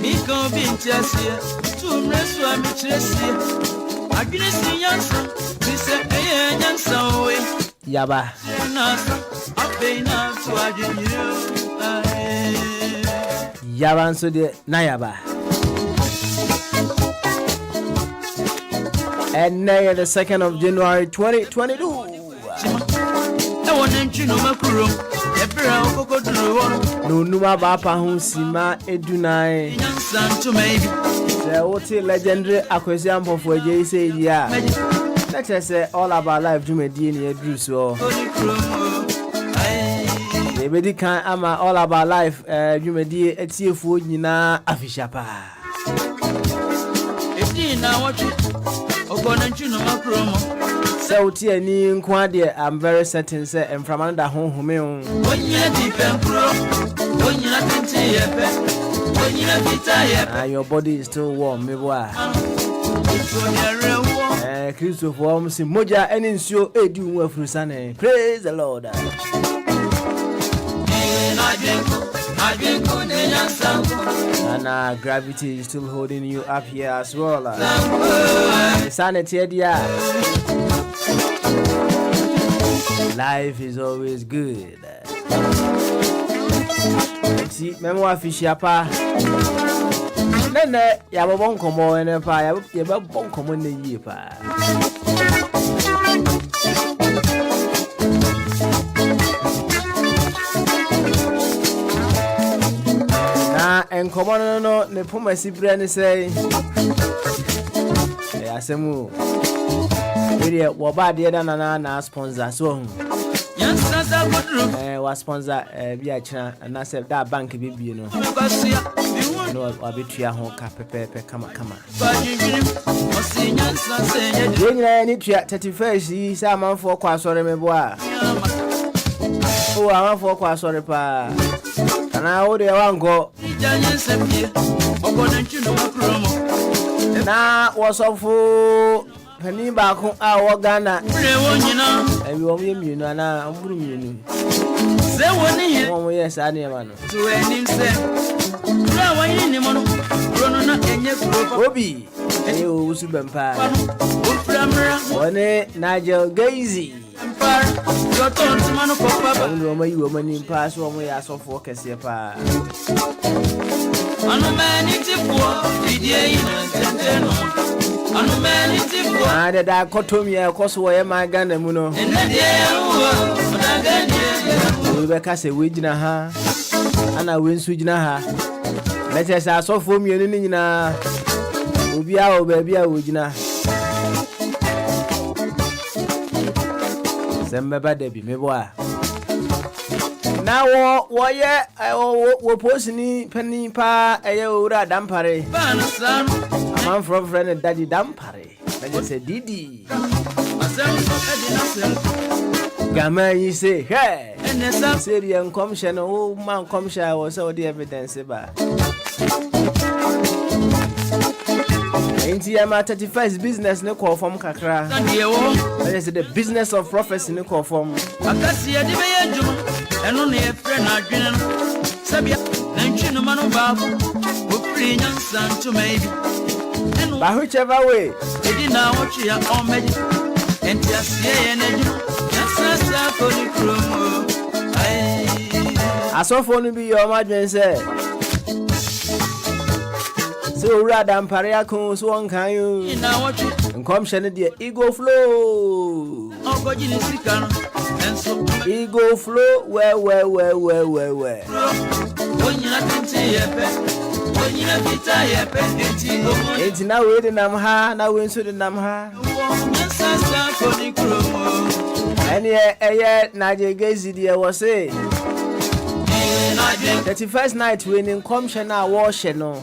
Iko bintiasia, tumresu amichresia. Agnesi yansa, bise eye yansa owe. Yaba. Nasa, apena to adinyo. Yaba nso de na yaba. And now the 2nd of January 2022. No numa bapa hu sima edunai. The hotel legendary Akwesi Ampofo Eje say ya. Let us say all about life jumedi ni edru so. The medical ama all about life jumedi etiefu nyina afishapa. Edina watch So any inquiry, I'm very certain say and from under home when you deep and pro when you not when you not your body is still warm, me boy. Christopher Holmes Moja and in show edu well through Sunday. Praise the Lord. And gravity is still holding you up here as well. Sanity, life is always good. See, memoir fish yapa. Nene, ya bon komo ene pa, ya bon komo ne yi pa. And come on, no, ne puma si brand say, Asemu. Really, what bad the other na sponsor so. Was sponsor be a china and I said that bank be you know. No, I'll be to your home pepe come. You need to 31st, is a man for quite sorry, me boy. Oh, I'm for quite sorry, pa. And I hold the one go. Now, what's up for Penny back home? Our Ghana, and you want me, and I'm grooming. Say one year, yes, I never know. To any say, no, I need him on Ronona and yes, Bobby, and you will soon buy one Nigel Gazy. Your turn to man of Papa, you woman in pass one way as of focus here. That cotomia cost where my gun and muno. Rebecca say, Wijina ha, and I win Swijina ha. Let us ask for me in Ubia or baby, Wijina. Sembaba Debbie, me boy. Now, why, I posting penny pa a ura dampare. Man from friend Daddy Dampare. I just said Didi. Gamma, you say, hey, and the Syrian commission, oh, man, commission was all the evidence about. Ain't here my 31st business no call from Kakra. I said the business of prophecy no call from. I see a division and only a friend I didn't. Sabia and Chinaman Babu who bring young son to maybe. By whichever way, they did not watch your own magic and just say energy. That's for the crew. I saw for to be your madman said. So rather than Pariacos, one can you and come shannon the ego flow. Ego flow, where. When you're not when you're not it's now waiting Namha, now win to the Namha. And yet, Nadia Gazy, dear was say 31st night winning commissioner washing no.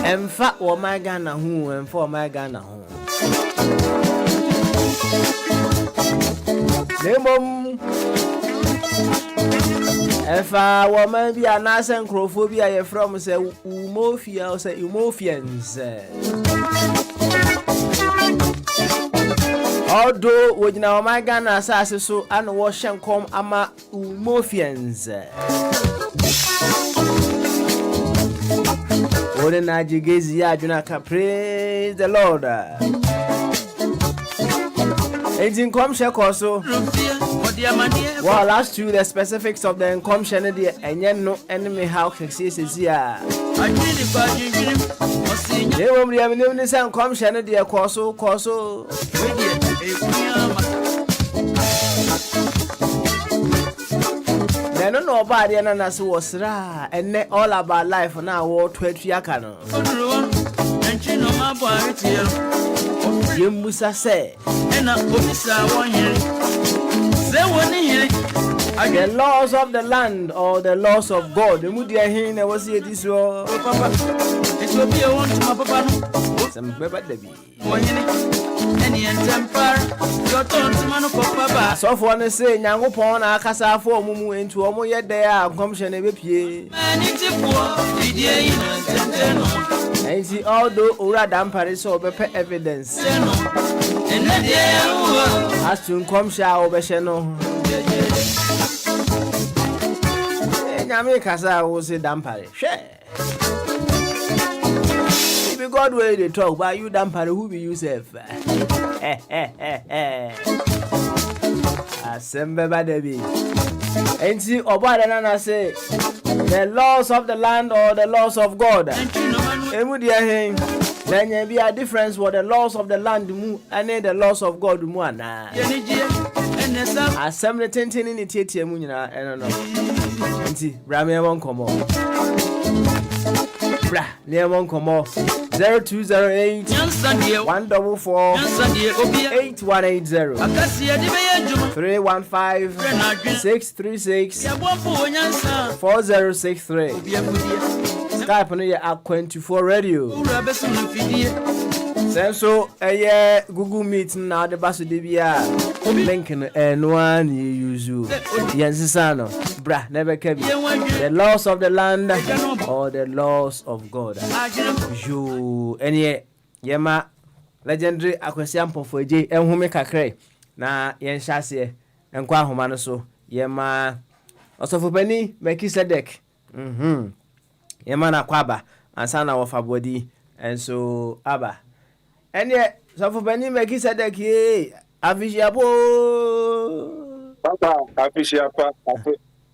And fat or my Ghana who and for my Ghana home. If I were maybe a nice and crophobia from say Umofia or say Umofians. Although we now my Ghana assassin so and wash and come ama Umofians. Ode na jigezi ya junaka, praise the Lord. Aging come check also. Well, last two the specifics of the income share and yet no enemy how can see is here. They won't be having this and come share the corso. They don't know about the ananas was ra and all about life now. What 12 yakano. Jim Musa say, and a officer 1 year. The laws of the land or the laws of God. The Mudia Hin was here this war. Papa, it will be a one to my papa. Some pepper the bee. Any temper, your turn to man for papa. So for one say, young upon our casa for Mumu into Omo yet there, consumption of a pie. And it's a poor, and see although Ura Dampari saw evidence. As to come shall Besheno. Yamika was a Dampari. If you God way they talk about you Dampari, who be yourself? Assemble by the bee. And see Obadanana say the laws of the land or the laws of God. Then there be a difference with the laws of the land and the laws of God. Assembly tenting in the theatre, Munina, I don't know. And see, Ramia won't come on. Bra, near won't come on. 0208 144 8180 315 636 4063. Skype on your app 24 radio. So Google Meet now the bus debia linking and one you use Yansano bra never can be the laws of the land or the laws of God. You any yema legendary akwesiampo for J and who make a cray na yen shase and kwa homano so yema also for Benny Melchizedek. Yema na kwaba ansana wafa body and so aba. And yet, so for Benny Melchizedek, Avishapo Papa, Avishiapa,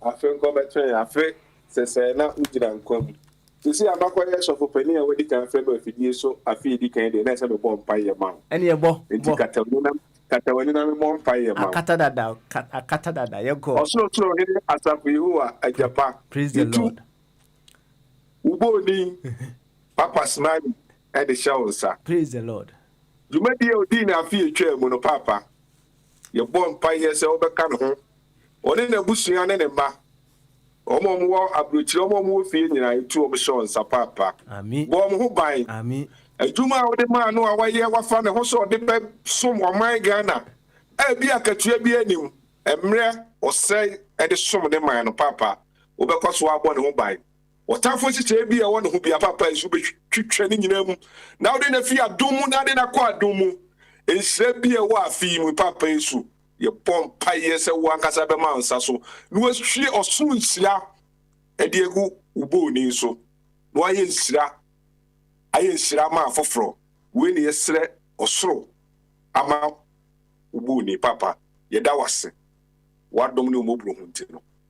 I think commentary, I think, says now Ujiran come. You see, I'm not quite sure for Penny, where you can favor if you so I feel you can the next time a bomb by your mouth. And your bo, Cataluna, more by your mouth. Catada, you go. Also, as a you are at Japan. Praise the Lord. Uboni, Papa smiling at the shower, sir. Praise the Lord. You may be a dinner feel chair, Mono Papa. Your born pie yourself back home. Or in a bush and a ma. Omo more a bridge, Omo more feeling I two of Sean, Papa. Ami. Bomb who buy. Ami. A Juma of the man know why you have found a horse or the some of my Ghana. I be a catcher be a new. A mere or say at the sum of the man, Papa. Over cost one who buy. What time for you be a one who be a papa is be training in them. Now then, if you are doom, now then a quad doom. And say be a war fee with papa issue. Your pomp pie yes, a one casabe mounts, so no she or soon sla a Diego Uboni so. Why is sla? I ain't sla ma for fro. When you sle or so. Ama Ubuni, papa. Ye that was what domino mobile.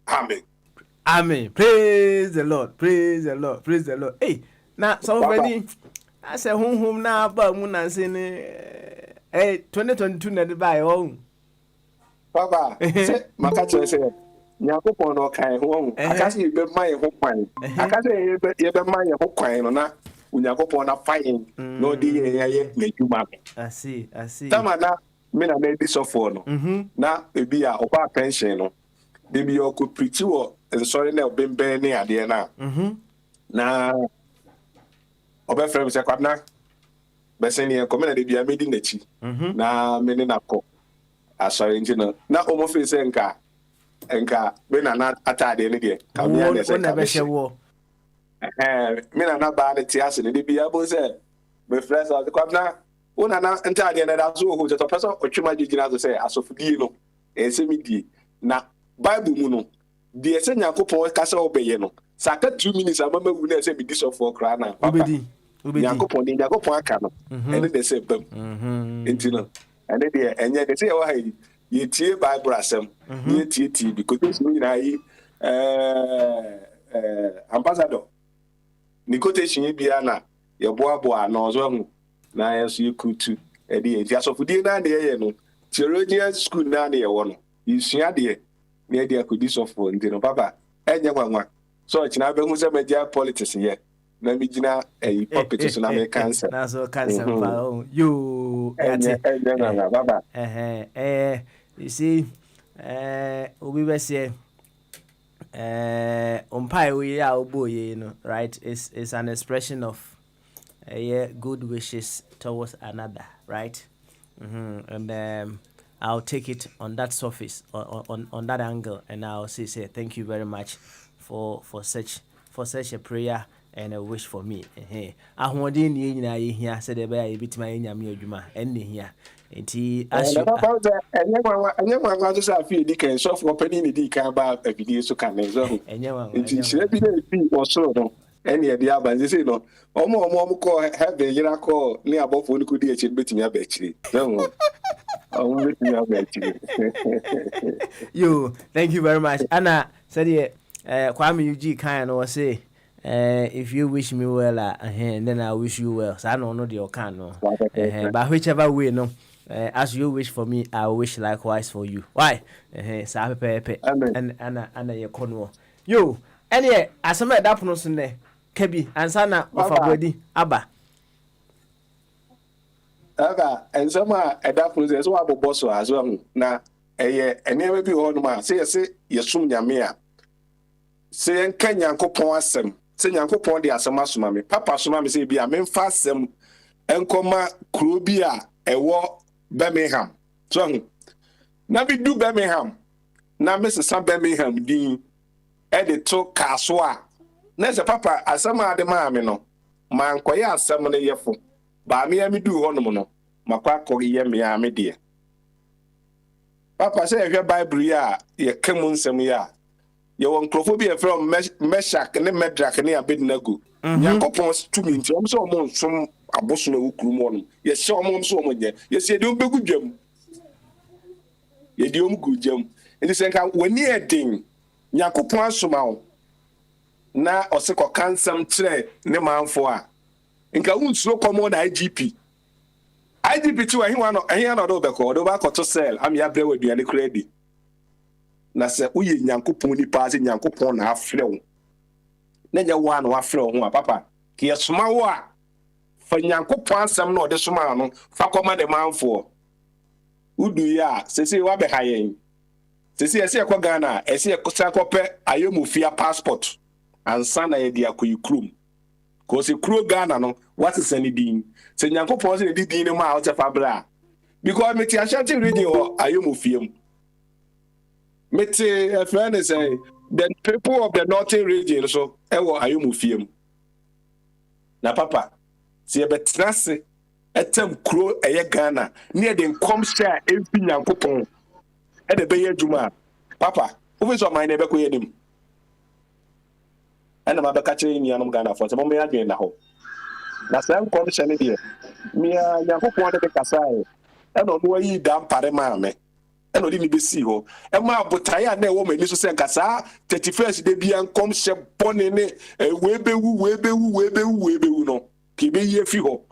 Amen. Amen. Praise the Lord. Praise the Lord. Praise the Lord. Hey, now so many. I say home now, but Muna say 2022 na buy home. Papa, say Makacho say Nyankopon no kan ho. Aka say you be my ho kwan. Aka say you be my ho kwan na Nyankopon na fine. No di ye na djuma. I see. Tamana me na be so for no. Na ebi a oba pension no. They be your could preach you sorry now been burning at the end now. Na Oba friend say kwabna be say ne community be made in the chi. Na me na ko. Asori njino. Na omo fe say nka be na atade ne de. Ka me na say ka be wo. Me na ba ne ti ase ne bi abo say me friends say kwabna Una na entire na da so ho to person otwema gigina so say asofudie no esemidie na Bible mu no de ese Nyankopon ka se obeye no saka 2 minutes amama wu na say be dis of kra na papa Nyankopon aka no ene de say bam entino ene de enye de say wa hayi ye tie Bible asem ye tie because we na yi ambassador ni quotation bia na ye boaboa na ozo hu na yeso yekutu e de ye asofudie na de ye no theologian school na de ye wo no yisua de na de akodi sofo ndino papa enye kwanwa so china be hu se media politics ye na mi gina politics na me cancer na so cancer pa yo enye na baba you see obi be say umpai we ya oboye no right is an expression of good wishes towards another, right? And I'll take it on that surface, on that angle, and I'll say thank you very much for such a prayer and a wish for me. Ahwodi ni nyina ye hia said ebe ya bitima enyame adwuma enne hia. Enti ashu enyewa so sa fi di kan so for penny ni di kan ba afidie so kan so. Enyewa. Enti sire bi na fi osoro no. Eni e dia banze say no. Omo ko have yira ko ni abofo ni ko di echi betimi aba echi. So yo, thank you very much. Anna said Kwame UG kind no say if you wish me well then I wish you well. So I don't know the can no. But whichever way no as you wish for me, I wish likewise for you. Why? Sa pepe and Anna ye konwo. Yo, any asema da pono so ne Kebi ansana of abodi aba and some adapters so abo so as well na eneme bi ho no ma say yesum nyame a say enka Nyankopon asem say Nyankopon de asem asoma me papa asoma me say bi a memfa asem enkoma kuro bi a ewo Birmingham so na bi du Birmingham na Mrs. Birmingham din e de to kaso a na say papa asem ade ma me no man koye asem no yefo ba me ya me du ho no no makwa ko ye me ya me de papa say ehwe Bible ya ye kemu nsem ya ye won crofobia from Meshach ne Medrak ne Abednego Nyankopon tumi nti om so om nsom aboso na wukuru mo no ye se om so om nye ye se de obegu dwam ye de om gu dwam enti se nka wani edin Nyankopon asoma wo na oseko kansam kire ne manfo a nka unsuro komo na IGP tu ahiwa no do beko do ba koto sell am ya brewe duane kredi na se uye Nyankopon ni paase Nyankopon na afre wo na nya wa na afre wo ho papa ke yesoma wo a fa Nyankopon asem na ode soma no fa koma de manfo udu ya sese wa be hayen sese ese ko Ghana ese ko kope ayomufia passport ansa na ye dia koyikrum ko se kuro Ghana no what is any din se Nyankopon se di din ma out of abra because me ti Ashanti region or ayomufiem me ti a friend say the people of the northern region so e wo ayomufiem na papa se e betrase etem kuro eye Ghana near the come share every Nyankopon e de be adwuma papa wo so man na be ko yedim and ma beka kire ni anum Ghana for se mo me adwen na ho na se nkom hye ne de mi Nyankopon de kasa e no no yi dam pare ma me e no di ni besi ho e ma botaye na e wo mani so se kasa 31st de bia nkom hye bone ne webewu no ke be ye fi ho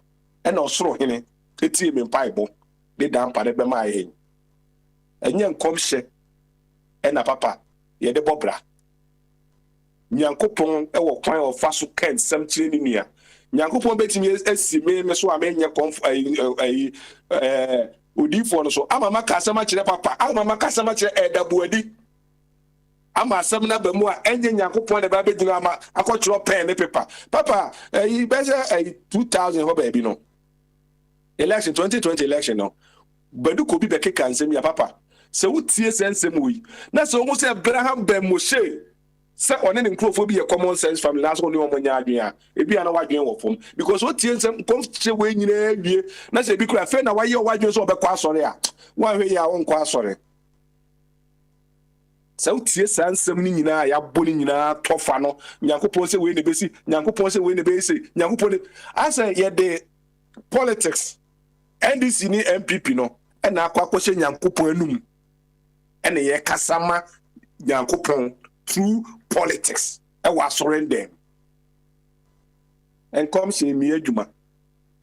e no soro hene etie me mpaibo de dam pare be ma ye enye nkom hye e na papa ye de bobra Nyankopon e wo kwan of faso ken sam kire ni nia Nyankopon betimi esi me so amenye odifo no so ama maka asama kire papa ama maka asama kire edabuadi ama asam na bamu a enye Nyankopon de ba begina ama akotro pen ne paper papa beje 2000 ho ba bi no election 2020 election no badu ko bi be keka nsem ya papa se wutie sensem wi na se wo se Abraham ben Moshe Say on any microphobia common sense family last one no monya adwen a ebi ana wadwen wo fom because what tie nsem come che we nyina wie na say bi kura fe na waye wadwen so obekwa asore a wan hwe ya won kwa asore so tie sansem ni nyina ya boni nyina tofa no nyankopon se we ne besi nyankopon se we ne besi nyankopon asa ye de politics NDC ni MPP no na akwa kwose nyankopon anum ene ye kasama nyankopon through politics e was surrender and come say me adwuma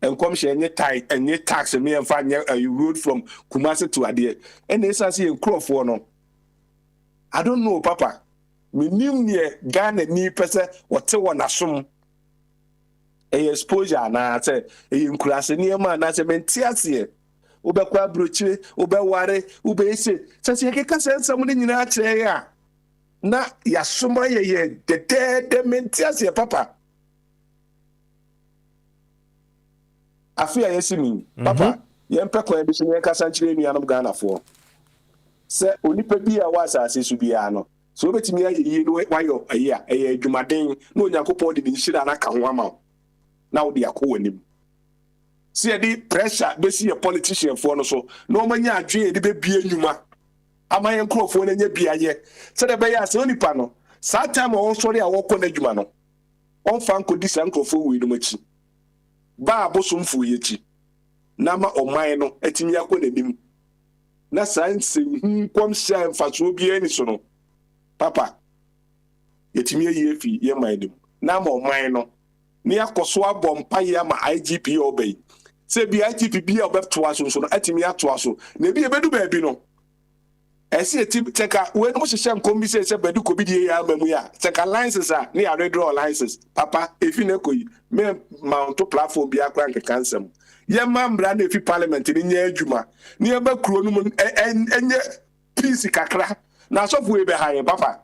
and come say any tax me and find a road from Kumasi to Ade and they say in Crawford no I don't know papa me nim near Ghana ni pese wote wona som e exposure na say e nkurase ni ma na say mentiase obekwa brochire obeware obese say ke kasa nsam ni nyina akire ya na ya soma ye de mentias ya papa afia yesimi papa ye mpekwa e bi so ye kasa nchire nuanom Ghana fo se onipa bi a wasa asesu bia no so obetimi ayi no wayo ayi a adwumaden na onyankopon de nshira na ka ho ama na wo de akọ wanim se di pressure be si ye politician fo no so na o manya adwe de be bia nyuma amayen krofo na nya biaye se de be ya se onipa no sa time on sori a wo kọ na adwuma no on fan ko di san krofo wi no machi ba abosomfo ye chi na ma oman no atimi akọ na nim na sanse kom sha mfaso bia ni so no papa yetimi ye fi ye man nim na ma oman no ni akoso abompa ye ma IGP obey se bi IGP bia obeto aso so no atimi ato aso na bi ebedu ba bi no esi eti cheka we no hyehyɛ nkom bi se bedu ko bi die ya mamu ya cheka licenses a ne ya redraw licenses papa efi na koyi me mount platform bi akra nke kansem ye mambra na efi parliament ni nya adwuma ne e ba kuro no mu enye peace kakra na asofo e be haye papa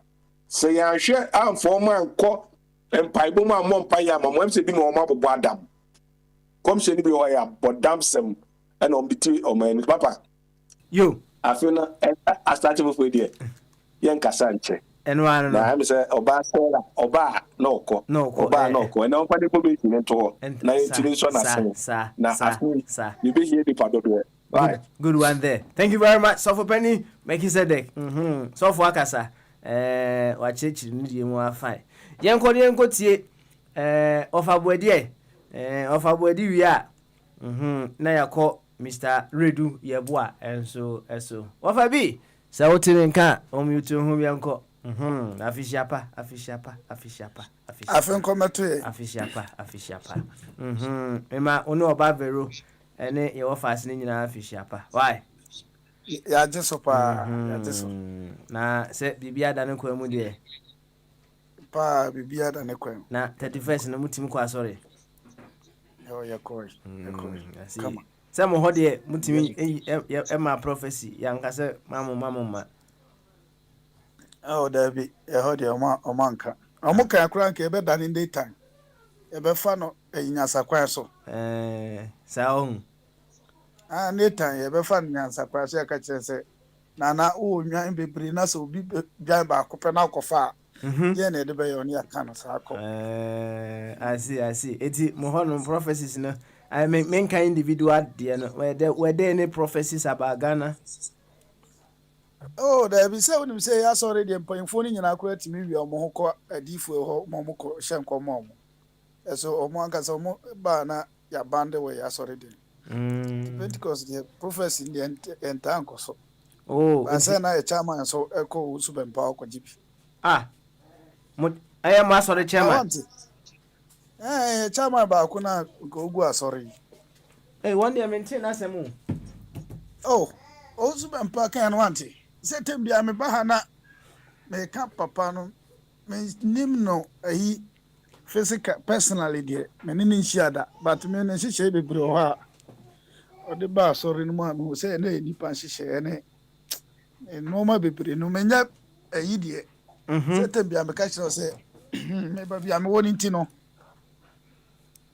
se ya hwe amfo ma nkɔ empaibo ma mo mpa ya ma mo se bi no ma bobo adam kom se ni bi o ya bodam sem and on biti o man papa yo afina a start of idea yen kasanche enwa no na am say oba sera oba no ko oba no ko na on pade ko be tin to na yentiri so na sen na afin you be here the pado do right good one there thank you very much so for penny make you said so for akasa wa chechiri ni die mu afai yenko tie ofabodi wi a na yakọ Mr. Redu Yeboa enso wafa bi sa wotire nka omutu hu bianko afishiapa afenko meto ye afishiapa ema onu oba vero ene ye ofas ni nyina afishiapa why ya jeso pa na se bibia da ne kwa mu de pa bibia da ne kwa na 31st na mutim kwa sorry yo yakoi kama Some hode mutimi ma prophecy yankase mamu oh there be hode omanka omuka akura nka ebe dan in daytime ebe fa no enyasa kwan so sa ohun daytime ebe fa nyasa kwan so ka kire na o nwan bebre na so bi gyan ba kope na kofa ye na de be yo ni aka no sa akọ I see eti mo hono prophecies no I mean kind individual there no were there any prophecies about Ghana? Oh, there be say when you say yes already mpanyfo ni nyina akọ atimi wi omo hokọ adifo ho mo ko hyenko mo so omo anka so mo ba na ya bande we yes already because the prophecy in the entire so I say na e chairman so eko subempa okojibi I am master the chairman. Chairman ba kuna go asori. Hey, one day I maintain asemu. Oh, subempa kan wanti. Say tem bia me ba na me ka papa no me nim no ayi physical personally there. Me ni nshia but me ne hihye bebre ho a. Ode ba asori no ma say na nipa hihye ne. Normal bebre no me nya ayi die. Say tem bia me ka kire say me ba bia me woni nti no.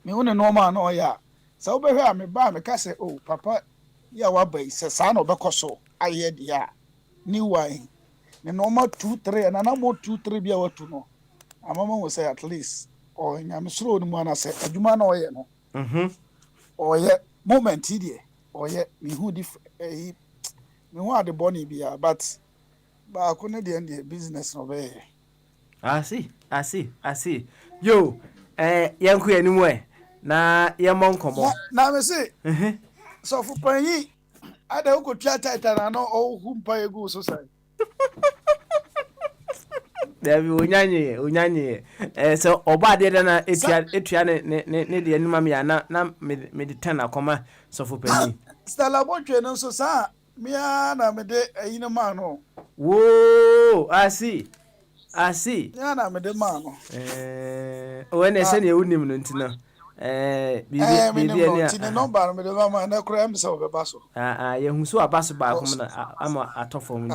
Me wona normal no ya sa wo behwe a me ba me ka se papa ya wa bai se sa na obekoso aye dia ni wan ne normal 2-3 and na more 2-3 bia watu no amama will say at least or nyame soro no mu ana say adwuma na oye no oye moment here oye me hu me hu ade boni bia but ba ko ne de business no be I see yo yanku animu na yemon komo na me say so for panyi ada ko twa title na no o hu mpa egu so sai Devi unyanye so oba de na etua ne de anima me na me de 10 akoma so for panyi Stella Bonche no so sa me na me de ayina ma no wo I see ya na me de ma no o na se ne unim no ntina bibi ne number me de ma na kura am so be baso ye hu so abaso ba kom na ama atofo mu ni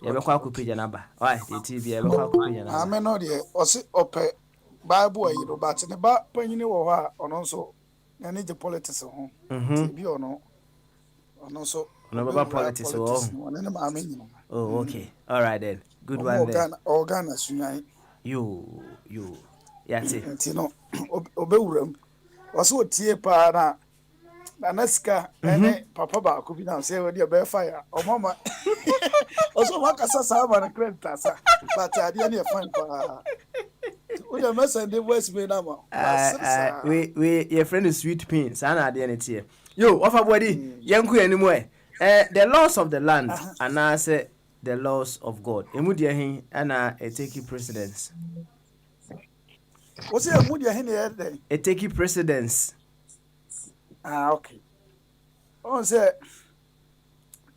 ye be kwa akopija na ba why the tv ye be kwa akopija na me no de o si ope bible ayi no but ne ba panyini wo ha ono so na ne je politics ho bi ono so no baba politics wo ne ma amenyi no oh okay all right then good one then organ sunyan you yati ntino obewuram waso tie pa na naska ene papa ba ko bi na se we de be fire o mama oso makasa sa ba na krenta sa but ade ne fine pa o de message de voice me na ma we your friend is sweet pin sa na ade ne tie yo ofa body yanku animu the laws of the land and I say the laws of God emu de hin ana take precedence what's your mood? It take precedence. Okay. On say,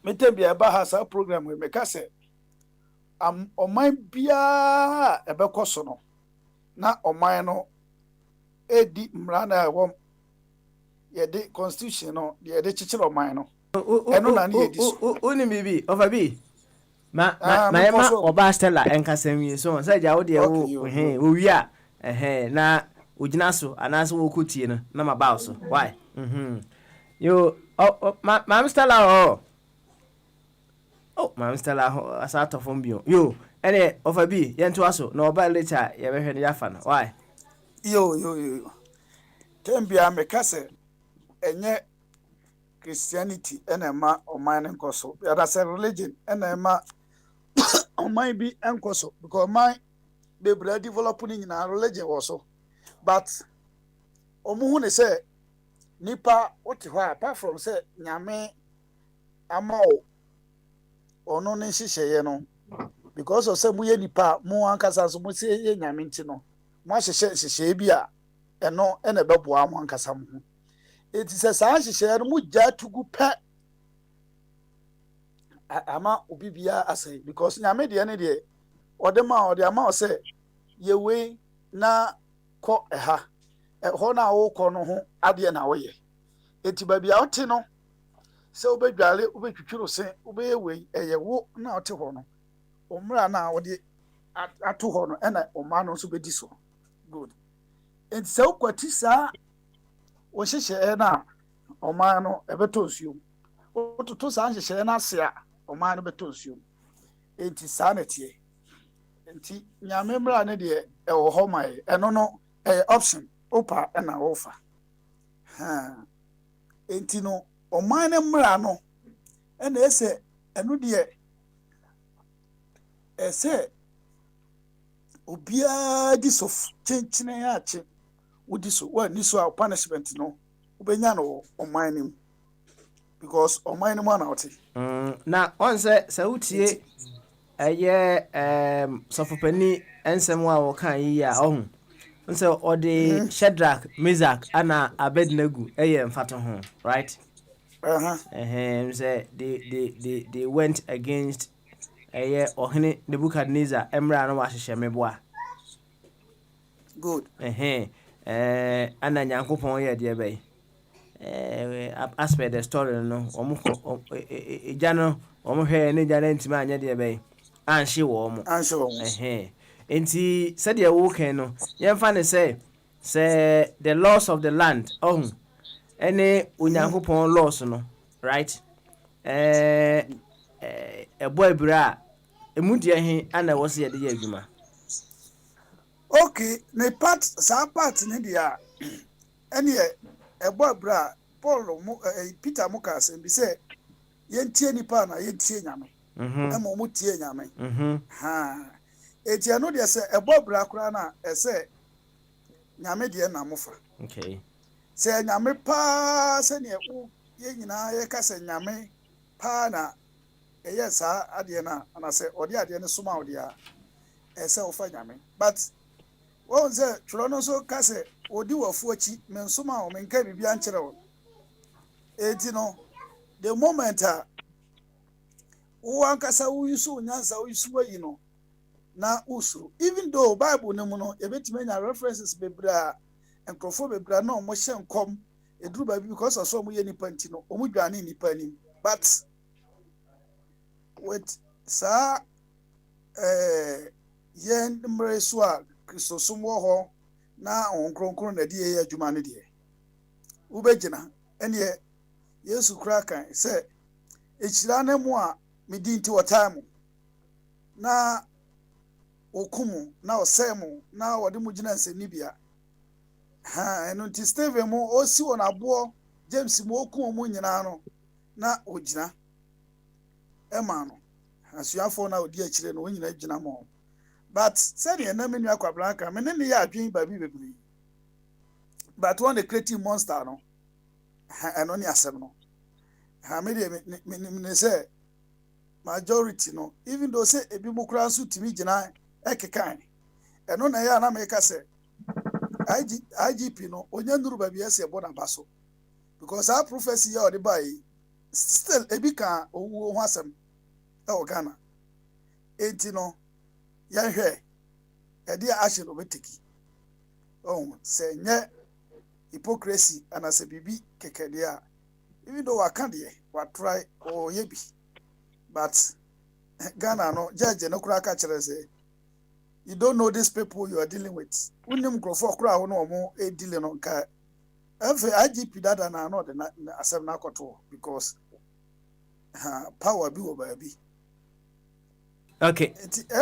me tell me about has a program with me. Kase, on my bia a bekosono. Na on my no, edi mrana wom. Ye de constitution no, ye de chichiro mine no. Eno na ni edis. Uni bibi, over bi. Ma oba Stella enkasem so say ja wo de wo wi na ojina so anase wo kutie no na mabaw so why yo ma Stella ma Stella asa tofom bio yo ene ofa bi yento aso na oba later ye behwe ne yafa no why yo tembia me kase enye Christianity enema oman nkoso ya da say religion enema oman bi enkoso because my they were developing in our religion also. But omuhu ne say nipa what apart from say nyame amao ono ne hihye no because of say muye nipa mu ankasa so mu say ye nyame nti no mu hihye bi a eno ene beboa mu ankasa mu eti say sa hihye no mu ja tugu pe ama obibia asay because nyame de ne de ode ama say yewe na ko eha ho na wo ko no ho ade na wo ye eti ba bia ote no se obedwale obetwitwiro se obeyewe eye wo na ote ho no omra na wode ato ho no ena oma no so bedi so good eti se ukwati sa wo hihye na oma no ebeto nsuo ototo sa hihye na ase a oma no beto nsuo eti sa na tie enti nyame mra ne de e wo ho mai eno no option opa na ofa enti no oman ne mra no na ese eno de ese obia di so chenchine ya che wodi so wa ni so a punishment no obenya no oman nim because oman nim na oti na on say utie sofopani ensem wa wo kan yi a ohun nse ode Shadrach Meshach ana Abednego mfato ho right say they went against ohene Nebuchadnezzar emra no wa hihye meboa good ana nyankopon ye de bai aspect the story no omo ejano omo hwe ne jana ntima anya de bai anhye wo enti said ye wo kan no yemfa ne say the laws of the land any unyankopon laws no right boy bra Emudia he ana wo se ye de adwuma. Okay, ne part sa part ne dia ene ebo bra Paul Peter Mukas bi say yentie nipa na yentie nyame. Emo mu tie nyame. Ha. Etia no de say ebo bra kura na say nyame de na mofa. Okay. Say nyame pa se ne ye nyina ye ka se nyame pa na sa ade na ana say ode ade ne suma ode a say ofa nyame. But won say tworo no so ka se odi wafu achi men suma o men ka bibia nkyere wo. Eti no the moment wo ankasa wo yusu nyansa wo yusu ayi no na usuru even though Bible no mu no ebetime nya references bebra enkrofo bebra na omo hye nkom eduru ba because of so mo ye nipa nti no omo dwane nipa ni but with sa yen mreso a Christosum wo ho na onkronkron na die ye adwuma ne de wo begina ene Yesu kura kan say echira na mu a medi nti time na okumu na osemu na wode mu gina nseni bia ha eno nti Stephen mu osi won abo James mu okumu mu nyina no na ogina ema no asuafo na odi akire no nyina gina mo but said ye na menu akwabran kan me ne ya adwen ba bi bebiri but one the creative monster no eno ni asem no ha me de say majority no even though say ebi mu kura so timi gina ekekan eno na ya na me ka say IGP no onya nduru ba bi ese bo na baso because our prophecy ya odi bai still ebi ka owu ho asem e o Ghana enti no ya hwe e dia action obetiki say nye hypocrisy and say bibi kekede a even though wa try or yebi but Ghana no judge no kura ka kire say you don't know these people you are dealing with unim grofo kura ho no mo e deal no ka IGP dada na no de asem na koto because power bi wo ba bi. Okay.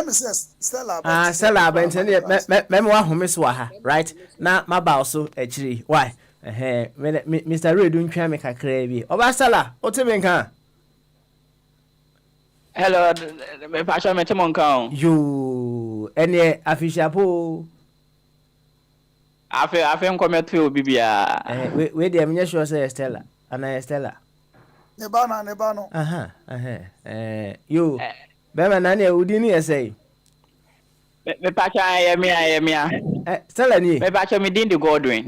MSS Stella Stella Benton me wa home so ha right na maba so akiri why Mr. Redu ntwa me kakra bi oba Stella o te ben kan. Hello, me passion me temon kan. You ene afishapo. Afe nkometo obi bia. We dey me sure say Stella. Ana Stella. Ne ba no. You Bema nani e udi ni esay. Me passion ayemia. Stella ni. Me passion me din de Godwin.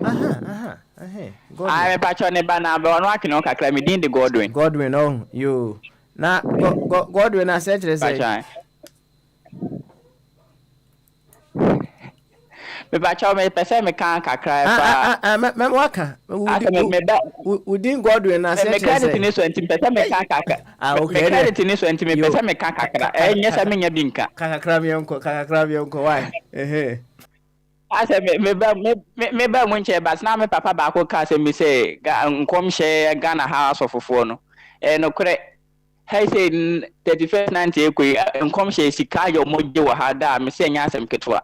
Godwin. Me passion ne ba na be ono akino kakra me din de Godwin. Godwin oh you. Na Godwin na say kire say. Me passion me pese me kan kakra fa. Me waka. Udin Godwin na say kire say. Me credit ni so enti pese me kan kakra. Okay. Me credit ni so enti me pese me kan kakra. Nya sa me nya dinka. Kakra mi onko why? Ase me ba mo nche but na me papa ba ko ka say me say nkom hye Ghana house of fofo no. No kure hey say 31st 90 ekoi nkom hye sika yo moje wa ha da me say nya asem ketwa.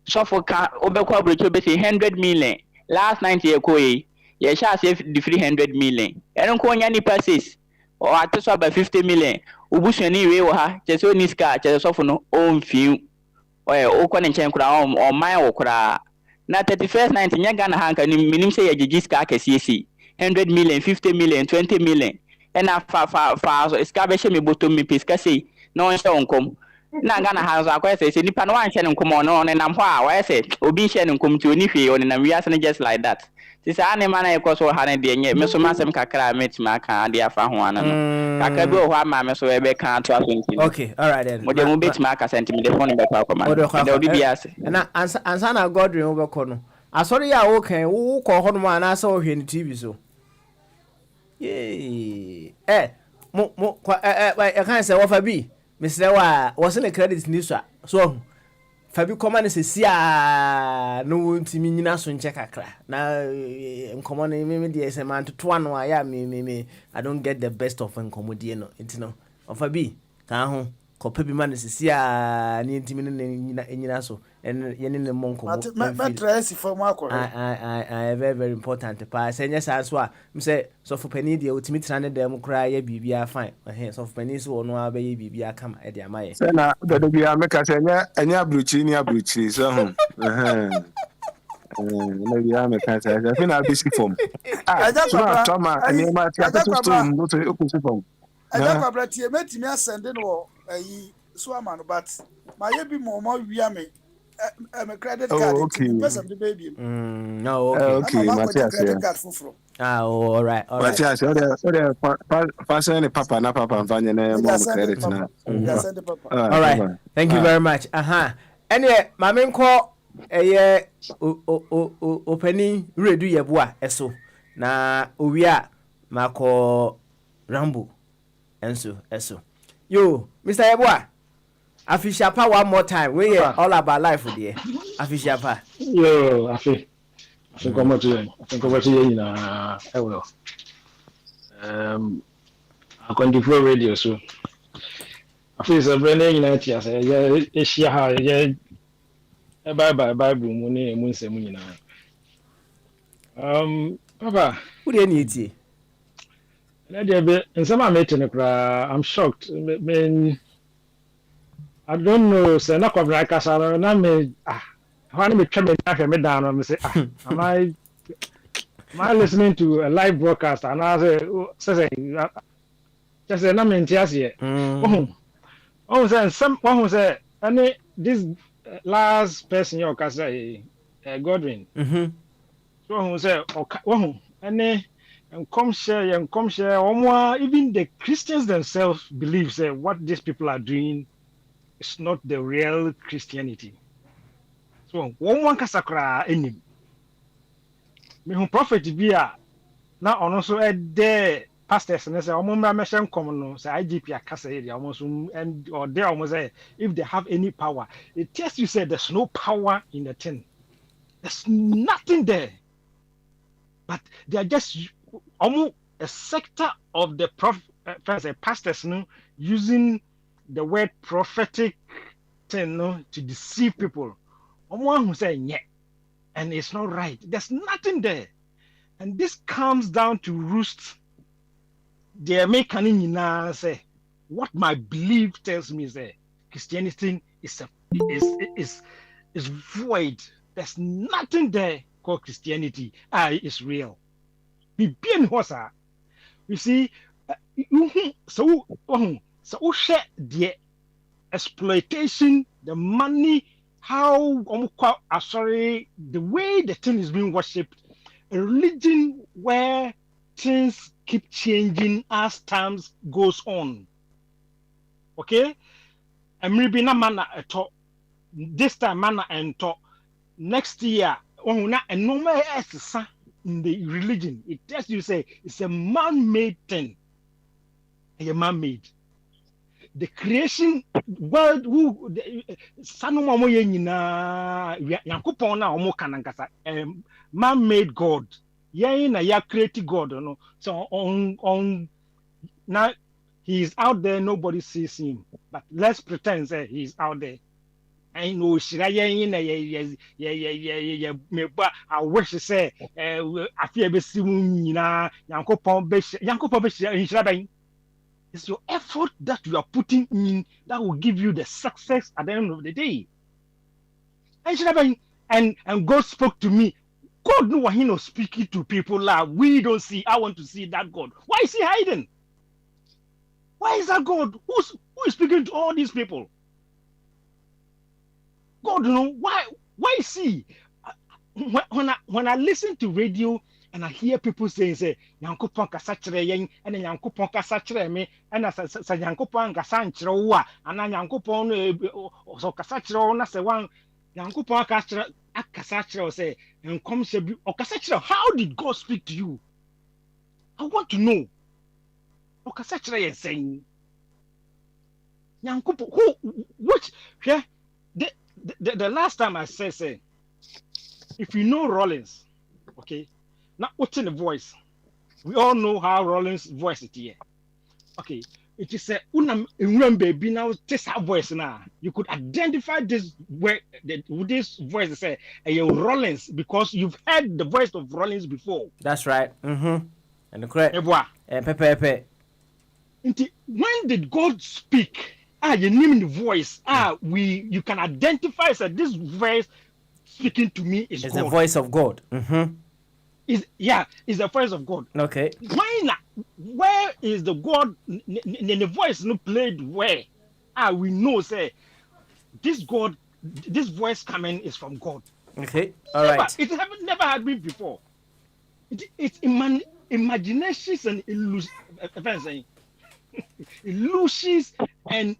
So for ka obekwa brocho be say 100 million last 90 ekoi ye sha say the 300 million. Nko nya ni passes o ateso ba 50 million. Ubusuani we wo ha che so ni sika che so fo no o mfiu. O ne nchen kura o man wo kura na 31st 90 nya Ghana hanka ni minim say yagigi ska akesiesi 100 million 50 million 20 million ena fa so ska be hye me bottom me peska sei na on hye onkom na Ghana hanzo akwa say nipa no wan hye ne nkom no ne nam ho a wa say obi hye ne nkom ti oni hwe on nam wiase ne just like that sisa ane mana ekoso ha ne de nye me so masem kakra metima aka de afa ho ana no kakra bi o ho ama me so e be kan to asonti. Okay, all right then. Mo de mo betima aka sentiment de phone be kwa kwa ma de odi biase na ansa na Godwin wo be ko no asori ya wo kan wo ko ho no ma na sa wo hwe ni TV so yey mo kan say wo fa bi Mr. Wa se ne credit ni so Fabi koma ne sesia no ntimi nyina so nche kakra na nkomo ne me de ese man to ano aya me I don't get the best of nkomo die no ntino Fabi ka ho kopa bi man sisi a ne ntimi ne nyina so en ye ne monko ma trace from akore very very important pa se nya sa so a me say so for pani de utimi tena ne dem kra ya bibia fine so for pani so no a be ye bibia kama e de amaye say na do bia me ka say enya abruchi ni abruchi so no bia me ka say I feel na be si form so na tama ani ma ti ato to mo to okusi form aja kwabra tie metimi asende no ayi so amano but my ye bi mo wia me credit card person the baby no okay Matthias credit card fufuro all right Matthias ore pass any papa na papa mfanye na mo credit na all right thank you very much ene mame nko eye openi redu yeboa eso na owia mako rambo enso eso yo Mr. Yeboa Afisha pa one more time. We are all about life there. Afisha pa. Yo, I think I'm over to you na well. I can do for radio so. I feel so brand new na tia say ya share ha ya bye Bible mu ne mu nsem nyina. Papa, who dey need it? Na dey be nsem am etene kra. I'm shocked. I don't know, say na kwabra kasa na me when me twa me na me down me say am I listening to a live broadcast and I say just say na me ntiase say some one say any this last person your kasa Godwin so who say any and come share even the Christians themselves believe say what these people are doing it's not the real Christianity. So one kasakra enim. Me who prophet be a na ono so there pastors and say omumra mention come no say IGP akasa area almost and or there almost say if they have any power it tells you say there's no power in the thing. There's nothing there. But they are just almost a sector of the pastors no using the word prophetic thing to deceive people. Someone who say yeah, and it's not right. There's nothing there, and this comes down to roost. The American say what my belief tells me is that Christianity is void. There's nothing there called Christianity. It's real. You see, so share the exploitation, the money, how the way the thing is being worshipped, a religion where things keep changing as times goes on. Okay? And maybe na manna at all. This time manna and talk. Next year, and no more in the religion. It tells you say it's a man-made thing. A man-made. The creation world who sanuma mo yenyina yakupon na omo kanankasa man-made God. Yen na ya created God no. So on now he is out there, nobody sees him. But let's pretend say he is out there. I know shira yen na I wish to say afia be si nyina yakupon be shira ben. It's your effort that you are putting in that will give you the success at the end of the day. And God spoke to me. God knew what he was speaking to people like we don't see. I want to see that God. Why is he hiding? Why is that God? Who is speaking to all these people? God, you know why is he? When I listen to radio and I hear people saying, say, Yankupon Kasachre yen, and then Yankupon Kasachre me, and I say Yankupon Kasanchro, and then Yankupon so Kasachro, and I say one Yankupon Kasachro say, and come say, or Kasachro, how did God speak to you? I want to know. Or Kasachre is saying, Yankupo, which, yeah, the last time I said, say, if you know Rollins, okay. Now, what's in the voice? We all know how Rollins' voice is here. Okay, it is a unam remember be now this voice now. You could identify this this voice say Rollins because you've heard the voice of Rollins before. That's right. And the correct. Pepe. When did God speak? You name the voice. You can identify that this voice speaking to me is it's God. The voice of God. It's the voice of God. Okay. Why not? Where is the God? The voice no played where? We know say this God, this voice coming is from God. Okay. All right. It never had been before. It's imaginations and illusions and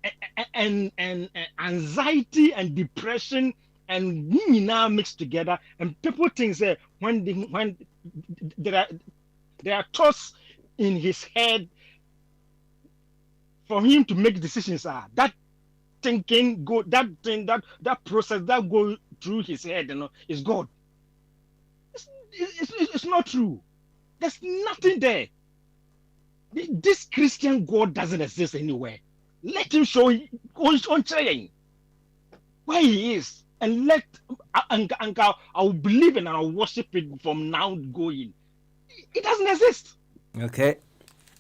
anxiety and depression and now mixed together, and people think that when there are thoughts in his head for him to make decisions, that thinking go that process that go through his head, is God. It's not true. There's nothing there. This Christian God doesn't exist anywhere. Let him show on trying where he is, and I will believe and I will worship it from now going. It doesn't exist. Okay.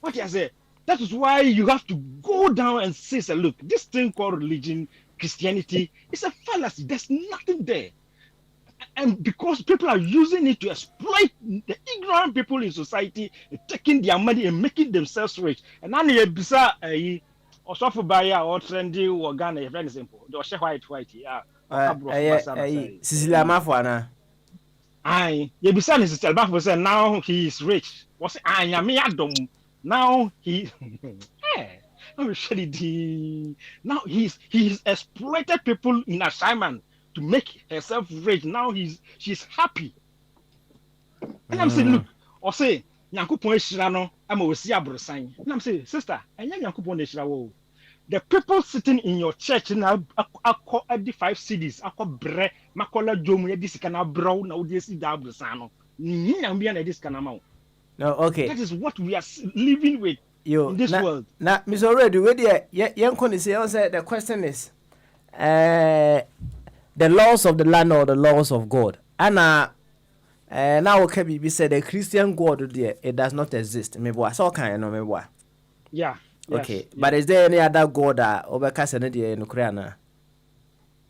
What I say? That is why you have to go down and say, look, this thing called religion, Christianity, is a fallacy. There's nothing there. And because people are using it to exploit the ignorant people in society, taking their money and making themselves rich. And now you bisa or suffer by or trendy or Ghana, very simple. Or white. Cecilia Mafwana. Aye, you bisa Cecilia Mafwana said now he is rich. Was now he now he's exploited people in assignment to make herself rich. Now she's happy. And I'm saying, look, or say, Yankupon Shirano, I'm a Siabrosan. And I'm saying, sister, and Yankupon Shirawo. The people sitting in your church now are called at the 5 cities. I call Bre, Makola Jomu, this can brow, now this is Dabrosano. This can amount. No, okay. That is what we are living with in this world. Now, Miss Already, where the question is, the laws of the land or the laws of God. And now okay, be said the Christian God there, it does not exist. Maybe so can you know maybe. Yeah. Okay. Yes, but is there any other God that overcast in Ukraine?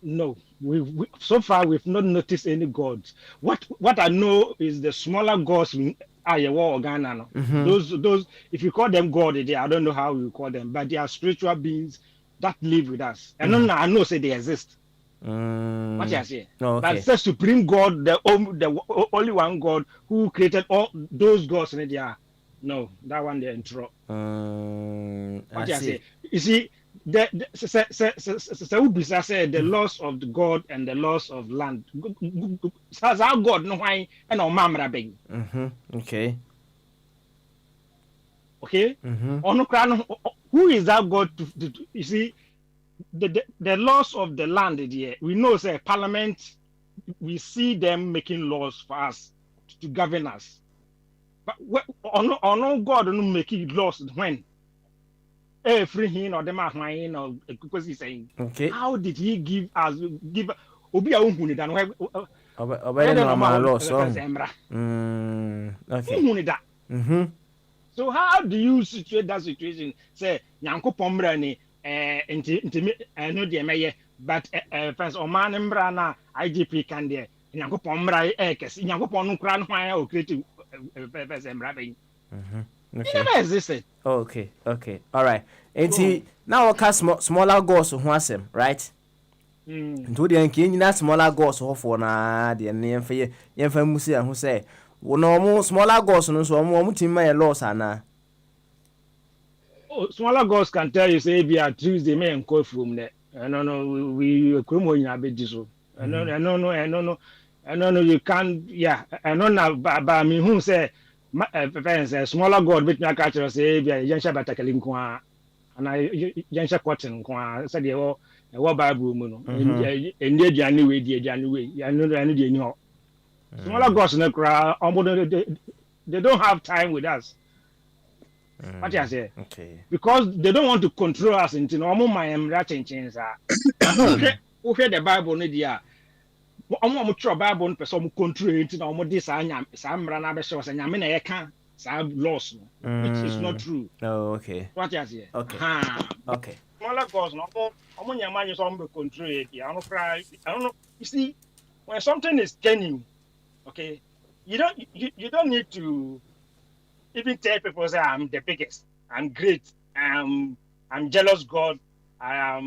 No. We so far we've not noticed any gods. What I know is the smaller gods in Iowa, Ghana. Those if you call them God, I don't know how you call them, but they are spiritual beings that live with us. And I know say they exist. What you say? Okay. But the supreme God, the only one God who created all those gods in there. No, that one they're in trouble. What you say? You see, the laws of the God and the laws of land. As our God no why and our mamra beg. Okay. Okay. Who is that God to you see? The laws of the land here, we know say parliament, we see them making laws for us to govern us. But no God don't make laws when free him or them or because he's saying, okay, how did he give obi a unhuni dan okay. So how do you situate that situation? Say Nyankopon mbra ni no de meye, but fans o man mbra na IGP can there Nyankopon mbra kesi Nyankopon no kra no hwan o creative fans mbra ben. It never existed. Okay. All right. And now smaller goals who asem, right? Into the enkin smaller goals for na the name for ye musi and who say no smaller goals no so more team my loss ana. Oh, smaller goals can tell you say be at Tuesday may and call from there. No, we come in a bit so. No, you can't, yeah. I don't know, but me who say, smaller God, but I catch us say, Yansha Batakalim Kwa, and I Yansha Cotton Kwa, said the war Bible, and dear January, I know. Smaller gods in the crowd, they don't have time with us. What you say? Okay. Because they don't want to control us into no more my change. Okay, the Bible no dia. Omo tro Bible no person control into no more this anya samra na be show say nyame na ye kan sa laws no, which is not true. Oh, okay. What you say? Okay. Okay. Smaller cause no omo nyama you some control it. I don't know. You see, when something is genuine, okay, you don't need to even tell people say I'm the biggest, I'm great, I'm jealous God, I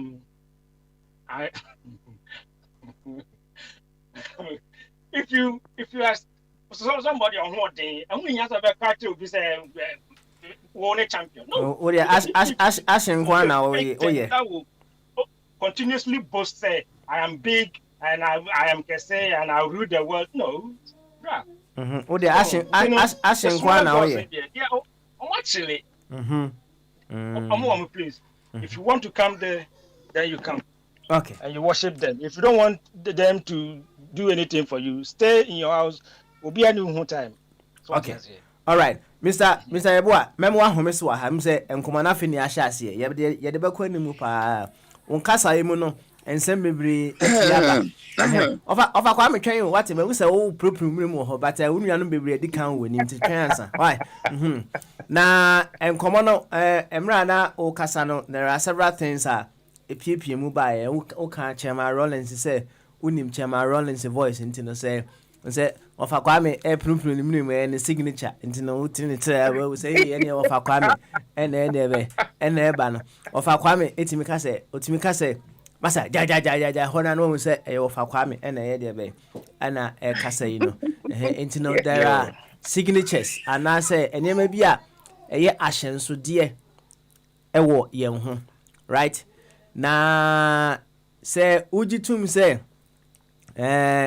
if you ask somebody on what day, and when you have a party will be say won a champion. No. Oh yeah, ash and one now. Oh yeah. That will continuously boast say I am big and I am Kese and I'll rule the world. No. Bruh. Oh yeah, ash and one now. Yeah. Yeah. Actually. Please. If you want to come there, then you come. Okay. And you worship them. If you don't want them to do anything for you, stay in your house. Will be a new time. Okay. All right. Mr. Yeboah, memoir home so ha say enkoma na fini ahya ase ye de be kwa nimu pa unkasa yemu no ensem bebre atiaba ofa kwa metwen what me we say wo proprum mu ho but unua no bebre di kan woni nti twen ansa why na enkoma no emra na o kasa no there are several things epiepie mu ba ye o kan Chairman Rollins say unim Chairman Rollins voice nti no say ofa kwame prumprum ni mnimu ene signature nti no utini tire we say ene ofa kwame ene eba no ofa kwame etimi ka say masa ja hona no say ofa kwame ene ye de be ana kasa yi no nti no there are signatures and say enema bi a eye ahyenso de ewo yen ho right na say ujitum say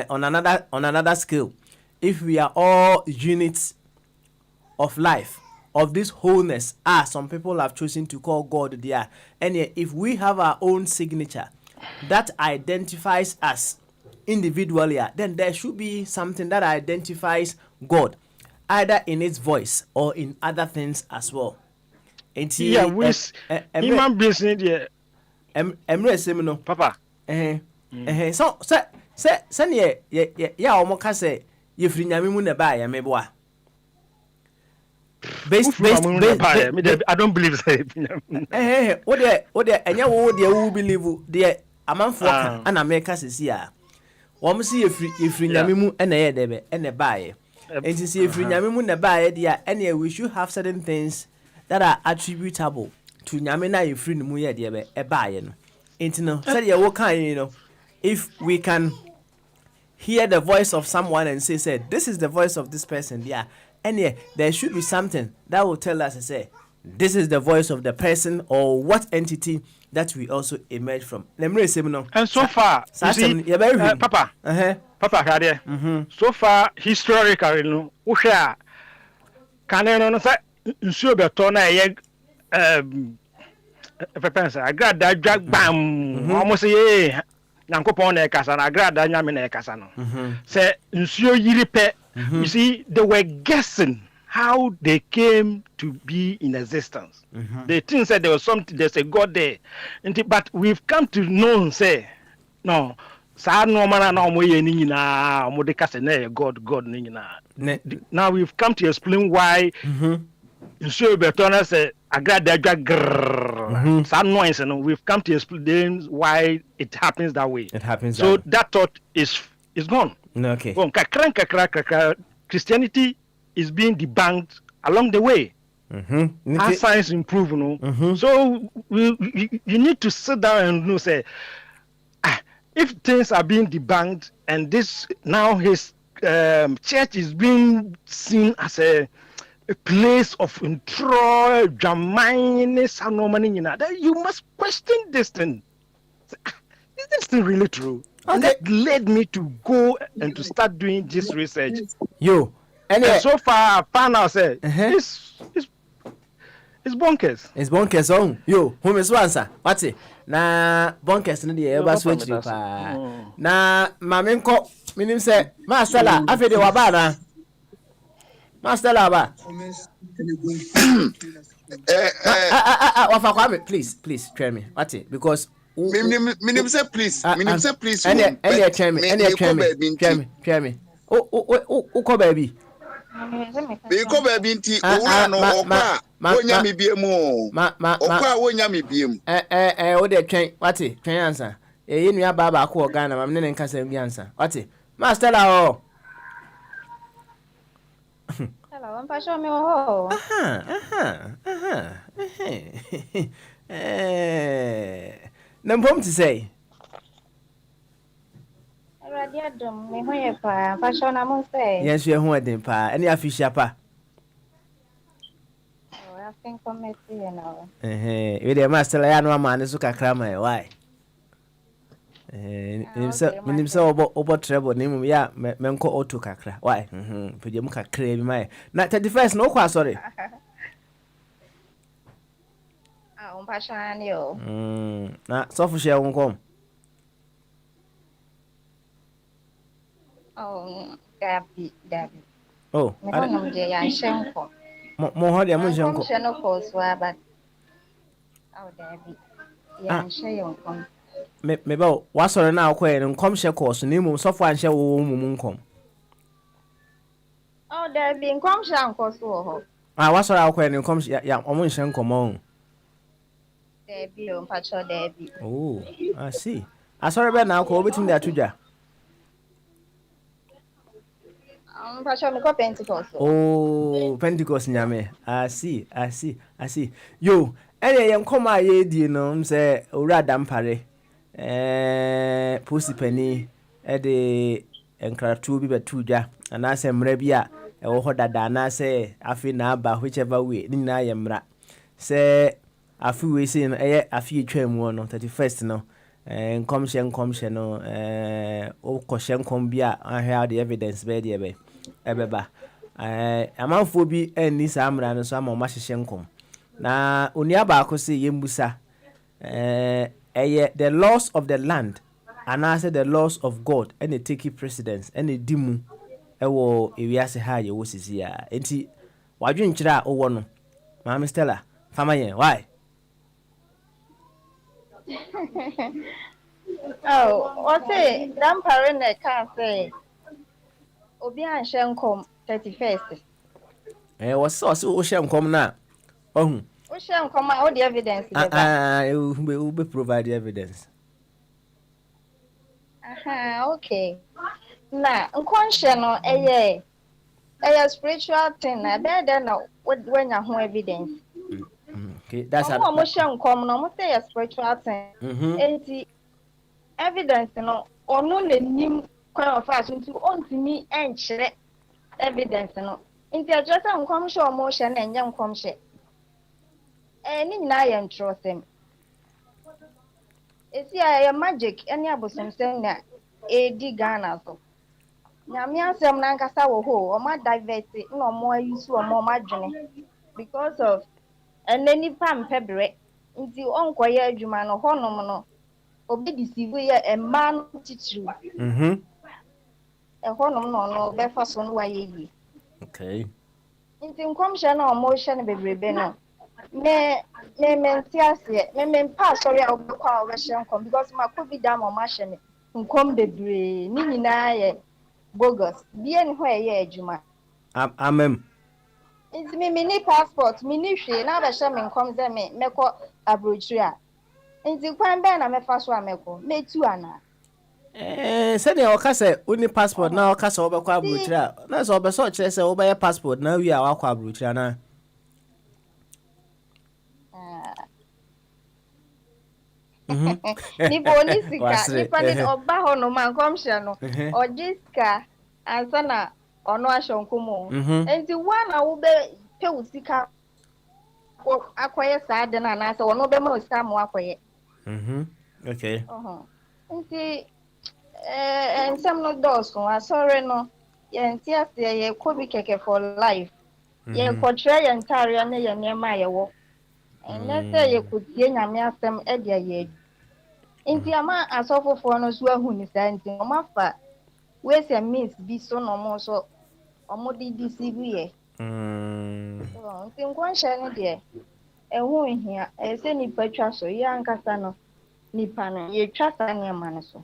on another scale, if we are all units of life, of this wholeness, some people have chosen to call God there, and if we have our own signature that identifies us individually, then there should be something that identifies God, either in its voice or in other things as well. And yeah, human beings need Papa. So say ya omo ka say ye firi nyame mu na ba ya meboa I don't believe say o de enya wo de wu believe de amanfo ka ana meka sesi a wo mo se ye firi nyame mu na ye de be ene ba ye enti se ye firi nyame mu na ba ye de a ene we should have certain things that are attributable to nyame na ye firi mu ye de be e ba ye no enti no say ye wo kan you know. If we can hear the voice of someone and say, this is the voice of this person, yeah, and yeah, there should be something that will tell us, say, this is the voice of the person or what entity that we also emerge from. And so far, Papa, Papa, so far, historically, no, Usha, Cannon, Subetona, I got that drag bam, almost a Nankopon na kasa na agrada nyame na kasa no say nsuo yiri pe you see they were guessing how they came to be in existence. They think said there was something, there's a God there, but we've come to know say no sa no mana na omo ye ni nyina omo de kasa na God ni nyina. Now we've come to explain why nsuo betona say agrada dwa some noise, you know, we've come to explain why it happens that way. It happens so that thought is gone. Okay. Christianity is being debunked along the way. As science improve, you know. So you need to sit down and say, if things are being debunked and this now his church is being seen as a place of intro, Jamainis, and you must question this thing. Is this thing really true? Okay. And that led me to go and to start doing this research. And so far, I found out say it's bonkers. It's bonkers. Who is answer? What's it? Na bonkers no dey ever switch pa. Na mamenko minim say Master la afede wa ba na. Master la ba. Wafa Kwame, please try me. What it? Because minim say please. Minim say please. Any try me. Try me. Oh, ko baby. Be ko baby nti owura no okwa wonya me biemu. Okwa wonya me biemu. O de twen. What it? Twen answer. Ye nua baba ko Ghana, mam ne nkasa ngi answer. What it? Master la o. Hello, I'm Pasha me ho. Nampom to say. Radio dum me ho ye pa. Pasha na mo say. Yes, you ho den pa. Any official pa. Oh, I think committee now. We the master la ya no ma ne so kakra ma why? Minim se obo treble nim ya menko auto kakra. Why? Puje mu kakra bi mai. Na 31st no kwa sorry. Pasha ni o. Na so fu share won kom. Oh, Dabi. Oh, Me ho no je ya shenko. Mo ho de mo shenko. Mo sheno ko so aba. Oh, Dabi. Ya shenko. Me ba wa sorry na akwa en kom hye course ni mum so fu an hye wo mum nkom. Oh, Dabi nkom shenko so ho. Wa sorry akwa en kom ya omo hye nkom on. Dabi o Pasha Dabi. Oh, I see. I sorry be na akwa obetim da tudwa. Pasha me ko Pentecost. Oh, Pentecost nyame. I see. Yo, ene yen koma ye di no say owura dampare. Posipani de enkratu bi betudwa. Ana se mra bi a ewo ho dada na se afi na aba whichever way ni na ye mra. Se afi we say no afi etwam no 31st no. Nkomhye no o kohye nkom bi a ahwe the evidence be de be ebeba amanfo bi ani sa amra no so ama ma hyehye nkom na onia ba ko se yembusa the laws of the land and I say the laws of God and they take precedence and they dimu ewo ewiase ha ye wo sisi ya enti wadwenkyira owo no Mama Stella fama yen why. Oh, what say? Dampare na can say. Obi an shenkom 31st. Was so o shenkom na. Oh. O shenkom all the evidence. We will provide the evidence. Okay. Na nkonshe no eye spiritual thing na better na when you have evidence. Okay, that's a shenkom no mo say spiritual thing. Enti evidence no ono na nim kwan of us nti ontimi enkyere evidence no nti ajota nkomhye omo hye na enye nkomhye ni nyina ye ntrosem esi ya magic eni abosomsem na edi Ghana so nyame asem na nkasa wo ho o ma divert na omo ayusu omo madwene because of eneni pam pebre nti onkoye adwuma no honom no obi deceive ye emma no titru ehonom no be fa so no waye yi okay nti nkomhye na omo hye ne bebrebe no me ntiase me pa sorry a obekwa obehye nkom because ma covid am o ma hye ne nkom bebre ni nyina ye bogus bie ne ho ye adwuma amem nti me ni passport me ni hwe na abehye me nkom ze me mekọ abrochiri a nti kwan be na mefa so amekọ metu ana said the okase uni passport na okase obekwa abrochira na so obeso kire se obeye passport na wi a wakwa abrochira na ni politika ni pani oba ho no man komhye no ojiska ansa na ono ahonkomo enti wana wo be pe usika akoye saade na na se ono be ma usika mo akoye okay nti ensem no doso asore no ye ntiase ye kobi keke for life ye kotre ye ntare na ye nema ye wo enese ye kutie nyame asem e dia ye nti ama asofofo no so ahu ni sa nti o mafa we se miss bi so no mo so o mo di deceive ye nti nkwanhye ne de ɛho hia ɛsɛ nipa twa so yɛ ankasa no nipa no yɛ twa saa nneɛma no so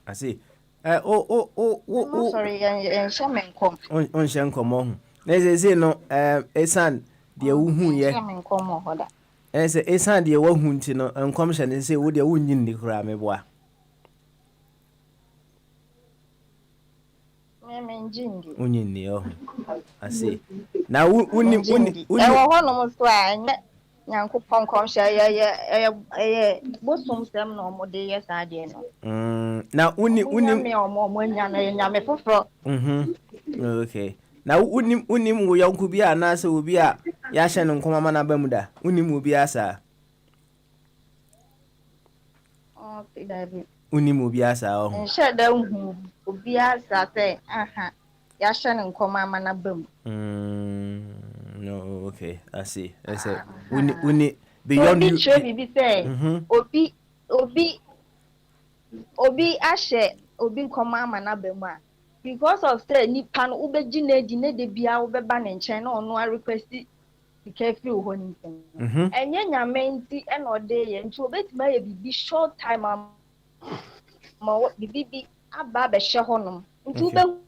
I see sorry yɛnhyɛ me nkɔm ɔnhyɛ nkɔmmɔ ho na ɛsɛ no ɛsan deɛ wohu yɛ yɛnhyɛ me nkɔm wɔ hɔ da ɛsɛ ɛsan deɛ wohu nti no nkɔm hyɛ ne sɛ wo deɛ wonnyi nni koraa meboa wonnyi nni I see na wonni ɛwɔ hɔ nom so a ɛnyɛ nyankopɔn nkɔmhyɛ ɛyɛ bosom sɛm na ɔmo de yɛ saa deɛ no na wonni ɔmo anya no yɛ nyame foforɔ okay na wonni wo yɔnko bi a anaasɛ obi a yɛahyɛ no nkɔm ama no aba mu da wonni mu obi asa wonni mu obi asa nhyɛ da hu obi asa sɛ yɛahyɛ no nkɔm ama no aba mu no, okay, I see. I say, we beyond you. Obi ashe obi nkoma ama na bemu a because of say nipa no ubeji na de bia ubeba ne nchen na ono a request sika free ho ni nchen enye nyame nti e no de ye nti obetima ye bibi short time ma bibi aba be hye ho no nti ube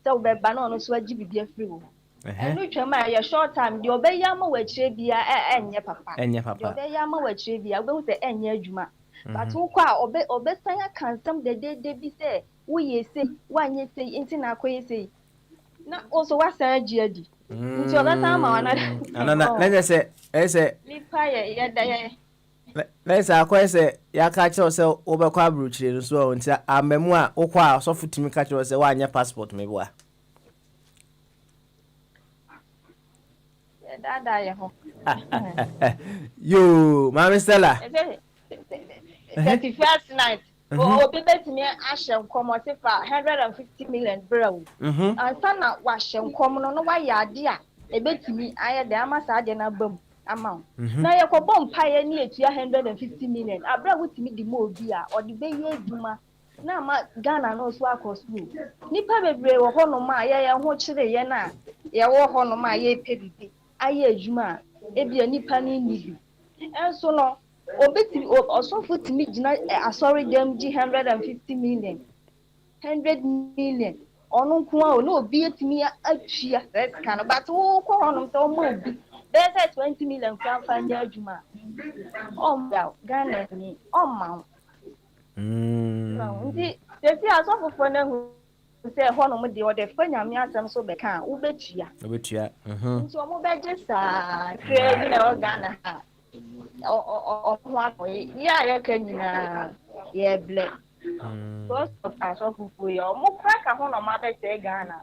so beba na ono so agi bibi free ho enu twema ya short time de obeya ma wachire bia enye papa de obeya ma wachire bia obehu se enye adwuma but wo kwa obesan akansam de bi se wo yese wanye se nti na akoye se na also wasan agi adi nti obesan ma wana na se ese lipa ya da ya Let's say ya catch yourself over Quabruchi so until a memoir or qua so for to catch yourself one your passport maybe. You, Mammy Stella. 31st night. Oh, people to me, Asham come on, say for 150 million bro. And Sana Washam come on, why ya dear. A bit to me, I had the Amasadiana boom. Amount. Now you can bomb pioneer to 150 million. I brought with me the more beer or the baby Duma. Now my Ghana knows what cost you. Nipa bebre or honoma, ya watch the yana. Ya war honoma, ye pay. Aye Juma, ebi a nipa ni. And so no, obeti also put me a sorry them 150 million. 100 million. Ono kwa no be at me a chia that kind of but oh on so mobi. There's 20 million crown finder Juma. Oh well, Ghana me. Oh mount. The fear of who say one of the other friend I'm yasam so becan, Ubetia. So mobile just creating our Ghana. Or what way? Yeah, you can yeah, black. First of all, more crack a home of mother say Ghana.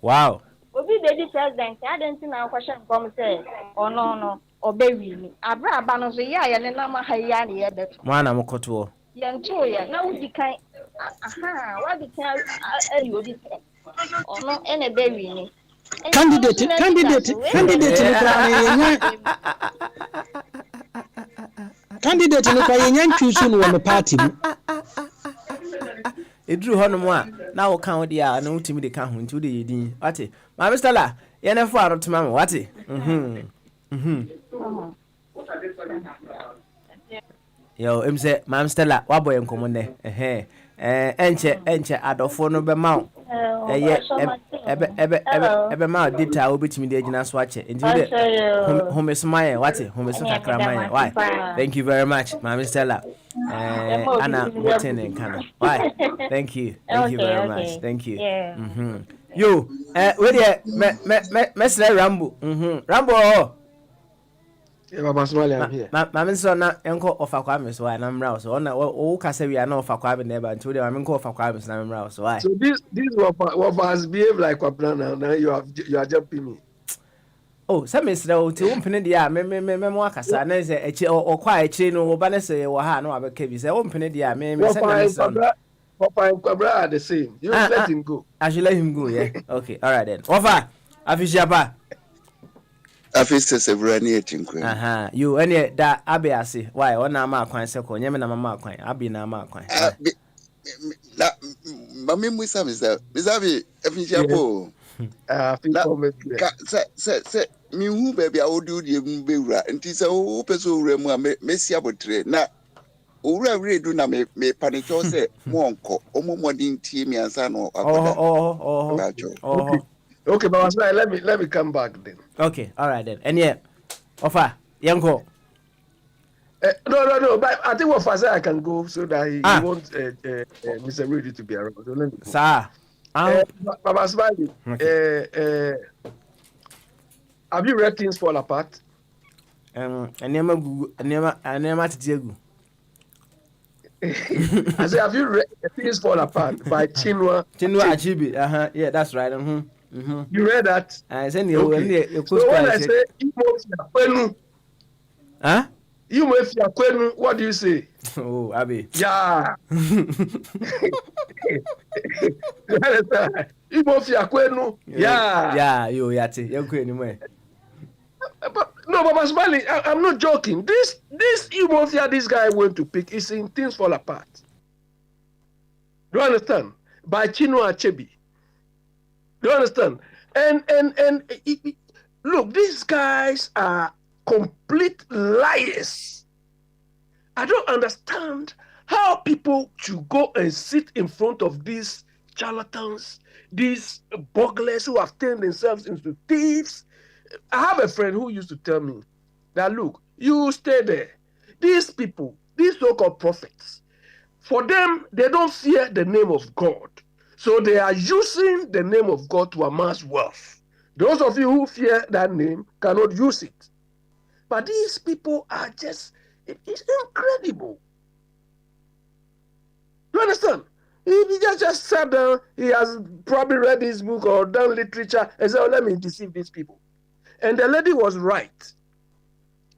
Wow. Obi the president, I don't know question come say, oh no, obey me. Abra Bano say, yeah, and then I'm a high yet. Man, I'm a cotour. Young Toya, now the kind, what the kind you did. Oh no, any baby. Candidate. Candidate no kwa yenyan twusu no wo party mu. Edru hono mu a na wo kan wo dia na wutimi de kan ho nti wo de yedin. Ate. Ma Mr. La, ye na fo arotuma me, wate? Yo, say, Mam Stella, what boy in common there? Enche adofo no be ma ebe ma data obetimi de agina so ache nti de home smile what home so kakra man why thank you very much Mam Stella ana moten en kana why thank you very much thank you yo we dey me Rambo Baba Smalley, I'm here. Mammy so na enko ofa kwa me so why na mra so na o ka se wi na ofa kwa me neighbor until the mammy ko ofa kwa me na mra so why. So this what has behaved like Kwapna now you are jumping me. Oh, some is no to open dia me mo akasa na se echi o kwa echi no oba na se wo ha na wa be ka bi se open dia me se na son. Papa and Kwabra are the same. You let him go. I should let him go, yeah. Okay, all right then. Ofa, afishaba. Afiste severani etinkwe. Aha, you any da abi ase. Why? Ona ma kwan se ko, nyeme na mama kwan. Abi na ma kwan. Mami Musa, Misavi, Efichapo. Say, me who baby, I would do the Mbura, and tis a whole person Messi Abotre. Now, Ura read do not me panic say, Monko, Omodin team and son or Okay, but let me come back then. Okay, all right then. And yeah, offer, Yanko. No. But I think what first I can go so that he wants Mr. Rudy to be around. So let me go. Sir, Baba Smiley, have you read Things Fall Apart? I never to Diego. I say, have you read Things Fall Apart by Chinua Achebe? Yeah, that's right. You read that? I said, so when I say what do you say? Oh, Abi. Yeah. Yeah, you yati. But no, Baba Smiley, I'm not joking. This Umofia this guy went to pick is in Things Fall Apart. Do you understand? By Chinua Achebe. Do you understand? And look, these guys are complete liars. I don't understand how people should go and sit in front of these charlatans, these burglars who have turned themselves into thieves. I have a friend who used to tell me that, look, you stay there. These people, these so-called prophets, for them, they don't fear the name of God. So they are using the name of God to amass wealth. Those of you who fear that name cannot use it. But these people are just, it's incredible. You understand? He just sat down, he has probably read this book or done literature and said, oh, let me deceive these people. And the lady was right.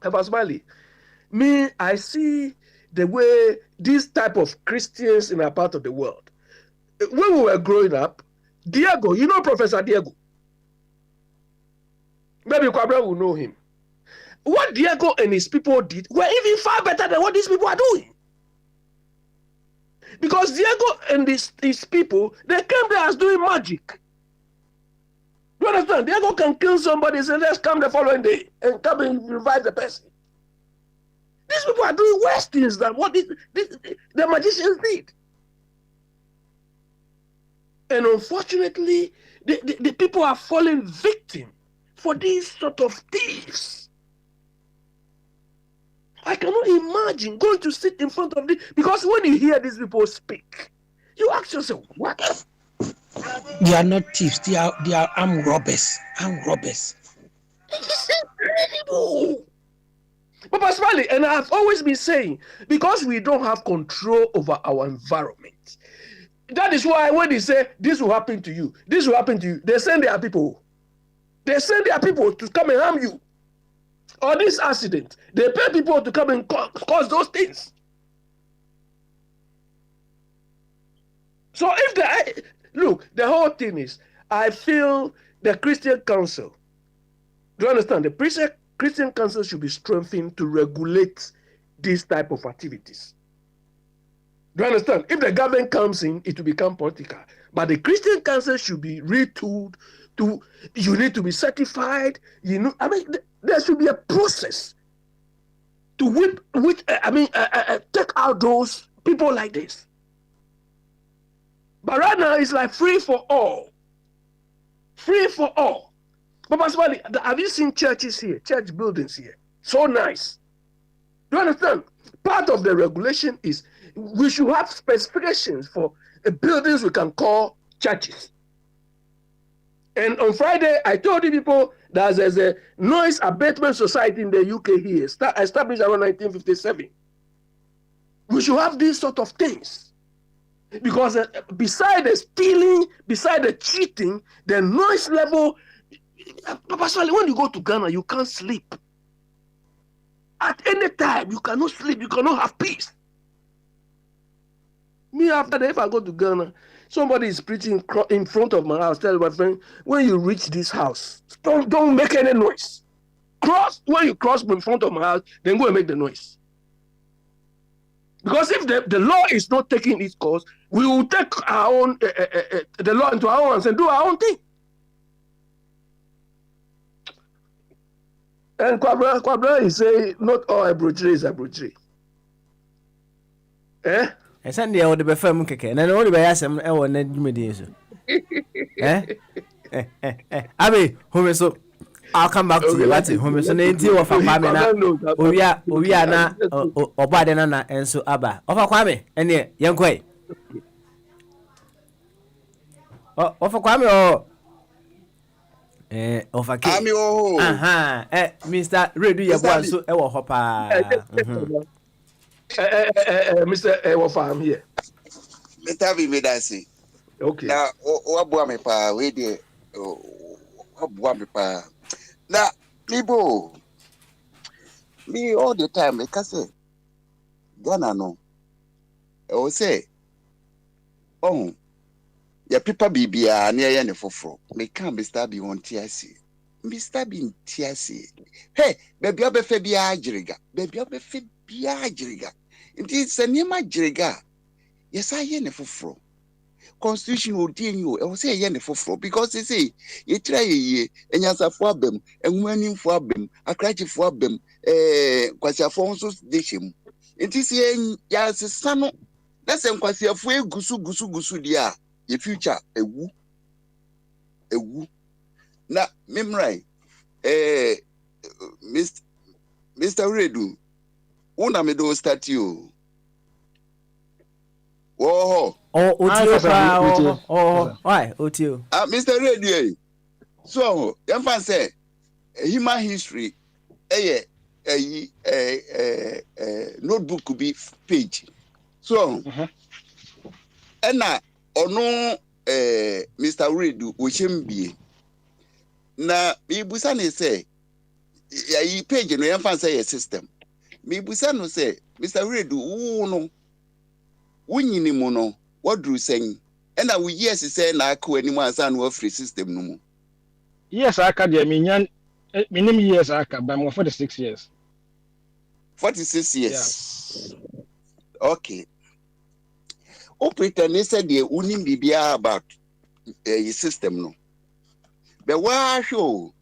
Papa Smiley, me, I see the way these type of Christians in our part of the world. When we were growing up, Diego, you know Professor Diego? Maybe Kwabra will know him. What Diego and his people did were even far better than what these people are doing. Because Diego and his people, they came there as doing magic. You understand? Diego can kill somebody and say, let's come the following day and come and revive the person. These people are doing worse things than what the magicians did. And unfortunately, the people are falling victim for these sort of thieves. I cannot imagine going to sit in front of this, because when you hear these people speak, you ask yourself, what? They are not thieves, they are armed robbers. Armed robbers. It's incredible. Papa Smiley, and I've always been saying, because we don't have control over our environment, that is why when they say this will happen to you, this will happen to you, they send their people. They send their people to come and harm you. Or this accident, they pay people to come and cause those things. So if look, the whole thing is, I feel the Christian Council, do you understand? The Christian Council should be strengthened to regulate these type of activities. Do you understand? If the government comes in, it will become political. But the Christian Council should be retooled to, you need to be certified. You know, I mean, there should be a process to take out those people like this. But right now, it's like free for all. Free for all. But Pastor, have you seen churches here, church buildings here? So nice. Do you understand? Part of the regulation is we should have specifications for buildings we can call churches. And on Friday, I told you people that there's a noise abatement society in the UK here, established around 1957. We should have these sort of things. Because beside the stealing, beside the cheating, the noise level, Papa Swally, when you go to Ghana, you can't sleep. At any time, you cannot sleep, you cannot have peace. Me, after that, if I go to Ghana, somebody is preaching in front of my house, tell my friend, when you reach this house, don't make any noise. When you cross in front of my house, then go and make the noise. Because if the law is not taking its course, we will take our own the law into our own hands and do our own thing. And Kwabra is saying not all abrojire is abrojire. Eh? And Sunday I would be firm keke. And I know the some I will not do so. Abi, who so I'll come back to you. That's it. Home so nti of Kwame na. We are na obade na enso aba. Of Kwame ene yenkoi. Of Kwame o of a Kwame o. Mr. Redu yebo so e wo hopa. Mr. Ewofa, I'm here. Mr. Bimedasi. Okay. Now, what boy me pa? We dey. What boy me pa? Now, me all the time. Like I say, Ghana no. I will say, oh, ya people bibia near ya ne foforo. Me can Mr. Bi on TIC. Mr. Bi in TIC. Hey, baby, obefe biya jiriga. Baby, obefe biya jiriga. Nti se niema jiriga. Yes, I hear ne foforo. Constitution will deal you. I will say ye ne foforo because they say ye try ye enyasa fo abem, enwani fo abem, akrachi fo abem, kwasi fo nso dehim. Nti se ya sesa no. Na se kwasi fo gusu dia. Ye future ewu. Na memrai Mr. Redu una me do start you. Oh, Otio why Otio? Mr. Redu. So, yan fan say human history notebook could be page. So, and na ono Mr. Redu Ochembi na ibusa ne say ya page no yan fan say system. Me busa no say Mr. Redu wo no wunyini mu no wadru sen and we yes say na akọ animu ansa no free system no mu. Yes, aka de minim years aka but more 46 years. 46 years. Yeah. Okay. Operator said the unim bibia about system no. But why show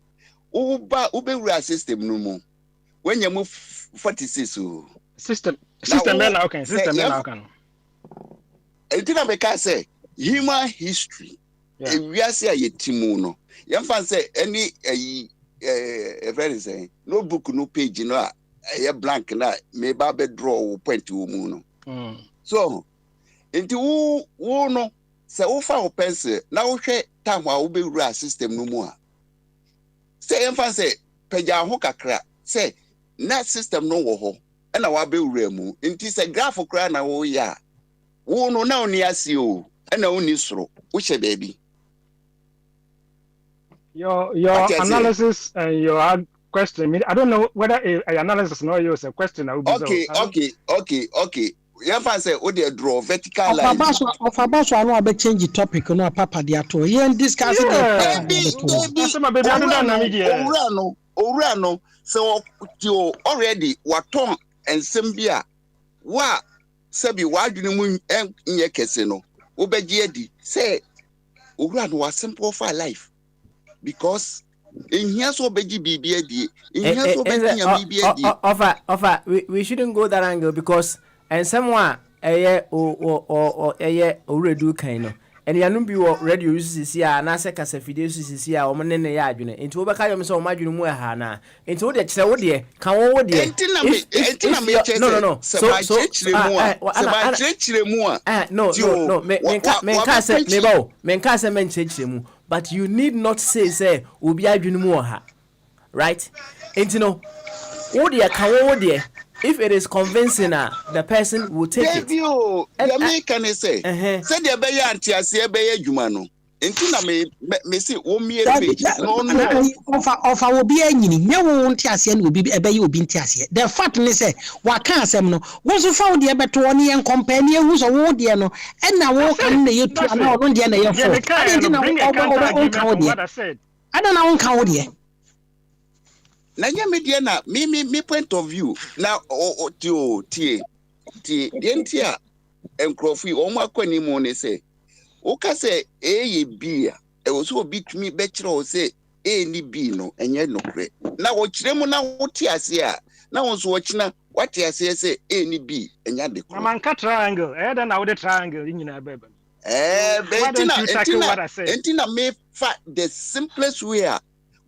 ube system no mo. When you move 46 system now okay system now can. Entina make say human history. We are say yetimu no. Yan fan say any very say no book no page no a blank na me ba be draw point wo mu no. So enti wo no se wo fa wo pencil na wo hwe time a wo be wura system no mu a say yan fan say pagya ho kakra say na system no wo ho e na wa be wura mu enti say graph kra na wo ya wo no na oni ase o e na oni soro wo hye baby. Your analysis and your question, I don't know whether a analysis or you a question. Okay. You can say, "Oh, they draw vertical line." Of about I know about change the topic. No, Papa, they are to here discussing. Orano. So you already waton and Sembia. Wa sabi wadunu nye keseno. Obejiedi say Orano was simple for life. Because in here so beji BBD, in here so beji BBD. We shouldn't go that angle because and someone or already kind of and you be already uses here and I say Casafidus here or Manene Yadune into Obakayam so Majun Muhana into the Saudi can over there. No, Menkasa mention but you need not say Ubia Junumuha, right? And you know, Odia can over there. If it is convincing the person will take it. The American say, said the Bay Auntie, I say Bay Jumano. Intina may say, oh, me, of our being, no one Tiasian will be a bay will be Tiasia. The fact is, what can't say no, was a found the Betoni and companion who's a wardiano, and now walk on the year to another one. I don't know how dear. Na ya mediana me point of view na o tie the entia encrofi omo akwani mu ne say woka say e bi a e wo so obi tumi be kire o say e ni bi no enye no kre na wo kire mu na wo ti ase a na wo so wo kina what you say a ni b enya de ko man ka triangle then na wo de triangle nyina bebe entina me fa the simplest way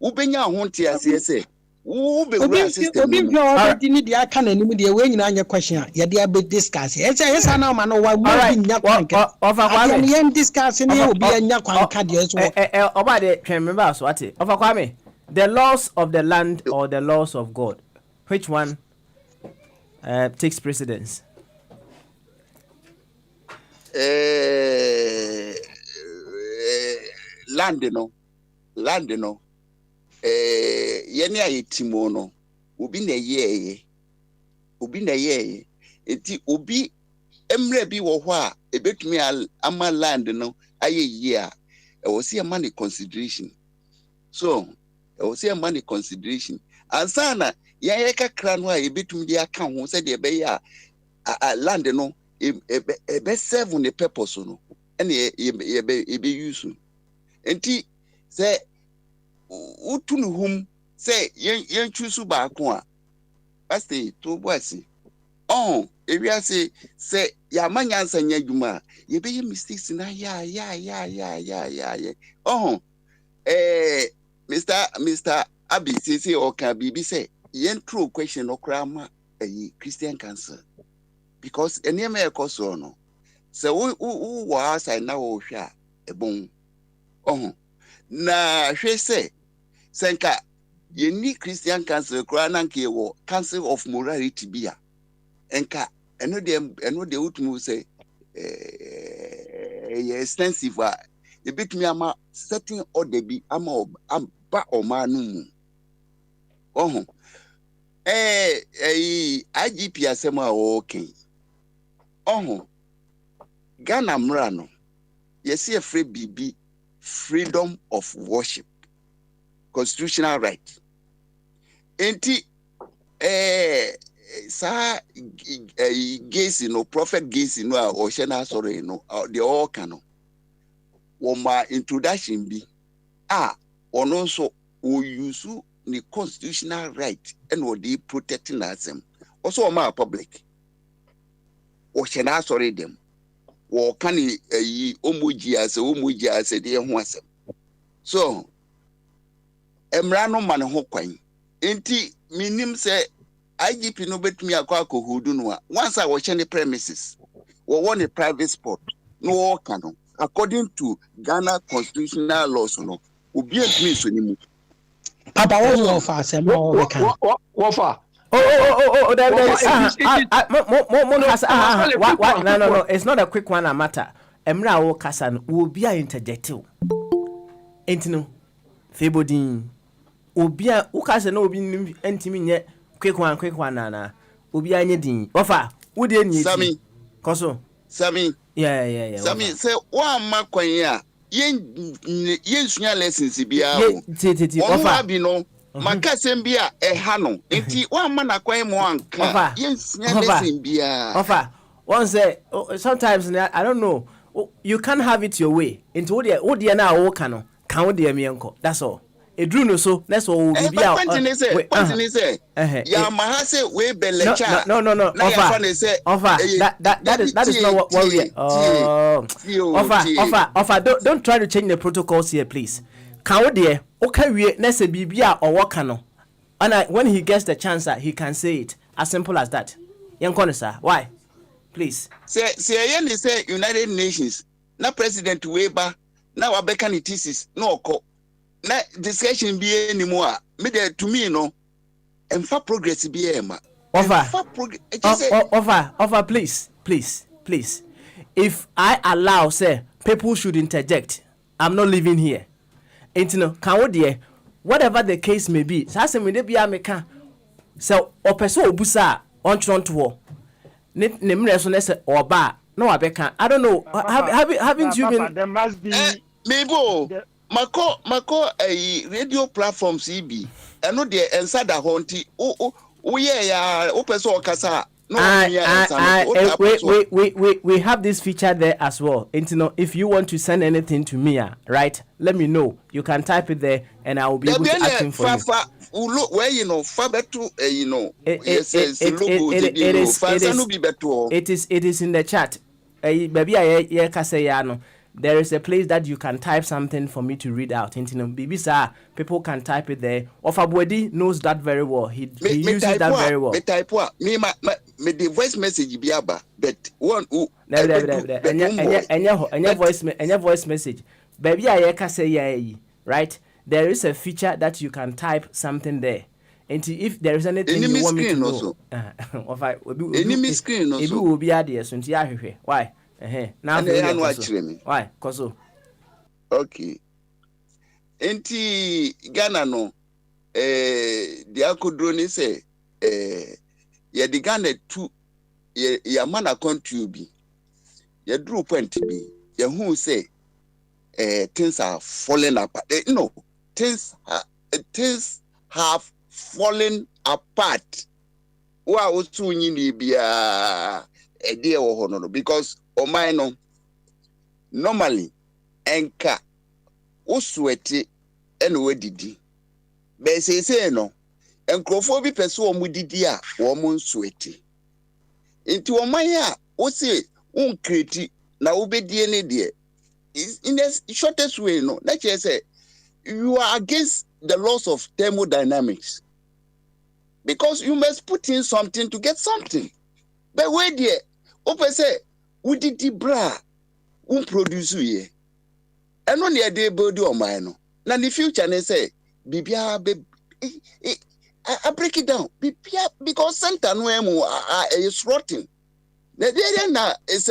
wo benya ho ti ase say wo be wura system obi bi o be ni dia aka na nim dia we nyina anya question ya dia be discuss yes na ma no wa mo bi nya kwan ka ofa kwa me yen discuss ni obi anya kwan ka dia so oba de twen me ba so ate ofa kwa me the laws of the land or the laws of God, which one takes precedence? Land no. Yeni aye timo no. Obi na ye. Eti obi emre bi wo ho a ebetumi ama land no aye ye a e wo see money consideration. So e wo see money consideration. Ansana ya kakra no a ebetum dia ka ho se de be ya land no ebe serve the purpose no ene ebe use enti se utunu hum se yen choose ba ko a ase to boasi ewiase se ya manyansa nya dwuma ye be mistakes na ya Mr. Abi say o ka bibi say yen true question okra ma Christian Council because enema ekoso no se wo wa sai na wo hwa ebon na hwe se senka yeni Christian Council kra na nke wo Council of Morality bia enka eno de utumu say extensive e bitumi ama certain order bi ama ba o ma nu IGP asema okay. Ghana mrano. Yesi a free BB freedom of worship. Constitutional right. Enti sa Gacy no prophet Gacy no or Shena sorry no the all cano. Woma introduction bi on also we use the constitutional right and what they protecting us also my public or shall I sorry them or can ye omuji as the young so emrano man hokwain enti minim say IGP no bet me akwako hudunwa once I was the premises or one a private spot no canon according to Ghana constitutional laws no obi admi so ni mu Papa was offer say more can offer no, it's not a quick one a matter. Emra wo kasa no obi a interjective. Entino Febodin obi a wo kasa no obi ntimi nye quick one na obi anye din. Offer wo de nyi Sami koso Sami yeah Sami say wa makwan a yen sunya lessons bia o offer bi no makasem bia no enti wa ma na kwan mo anka yen sunya lesson bia offer one say sometimes I don't know you can't have it your way into what the na wo ka no kan wo de mienko that's all edru no so let's all be bia point say ya ma ha say we be lecture no offer that is not what we offer don't try to change the protocols here please kan wo de okay we na say bibia or work no and when he gets the chance that he can say it as simple as that yenko sir why please say yen say United Nations na president Weber na wabeka ni thesis no oko na discussion bi anymore me there to me no emfa progress bi e ma offer please if I allow say people should interject I'm not living here entino kan wo de whatever the case may be say me de bia me ka so opeso obusa on tronto ne mre so na say oba na wabeka I don't know haven't you been there must be mebo mako radio platforms ibi eno de ensada ho nti wo ye ya opeso okasa We have this feature there as well. And if you want to send anything to me, right, let me know. You can type it there and I will be able to act for you. Where you know, it is in the chat. Baby, there is a place that you can type something for me to read out. People can type it there. Ofabwedi knows that very well. He uses that very well. Me the voice message biaba, but one voice message. Baby, I say right. There is a feature that you can type something there. And if there is anything you want me to know, enemy screen also. It will be added. Why? Now why? Cause okay. Enti Ghana no the akodroni say ye the Ghana two ye mana contribute ye drew point be ye who say things are falling apart. No, things have fallen apart. Wa otu nyini bia ede wo no because o man no normally enka oswete ene wedidi be say no enkrofo bi pese o mudidi a wo mo nswete nti o man a o say un kreti na obedie ne de in the shortest way no let you say you are against the laws of thermodynamics because you must put in something to get something. But where there open say we did the bra produce ye and only a day body or mine now the future they say bibia I break it down because center no is rotting. The day is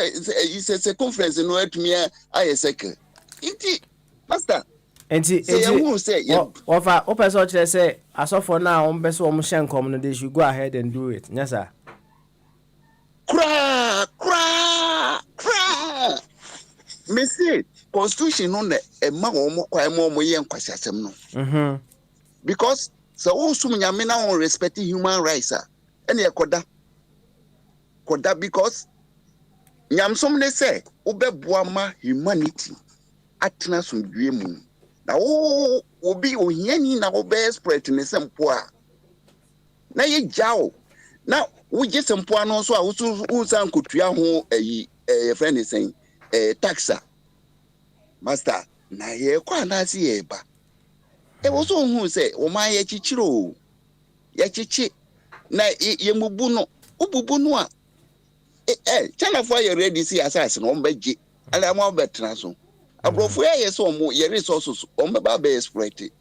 a circumference in where to me I second. Inti master. Open so say as of for now on best one shen come they should go ahead and do it. Yes sir. Cra. Me say constitution on the ma omo kwa mo yen kwasiasem no. Because so also nyame na on respect human rights and yekoda because nyamsom ne say obeboa ma humanity atena somdwe mu na obi ohiani na obe spread ne sempo a na ye jao na wo je sempo ano so a wo san kotua ho friend saying taxa master na ye kwa na si ye ba wo so hu say o ma ye chichiro ye chichi na ye mubu no ububu no a China for you ready see assassin on beji ala mo betra so abrofo ye so mo ye resources on be be exploit be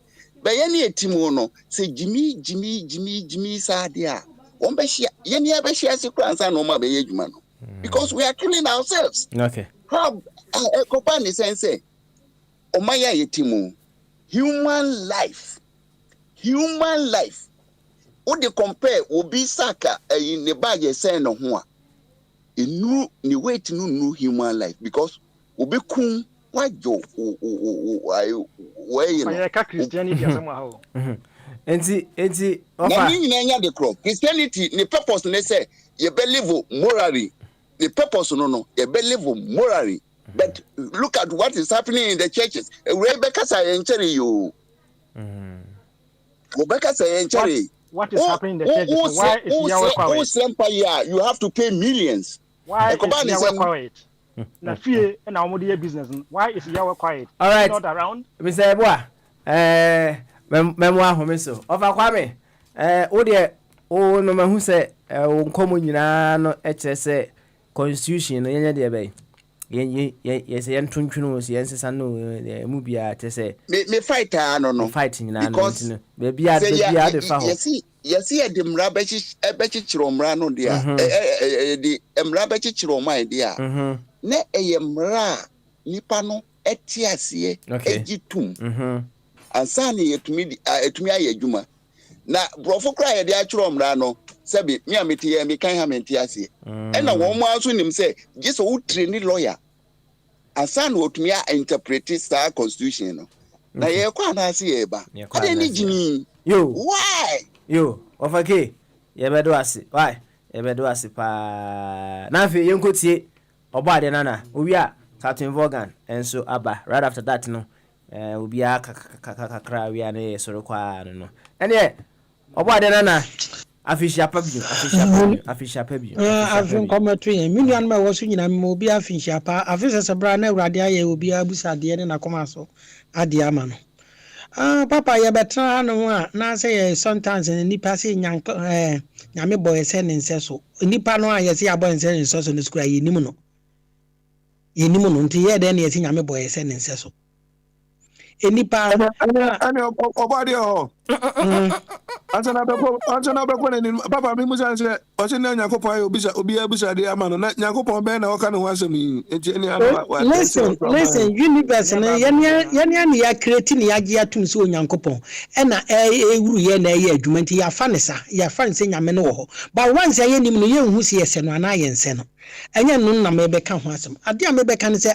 ye ne etimo no say jimi sade a on be hia ye ne be hia se kransa no ma be ye adwuma no because we are killing ourselves. Okay, how company say o ma ya etimo human life o de compare obi saka in the bag say no ho a enu ni wait no human life because obi kun wajo why you know Christianity asema how enti na ni nya the crop Christianity the purpose they say you believe morally the purpose no you believe morally but look at what is happening in the churches Rebecca say encheri you Rebecca say encheri what is happening in the churches why is Yahweh quiet you have to pay millions. Why is Yahweh quiet? Na fear and our media business. Why is Yahweh quiet? All right. Not around. Mr. Eboa, memoir homeso. Ofa kwame. O no mahu se nkomo nyina no eche constitution no yenya de be. Ye se yentuntwunu se yensesa no mu bia te se. Me fight no. Fight nyina no ntino. Be bia de fa ho. Yes, the mrabechi chiromra no dia. The mrabechi chiroma dia. Ne mra nipa no etiasie egitum. Ansani etumi aye adwuma. Na brofo kra ye dia chiromra no sebi me ameti ye me kan ha mentiasie. E na wo mo aso nim se giso wo train lawyer. Ansani otumi a interpret star constitution no. Na ye kwa na ase ye ba. Ade ni jini. Yo. Why? Yo, of okay. You better was it. Why? ebedo asipa na afi yenkotie obade nana owia Captain Vaughan enso aba right after that no obia kakra wi ane soro kwa no ene obade nana afisha pabio afin kometwe million ma wosu nyina me obi afisha pa afisa sabra na urade aye obi abusade ne na komaso ade ama no papa ya betra no a na say sometimes nipa say nyame boy say ne nseso nipa no a yesi abo nse ne nseso ne skura yenimu no nti ye de na yesi nyame boy say ne nseso enipa ana obade ho Antana beko ne papa mi musa se o se na Yakobon ayo obi abisa de ama no na Yakobon be na o ka no wasem enti ni ana wa listen universe na yani ya create ni ya gi atum se Yakobon e na ewuru ye na ye adwuma nti ya fa ne sa ya fa ne se nyame no wo ho but once ye nim no ye hu se yese no ana ye nse no enye no na me be ka ho asem ade a me be ka ne se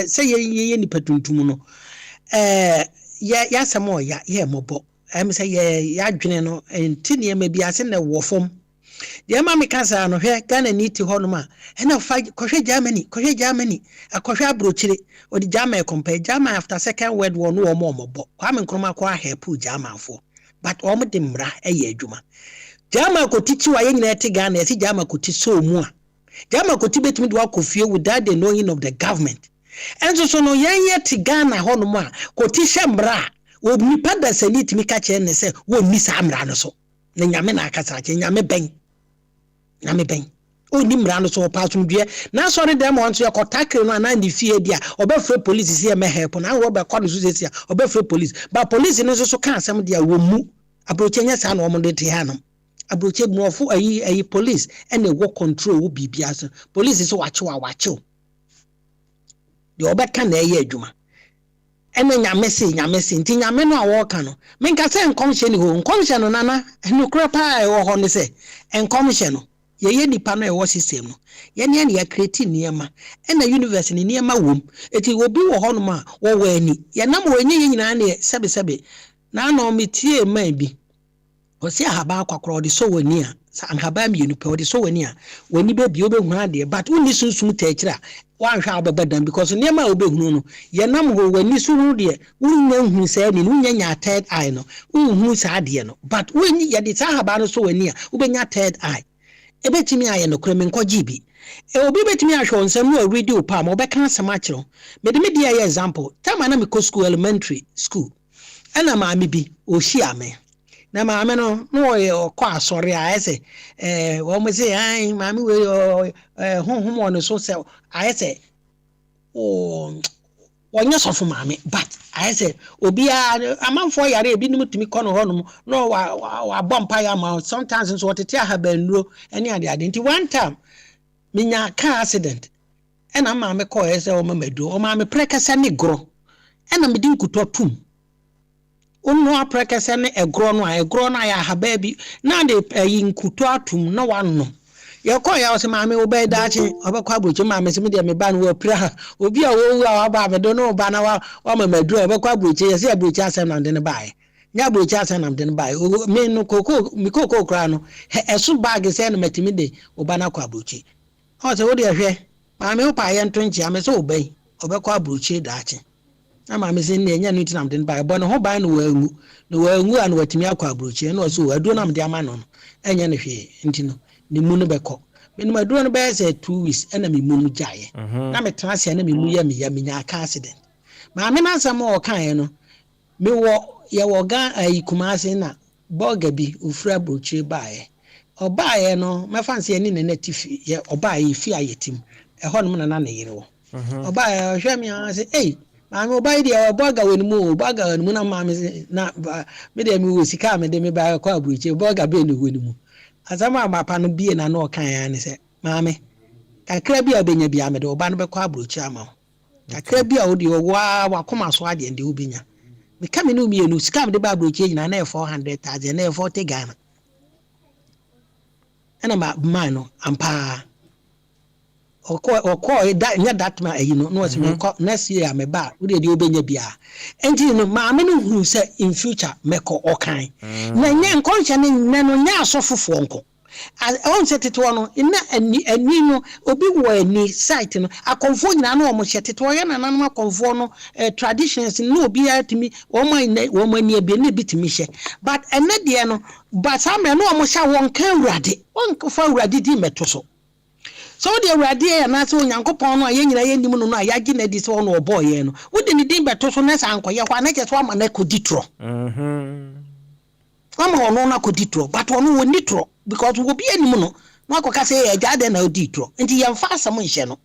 se ye ni patuntum no ya samo ya ye mobo am say ya dwene no enti ne ma bi ase na wo fom de ma me kasa no hwe Ghana ni ti ho no ma e na fa kohwe Germany akohwe abrochire odi Germany compare Germany after second world war no wo mobo kwa me nkroma kwa help Germany fo but o mo de mra e ye adwuma Germany ko titi wa ye nyina te Ghana e si Germany ko ti so mu a Germany ko ti betimi de wa kofie without the knowing of the government enso so no ye te Ghana ho no ma ko ti shembra obi pada sanit mi ka che ne se wo ni sa amra no so na nyame na akasa che nyame ben o ni mra no so pa so due na so re dem won so yakotakre no na ndi fie dia obefre police si e me help na wo be kwado so se obefre police ba police no so ka asem dia wo mu abroche nya sa na wo de te hanam abroche mu ofu ayi police ene wo control wo bibia so police so wache de obeka na eye adwuma ene nyame se nti nyame no a wo ka no menka se nkomhye ni ho nkomhye no nana no kra pa e wo ho ne se nkomhye no ye nipa no e wo system no ye ne ya create niema ena universe ni niema wom eti obi wo ho no ma wo wani ye nam wanyi nyina ne sebe na no metie man bi o se ahaba akwakro de so wani a sa anhaba mi enu pe o de so wani a wani be bi obehu ade but uni sunsum ta akira wan hwa obebadan because niema obehunu no ye nam ho wani suru de unnya hu sa ni unnya nya third eye no unhu sa ade no but wani ye de sa ahaba no so wani a ubenya third eye ebetimi aye no kreme nkoji bi obi betimi ahwo nsem no radio pa ma obeka asem akiro me de media ye example time na me ko school elementary school ana ma mi bi o hia me na ma me no ye okọ asori a ese wo mo say ai ma mi we honhom on so se a ese onye sofo ma me but a ese obi amanfo yare ebi nim timi kono honom no wa bompa ya ma sometimes so otete ahabanuro ene ade nti one time minya car accident ena ma me ko ese o ma madu o ma me prekasa ne gro ena me din kuto tum onu aprekasa ne egro no ya haba bi na de yin kuto atum na wanno ye ko ya o se ma me obe dachi obekwa brochi ma me se me de me ba no wa pra obi a wo wa ba me do no ba na wa ma madu obekwa brochi ye se brochi asem na de ne bae nya brochi asem na de ne bae me no koko kra no eso bag se na matimi de oba na kwa brochi o se wo de hwe ma me opa ye ntonchi ame se obai obekwa brochi dachi na ma me se ne nya no tinam de ne bae bo no ho bae no wa ngu an watimi akwa brochi no so adu nam de ama no enya ne hwe ntino ni mu no beko me no maduro no be say 2 weeks ena me mu no jaye na me transia na me mu ya me nya aka accident ma me na sam o kan no me wo ye wo ga Kumasi na boga bi ofura brochi baaye obaaye no me fancy ani na tifi ye obaaye fi ayetim e ho no na yire wo obaaye hwe me say eh ma me obaaye dia boga woni mu boga woni mu na ma me na me de me wo sika me de me baaye kwa brochi boga be ni woni mu azama mapa no bie na no kan ya ne se maame kakra bia obenya bia me de oba no be kwa abrochi ama kakra bia odi wa koma so ade ndi obenya me ka me no mi enu sika me de ba abrochi nyina na 400,000 na 40 Ghana ana ma no ampa okọ nya that ma no no se me next year me ba we de obenya bia enti no maame no huru se in future me ko okan na nya nkonche ne no nya asofofo nko on set it one in and no obi wo ni site no akonfo nyina na omo hyete to ye na nanam akonfo no traditions no obi atimi wo mani abi na bitimi hye but ene de no but am no omo hya won kan urade won fa urade di meto so the urade ya na se onyankopon no ye nyina ye nim no ya gi na di se no obo ye no wo de ni din beto so na san koye kwa na ke so ama na koditro Ama ono na koditro but ono woni tro because wo bi anim no na akoka say e jade na oditro nti ye mfa asam nhye no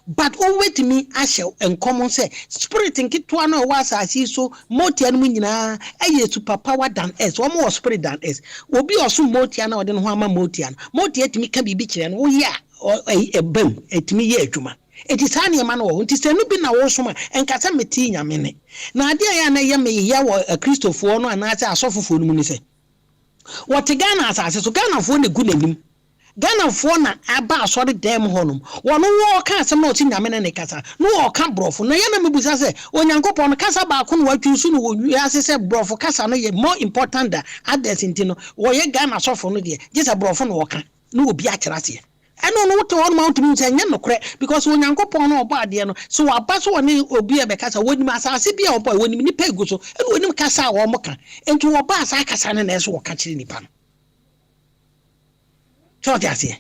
but o wetimi ahye encommon say spirit nkitwa na o asasi so motia no nyina aye super power than us wo mo spirit than us obi oso motia na ode no ho ama motia no motia timi ka bibi kire no wo ya ebam etimi ye adwuma eti sane ma no wo nti se no bi na wo so ma enkasa meti nyame ne na ade ya na ye me ya wo kristofo no ana ase asofofo no mu ni se what Ghana asase so Ghana fo ne gu nanim Ghana fo na aba asori dem honum wono wo ka asem na oti nyame ne kasa no wo ka brofo no ye na mebusa se onyankopon kasa ba ko no watwusu no wo ase se brofo kasa no ye more important than others intino wo ye Ghana sofo no de je se brofo no wo ka no obi akira se eno no wote won mount mi se nya no kre because onyankopon no obo ade no so waba so woni obi e be kasa woni ma asase bia obo woni ni pegu so eno woni kasa wo mo ka enti wo ba asa kasa ne na so wo ka kire nipa no Chọọchị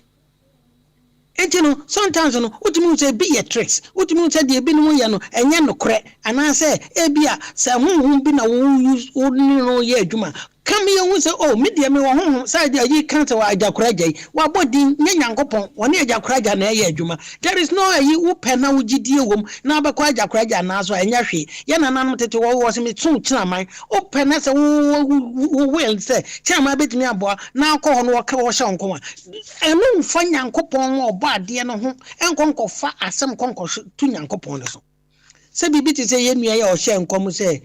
enti no sometimes no utimi say be your tricks utimi say de bi no ye no enye no kre ana say e bia say hunhun bi na wo use no ye adwuma come here who say oh media me wo hunhun say de yi kan say wa ajakura jai wa body nye nyankopon woni ajakura ja na ye adwuma there is no yi wo pena wo gidie wom na ba kwa ajakura ja na so enya hwe ye na nanom tete wo se me tun kina man o pena say wo will say chama betimi abo na akọ no wo ka wo hye onko enu mfa nyankopon obo ade no ho enkonko fa asem konko tu nyankopon so se bibi ti se yenu ya o hye enkom se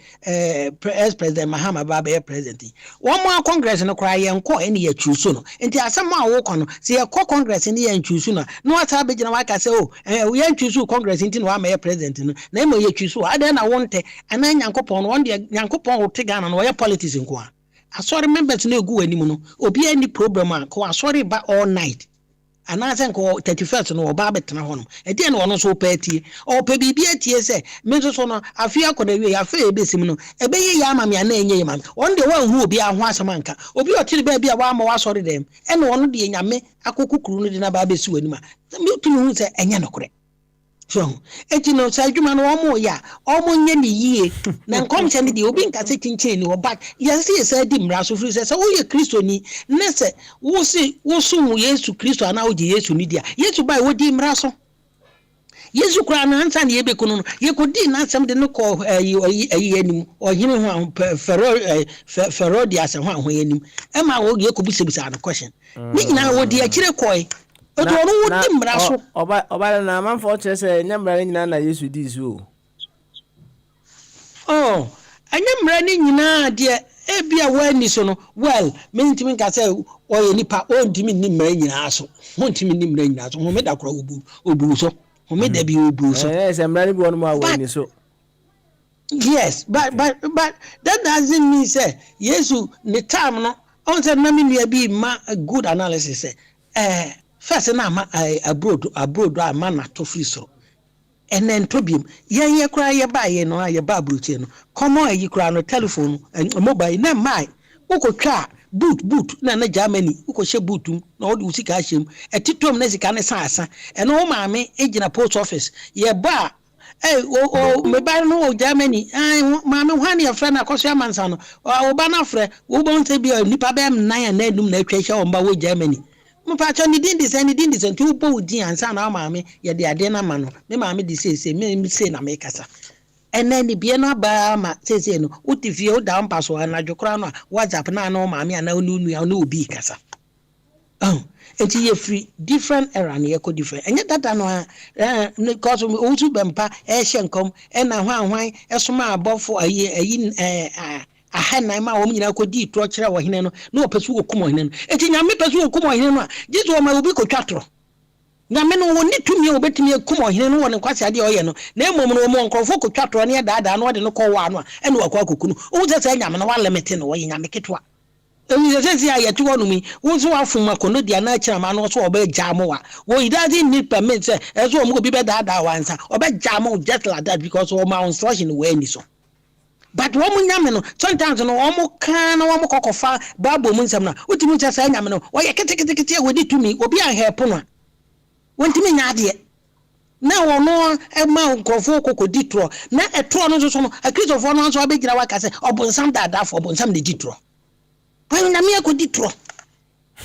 president Mahama Baba ye president wo mo congress no kra ye enko ene ya chuso no enti asem a wo kọ no se ye kọ congress ne ye chuso no no ata be gina wa ka se o ye chuso congress enti no wa ma ye president no na e mo ye chuso ade na wonte ana nyankopon won de nyankopon wo te Ghana no ye politics nko a asori members no egu ani mu no obi ani problem a ko asori ba all night ana sen ko 31st no oba betena hono e de no ono so patie o pa bibia tie se me so no afia ko na wie afa ebesim no ebe ye ya amame ana enye ye mame on de wan hu obi aho asamanka obi otiri ba bia wa ma wa sori dem e no ono de nyame akokukuru no de na ba besi wani ma me tumi hu se enye no kore so eti no sa adwuma no omo ya omo nye ni yie na nkom che ne de obi nkase kinchin ni oba yes yes di mra so firi se wo ye kristo ni ne se wo si wo so Yesu Kristo ana wo je Yesu ni dia Yesu bai wo di mra so Yesu kura na ansa ne yebe kunu no ye ko di na asem de no ko ayi anim ohine ho fero di asem ho anim e ma wo ye ko bisabisa na question ni nyina wo di akire koi odo no wo di mra so oba na manfo chere se nyamra nyina na Yesu di so oh anyamra ni nyina de e bia wani so no well me ntimi nka se oye nipa o ntimi ni mra nyina so ho ntimi ni mra nyina so ho me da kro obu so ho me da bi obu so se mra ni bi wonu ma wani so yes but that doesn't mean say Yesu ni time no on say na me nua bi ma a good analysis say first na ma abroad ama na to free so and then tobium ye kra ye ba ye no ye ba abroche no komo ayi kra no telephone mobile na mai ukotwa boot na Germany ukoshe bootum na odi usika ahyem etitom na sika ne sansa eno wo maame egina post office ye ba me ba no Germany maame hwane ye friend akoso amansa no wo ba na frɛ wo bon se bia nipa ba m nan na edum na atwa wo mba wo Germany Mpacho ni dindi sen tu bo di ansa na maame ye de ade na ma no me maame di se me se na me kasa ene ni bie na ba ma se no utifie o da mpa so na dwokra no WhatsApp na na maame ana onu na obi kasa enti ye free different era na ye ko different enye data no because o tu bempa e hye nkom e na hwan esoma abofo ayi ahana ma wo nyina ko di tro kire wo hene no na opesu okumo hene no eti nyame pesu okumo hene no a jizo ma obi ko twatro nyame no woni tumi obetimi okumo hene no woni kwase ade oye no na emom no mo nkrofo ko twatro ne daada no de no ko wa no a ene wakwa koku no wo se nyame no wa limit no wo nyame ketwa Emi say ya tu wonu mi wo so afuma kono dia na kira ma no so oba jamo wa wo he doesn't need permit say eso o mo bi be da wansa oba jamo just like that because o ma instruction we ni so but wo mu nyame no sometimes no wo mu kan na wo mu kokofa babo mu nsam na utimi cha say nyame no wo ye kete we di tumi obi an help no wontimi nya de na wono e ma nkofo kokodi tro na etro no so no a Christopher no so abegira wa ka say obonsam dada fo obonsam de di tro when na me akodi tro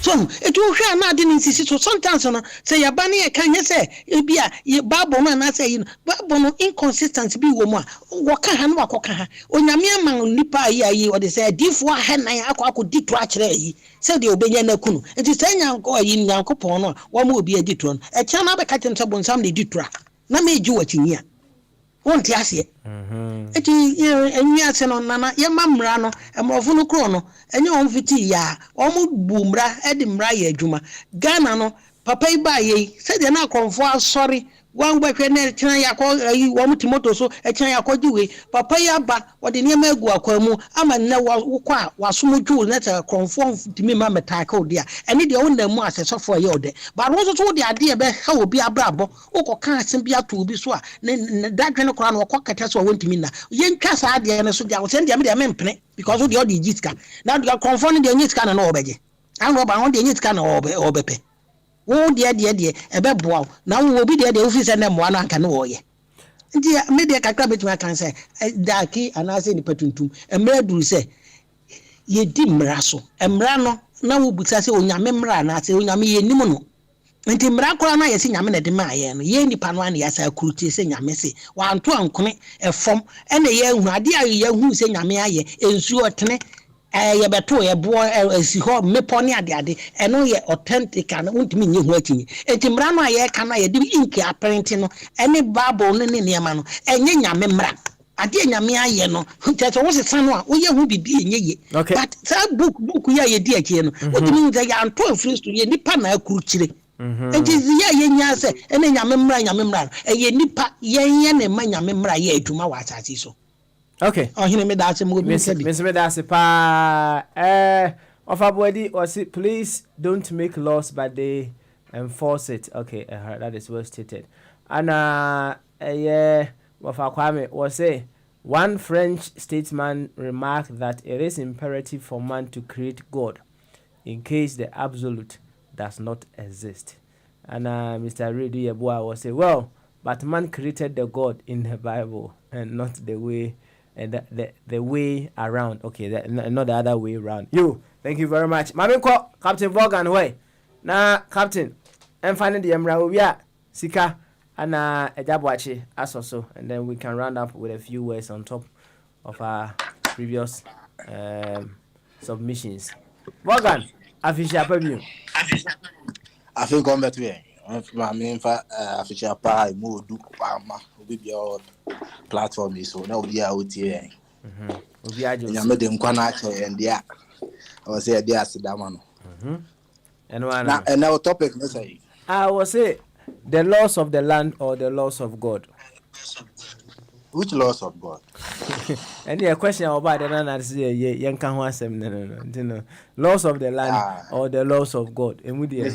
so etu hwa na ade nsisi so sometimes no say ya ba na ye kan ye say e bia ye babo no na say babo no inconsistency bi wo mu a wo ka ha no akoka ha onyame ama nipa ayi o de say difo ha na ya akodi tro a kire yi say de obenya na kunu enti say nyanko ayi nyankopon no wo ma obi adi tro no e kya na be ka tento bonsam de di tro na me ji wachinya wonti ase eti enyi ase no nana ye mamra no emrofo no kro no enye on fiti ya o mu bumra edi mra ya adwuma Ghana no papa iba ye se de na konfo asori wan gbahwe na kyan ya ko wo mu timoto so e kyan ya ko jiwe papa ya ba wo de niam agu akwamu ama na wo kwa wasomudwu na ta konfo timi ma metaka odi a ene de wo na mu asesofo ye ode ba wo so de ade be ha obi abrabo wo ko kan asem bi ato obi so a dadwe no kora no ko kata so wontimi na ye ntwa sa ade ne so dia wo se de me de mempene because wo de odi jiska na de konfo ne de nyiska na no obeje an ro ba wo de nyiska na obepe wo de ebe boa na wo obi de office na mo ana anka ne wo ye nti me de kakra betima kan say daki anase ni patuntum emra duru say ye di mra so emra no na wo buta say onyame mra na say onyame ye nim no nti mra kora na ye say nyame na de ma ye no ye nipa no ana ya say akuruti say nyame say wa anto ankone efom ene ye hu ade aye ye hu say nyame aye ensu otene ye beto ye bo si ho meponi ade eno ye authentic and untimi nyi ho akinyi etimra no aye ka na ye di inki apprenti no ene bible ne niam no enye nyame mra ade nyame aye no nteto wo sesa no a wo ye hu bibi enye ye but that book ye di akie no utimi nze ya anto afristo ye nipa na akuru kire enti ye nya se ene nyame mra ye nipa ye ne ma nyame mra ye aduma wa atati so. Okay. Oh, hine me da se mo bi sabi. Me da se pa of abodi or say please don't make laws but they enforce it. Okay, that is well stated. And Wafa Kwame was say one French statesman remarked that it is imperative for man to create God in case the absolute does not exist. And Mr. Redu Yeboah was say, well, but man created the God in the Bible and not the way the way around. Okay, not the other way around. Thank you very much. Mami ko Captain Vaughan way. Na Captain, and finding the Emra Ubia Sika and Ejabwachi asoso, and then we can round up with a few words on top of our previous submissions. Vaughan, official preview. I think on that way. I mean, official pie, more do Palma, be your platform is so now we are out here. You made them connect and yeah, I was say, yes, that one. And our topic, say, I will say the laws of the land or the laws of God. Which laws of God? And the question about the land is no. Laws of the land or the laws of God. And we there.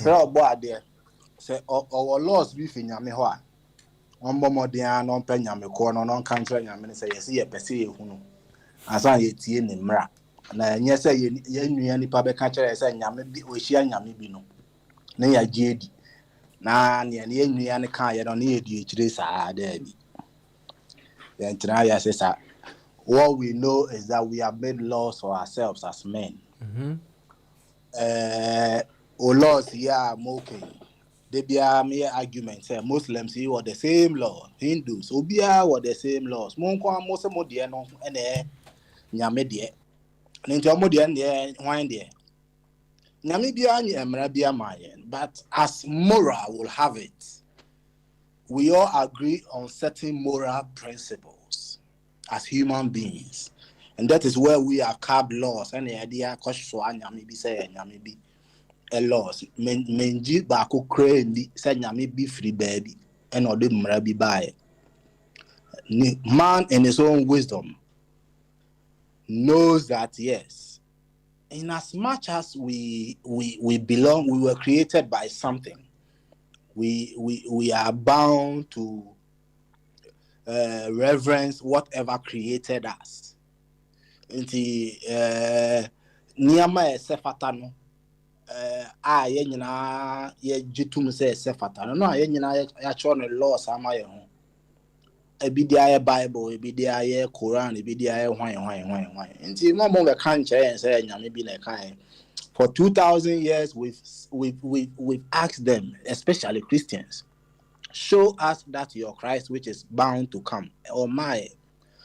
Say our laws be fin yame ho a ombo modern no pɛ nyame ko no no kan kyerɛ nyame ne sɛ yɛse yɛ pɛsɛ yɛ hunu asan yɛ tie ne mmra na nyɛ sɛ yɛ nua nipa bɛ ka kyerɛ sɛ nyame bi ohia nyame bi no ne ya giedi na ne yɛ nua ne kan yɛ no ne yɛ die kyerɛ saa da bi then try ya say sir what we know is that we have made laws for ourselves as men. Laws here okay. They be mere argument say Muslims you are the same law, Hindus obia were the same laws. Monko most mo de no ene nyame de. Nti omo de ne hwan de. Nyame bia nya emra bia mayen, but as moral will have it, we all agree on certain moral principles as human beings. And that is where we have carved laws and the idea so nyame bi say nyame bi a laws menji ba ko crane say nyame bi free baby and ode mmara bi bae. Man in his own wisdom knows that yes, in as much as we belong, we were created by something. We are bound to reverence whatever created us. Nti niyama esefata no a ye nyina ye gitum se esefata no a ye nyina ya cho no laws ama ye ho. Ebidia ye Bible, ebidia ye Quran, ebidia ye hwan. Nti mo be kan che say nyame bi na kan. For 2,000 years, we've asked them, especially Christians, show us that your Christ, which is bound to come, or my,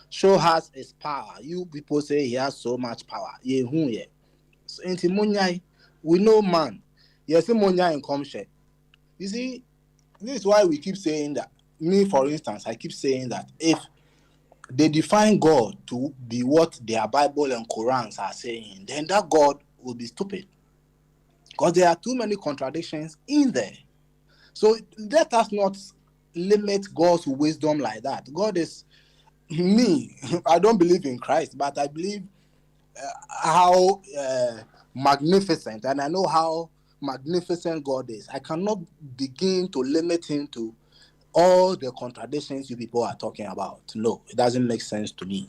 show us his power. You people say he has so much power. So inti munyai, we know man. Yes, munyai in comshe. You see, this is why we keep saying that. Me, for instance, I keep saying that if they define God to be what their Bible and Qurans are saying, then that God will be stupid, because there are too many contradictions in there. So let us not limit God's wisdom like that. God is me. I don't believe in Christ, but I believe how magnificent, and I know how magnificent God is. I cannot begin to limit him to all the contradictions you people are talking about. No, it doesn't make sense to me.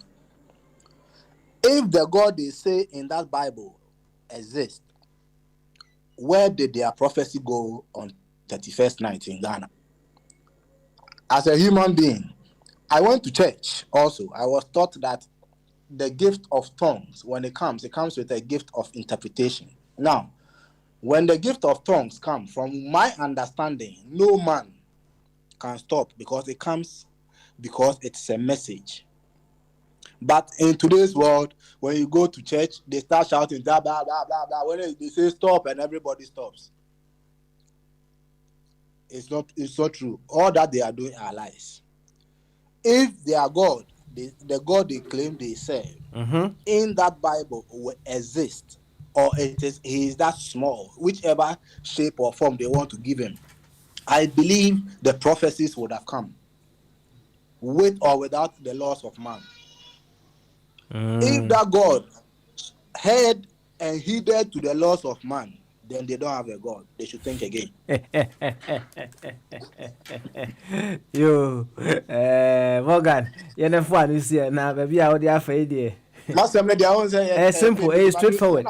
If the God they say in that Bible exist, where did their prophecy go on 31st night in Ghana? As a human being, I went to church also. I was taught that the gift of tongues, when it comes with a gift of interpretation. Now, when the gift of tongues comes, from my understanding, no man can stop, because it comes because it's a message. But in today's world, when you go to church, they start shouting blah blah blah blah blah. When they say stop, and everybody stops. It's not true. All that they are doing are lies. If their God, the God they claim they serve, in that Bible will exist, or he is that small, whichever shape or form they want to give him, I believe the prophecies would have come, with or without the laws of man. If that God heard and heeded to the laws of man, then they don't have a God. They should think again. Yo, Morgan, you're the one who's here now, baby. I would have idea. Simple, straightforward.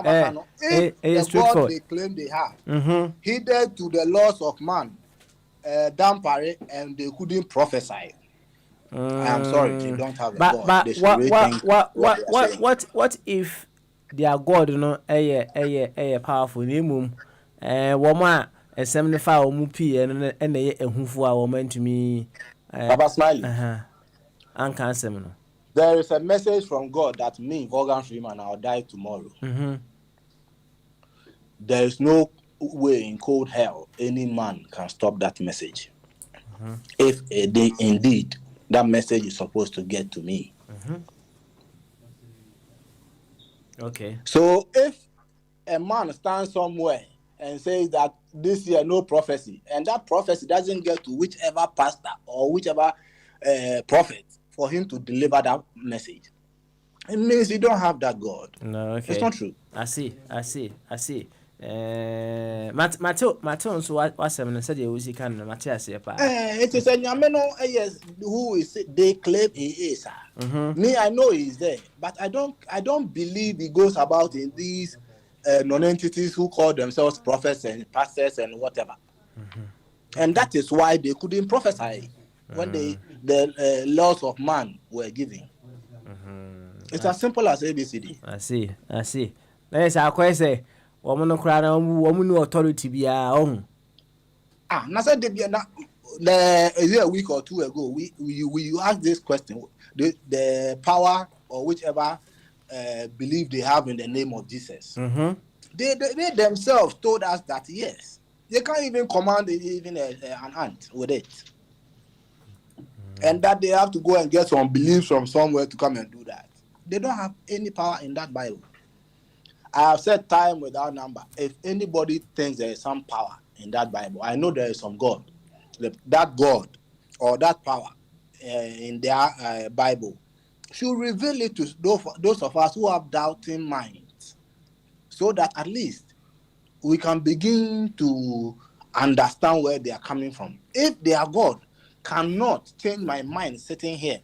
If the God they claim they have heeded to the laws of man, dampare, and they couldn't prophesy, I am sorry, they don't have a God. But they should what if their God, you know, powerful name, woman, a 75 mupi, and they who for our man to me, Baba Smiley. Uncancel. There is a message from God that me, Morgan Freeman, I'll die tomorrow. There is no way in cold hell any man can stop that message. If indeed that message is supposed to get to me. Okay. So if a man stands somewhere and says that this year no prophecy, and that prophecy doesn't get to whichever pastor or whichever prophet for him to deliver that message, it means you don't have that God. No, okay. It's not true. I see. Mateo, so what seven said you was can Matthias. It is a Nyameno, yes, who is it? They claim he is. Me, I know he is there, but I don't believe he goes about in these non-entities who call themselves prophets and pastors and whatever. And that is why they couldn't prophesy when the laws of man were given. It's as simple as ABCD. I see. There's our question. Woman crowd, woman authority be our own. A week or two ago, we asked this question: the power or whichever belief they have in the name of Jesus. They themselves told us that yes, they can't even command even an ant with it, and that they have to go and get some beliefs from somewhere to come and do that. They don't have any power in that Bible. I have said time without number. If anybody thinks there is some power in that Bible, I know there is some God. That God or that power in their Bible should reveal it to those of us who have doubting minds, so that at least we can begin to understand where they are coming from. If their God cannot change my mind sitting here,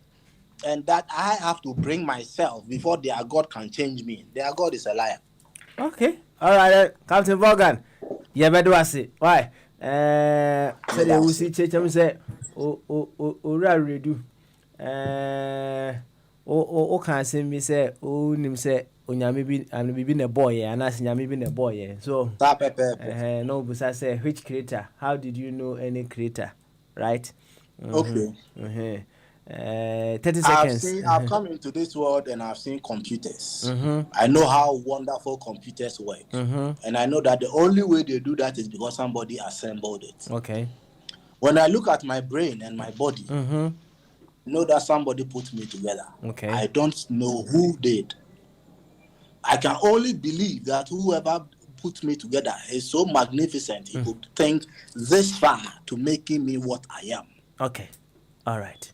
and that I have to bring myself before their God can change me, their God is a liar. Okay. All right, Captain Vaughan. Yeah, but do I see? Why? Say they will see Checham say, redu. Can say me say, nim say, Onyami be and be been a boy, and as Nyami been a boy. So, no, but I say, which creator? How did you know any creator? Right? Okay. 30 seconds. I've come into this world and I've seen computers. I know how wonderful computers work. And I know that the only way they do that is because somebody assembled it. Okay. When I look at my brain and my body, I know that somebody put me together. Okay. I don't know who did. I can only believe that whoever put me together is so magnificent, he could think this far to making me what I am. Okay. All right.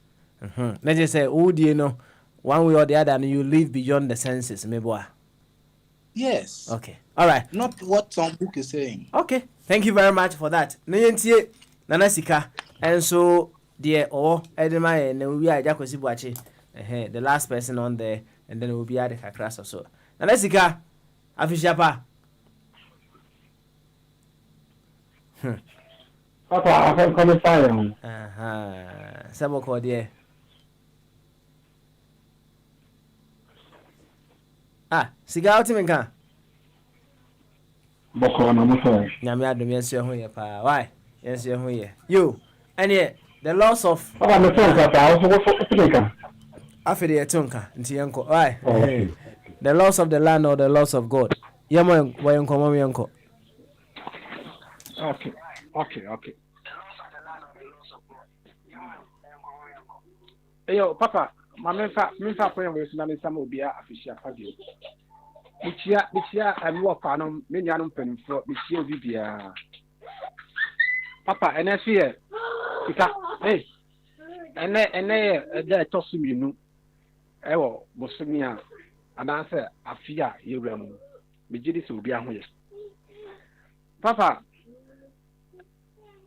Let's just say, oh, do you know, one way or the other, and you live beyond the senses, maybe. Yes. Okay. All right. Not what some book is saying. Okay. Thank you very much for that. Nyentie Nanasika, and so dear Edema, and we are Jacosi Buachi, the last person on there, and then we'll be at the Kakras or so. Nanasika, Afishapa. Papa, I can come and find him. Saboko, dear. Siga Ultiminka. Boko, no more. Yamia, yes, you're here, pa. Why? Yes, you're here. You, and yet, the loss of. Papa, the phone, Papa, I was for Tinka. After the Tunka, into Yanko. Why? The loss of the land or the loss of God. Yamo, why Uncle Mommy Uncle. Okay. Yo, Papa, my men for friend with some will be official for you. Which year I walk on many open for this year Vibia. Papa, and I fear. Hey, and they toss me, no. Ewo, Bosnia, and answer, I fear you run. Mijidis will be away. Papa,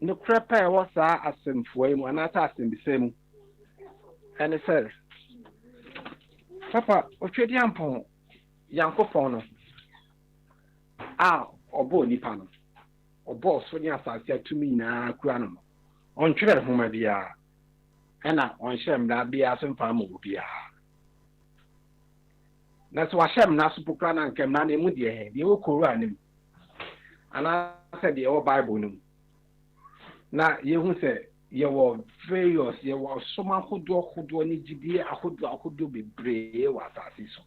no prepare was as some for him, and I asked him the same. And it says, Papa, Ochedi Ampon, Yanko Pono, Obo Nipano, Obo Sonia Sasia to me na Granum, on Trevor Homadia, and on Shem that be as in Farm will be. That's why Shem Nasupukran and Kemani Mudia, the old Koran. And I said the old Bible. Now, you say, you were various, you were someone who do any GD, who do be brave, what I see so.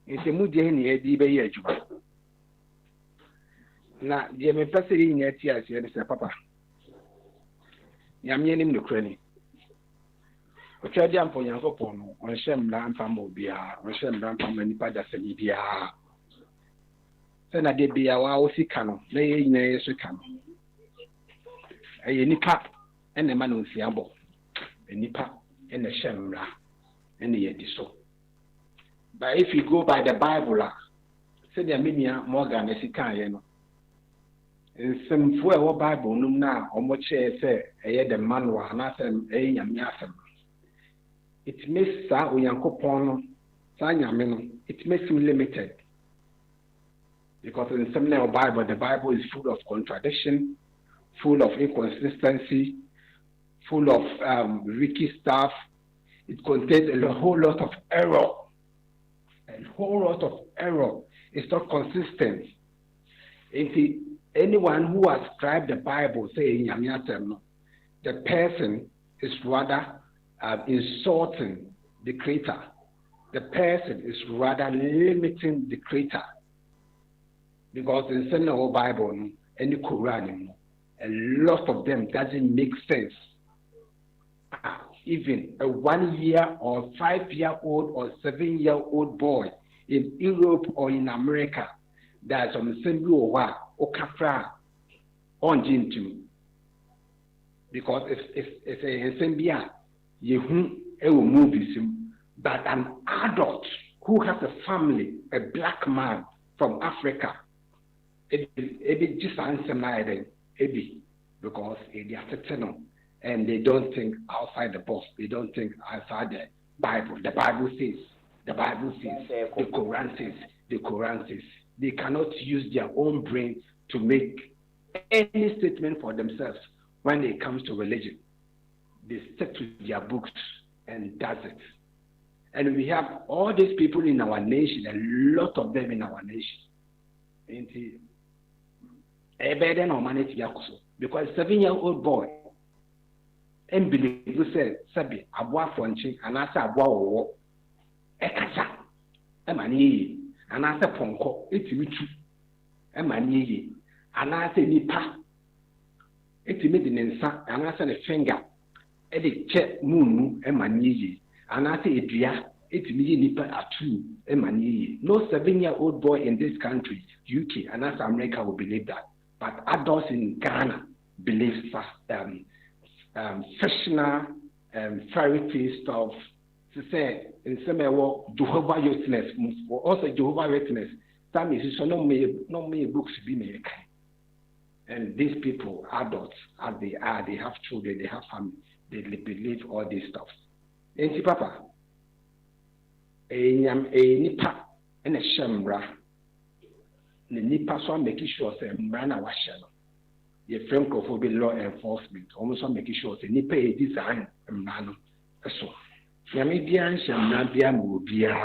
It's a moody any idea. Now, the me passing in your tears, you say, Papa. Yamianim the cranny. O Chadian for Yanko Pono, on Shem Lampam will be on Shem Lampam and Pada Senidia. Then I did be a wow cano, lay in a cano. A nipa and the man with Yambo, a nipa and the Shemra and the Yediso. But if you go by the Bible, said the Minia Morgan as he can, and some full Bible, no now, or much say, a the man was nothing, a yamyasam. It makes Sa Uyankopono, Sanyamino, it makes him limited. Because in some Bible, the Bible is full of contradiction, full of inconsistency, full of risky stuff. It contains a whole lot of error. It's not consistent. If anyone who ascribed the Bible saying the person is rather insulting the Creator. The person is rather limiting the Creator. Because in the Bible and the Quran, a lot of them doesn't make sense. Even a 1 year or 5 year old or 7 year old boy in Europe or in America that's on the same or kafra on jintu. Because it's a sembia you movies, but an adult who has a family, a black man from Africa, Ebi just answer my ebi because they are certain and they don't think outside the box. They don't think outside the Bible. The Bible says. The Quran says. The Quran says. They cannot use their own brain to make any statement for themselves when it comes to religion. They stick to their books and does it. And we have all these people in our nation, a lot of them in our nation. Because 7-year-old boy, and believe you said, Sabi, Abwa Fonchi, and I said, Abwa, Ekasa, Emani, and I said, Ponko, it's me too, Emani, and I said, Nipa, it's me the Nensa, and I said, a finger, Eddie Chet Moon, Emani, and I said, Idria, it's me Nipa at 2, Emani. No 7-year-old boy in this country, UK, and as America will believe that. But adults in Ghana believe fictional fairy tale stuff. To say in some way, Jehovah Witness, also Jehovah Witness. Some is no me books be made. And these people, adults, as they are, they have children, they have family, they believe all these stuff. And Papa, a nipa and a shambra. The nipa so making sure say mrana washano. Your friend will be law enforcement. Almost making sure say nipa a design mrano. So, yami bian shambra bian mubia.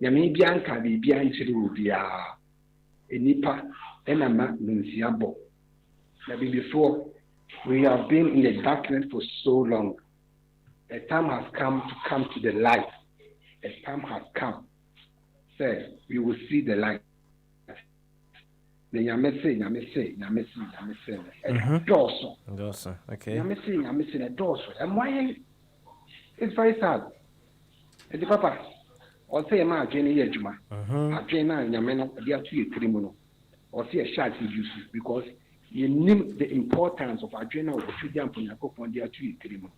Yami bian kabi bian chirubia. A nipa and a man nunziabo. Maybe before we have been in the darkness for so long. A time has come to the light. A time has come. Say we will see the light. The Yamese. Dawson. Okay. Yamese, a Dawson. And why? It's very sad. And the Papa, or say, Ma, Jenny Yajuma, a Jena, Yamena, they are 2 criminal, or see a shot he uses because you knew the importance of Adrena or Julian Punako on their 2 criminal.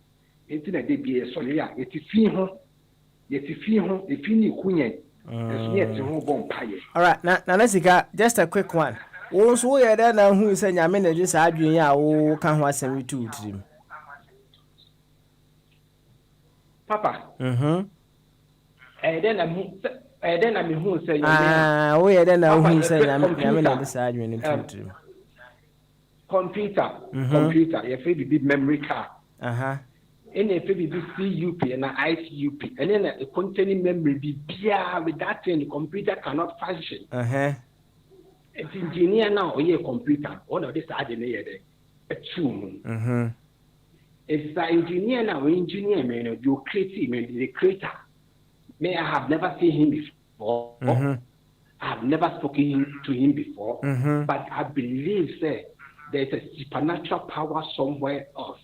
Internet, they be a solia, it is him, yet if you knew Queen. All right, now let's go. Just a quick one. Once we are there now, who is saying, I mean, this Adrian, who can was send me to him. Papa. And then I'm who say, we are there now, who say, I mean, this Adrian to him. Computer, if it be memory card. And if it be CUP and ICUP, and then a containing memory be with that thing, the computer cannot function. It's engineer now, or a computer, one of this engineer, a tool. It's the engineer now, engineer, man, you create the creator. May I have never seen him before. I have never spoken to him before, but I believe, sir, there's a supernatural power somewhere else.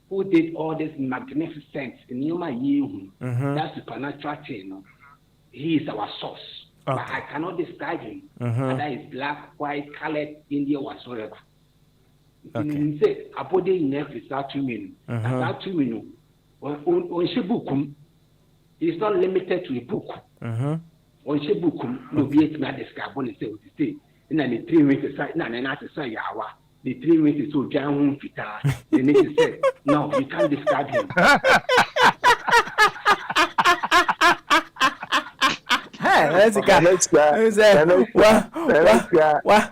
Who did all this magnificent in Yuma Yehu? That supernatural thing. He is our source. But I cannot describe him. Whether he's black, white, colored, Indian, whatsoever. He said, Abode in every Satumin. Satumin. On Shibukum, it's not limited to a book. On Shibukum, no be it not described on the say. And then the 3 weeks aside, and not to say Yawa. The 3 weeks so down Fita. They need to say, no, you can't describe him. Let's go. First year, what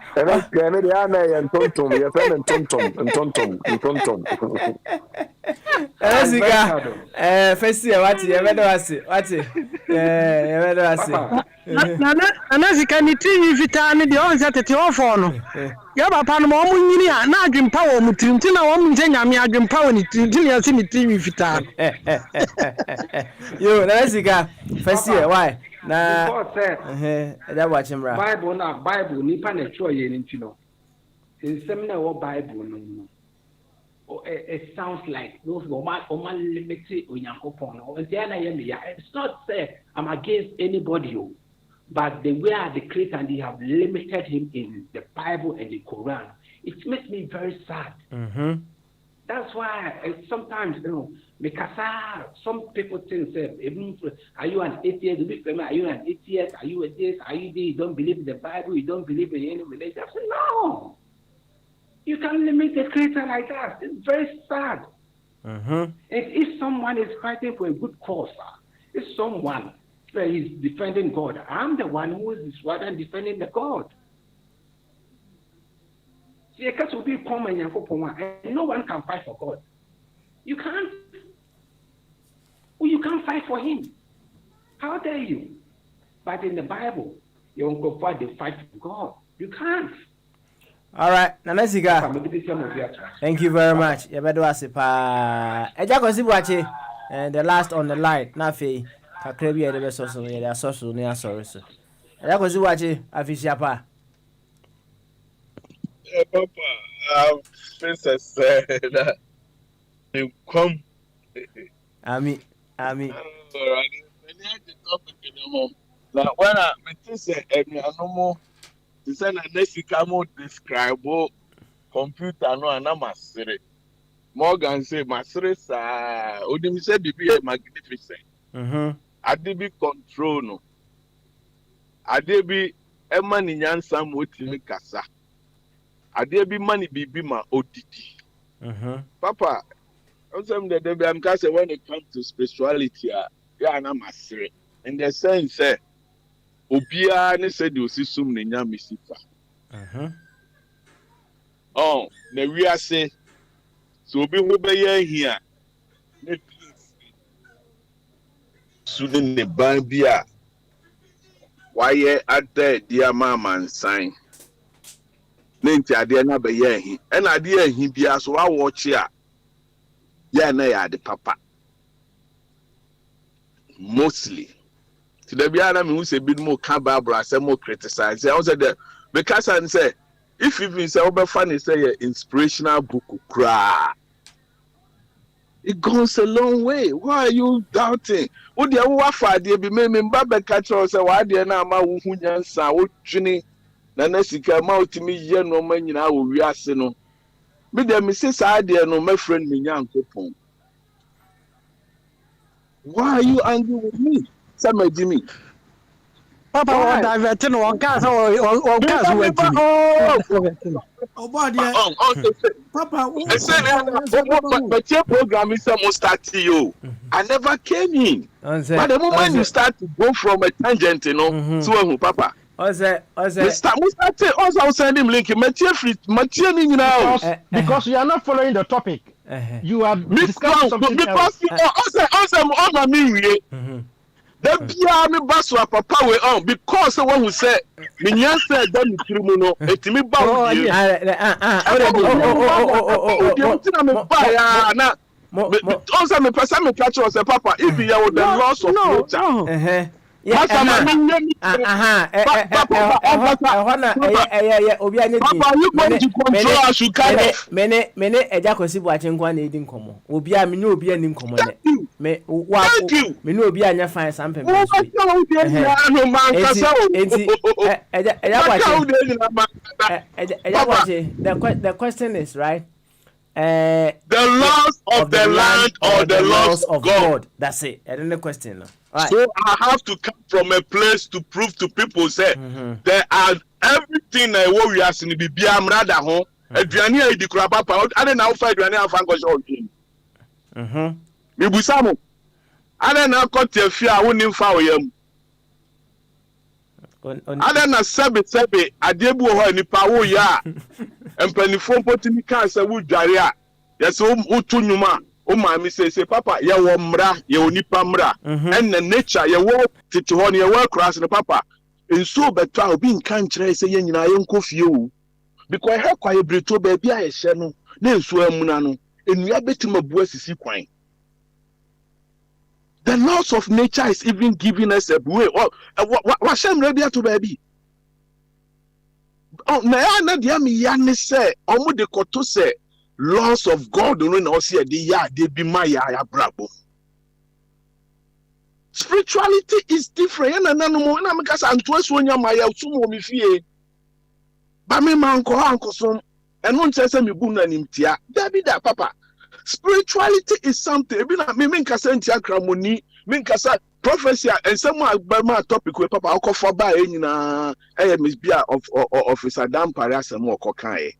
Anazika ni TV vitani di onza tete ofono. Yaba pano mo munyini na adwempa wo mutrimti na wo mnje nyame adwempa wo ni trimti ya si ni TV vitani. Yo, Anazika, first year why? Na that watch him right. Bible nipa na tro ye nti no. Nsem na wo Bible no. It sounds like those woman limited Onyankopon. It's not say I'm against anybody, but the way the creator and they have limited him in the Bible and the Quran, it makes me very sad. That's why sometimes Some people think, are you an atheist? Are you an atheist? Are you a this? Are you this? You don't believe in the Bible? You don't believe in any religion? I said, no. You can't limit the creator like that. It's very sad. If someone is fighting for a good cause, if someone is defending God, I'm the one who is defending the God. See, because will be common and no one can fight for God. You can't. You can't fight for him. How dare you? But in the Bible, you won't go fight the fight for God. You can't. All right, Nanasiga. Thank you very much. And the last on the line, Nafi, Kakrebi, the best social, the social near source. That was watching Afishapa. Papa, Princess said that you come. Ami. Now, when I say no more, to send a Nesicamo describe computer no and Masere. Morgan say Masere sa Odim said be magnificent. Adibi control no. Adebi Emani Yansam Wotimi Kasa. Adebi money bibi ma odidi. Papa, I'm saying when it comes to spirituality, I'm a in the sense, Obia ne said you see some nenya misifa. Oh, the we are say, so be who be here. Sudden the bambia. Why at the dear mama and sign? Ninti idea na be here, and idea he be as I watch here. Yeah, na ya the papa. Mostly. To the Biana who say bit more Bible, say more criticize. I said that because I say if even say over funny say inspirational book cry. It goes a long way. Why are you doubting? What the wafa de be me Baba catch us say why de na ma wo hunyansa wo twini na na sika ma otimi ye no ma nyina wo wiase no. Me dem say sa de no my friend me nyankopon. Why are you angry with me? Sama Jimmy. Papa, what diverting one cars or cars with Oh, body. Papa, I said, but your program is almost starting you. I never came in. But the moment you start to go from a tangent, you know, to Papa. Also send him link. Because you are not following the topic. You are discussing something else. Because the one who said, Minyan said, don't you know, it's me bound. Also, my person catch us a papa if you are the loss of nature. Papa, you going to control us, you can't. Mene, Ejacosi watching one eating common. Obia, me no be an income. Me, what you? Me no be an fine something. The question is right. The laws of the land or the laws of God. That's it. I don't know question. Right. So I have to come from a place to prove to people say there are everything what we are seeing be amrada home. Aduane a di kura papa. I don't know fight aduane afa nkosho odin. Me busamo. I don't know cut your fear woni mfa oyam. I don't know sebe adebu ho nipa wo ya. Empanifo potimi kan se wo dware a. Yes wo tunuma. O mami say papa ye wo mra ye onipa mra and the nature ye wo tete ho ne ye wo cross ne papa enso beto obi nkan kire say ye nyina ye nkofie o because he kwa ye breto ba bia ye hye no na enso amuna no enua betima bu asisi kwan. The laws of nature is even giving us a way. What shame ready to baby. Oh na dia me ya ne say omo de koto say laws of God don't know see they be my brabo. Spirituality is different. And no na because antwas wonya my sumo mi fie. Ba me man ko anko so. And one say me bu na nimtia. David papa. spirituality is something. Ebi na me nkasa ntia kramoni, me nkasa prophecy and someone by topic we papa akofo ba nyina Miss Bia of Officer Dan Parasemo kokan.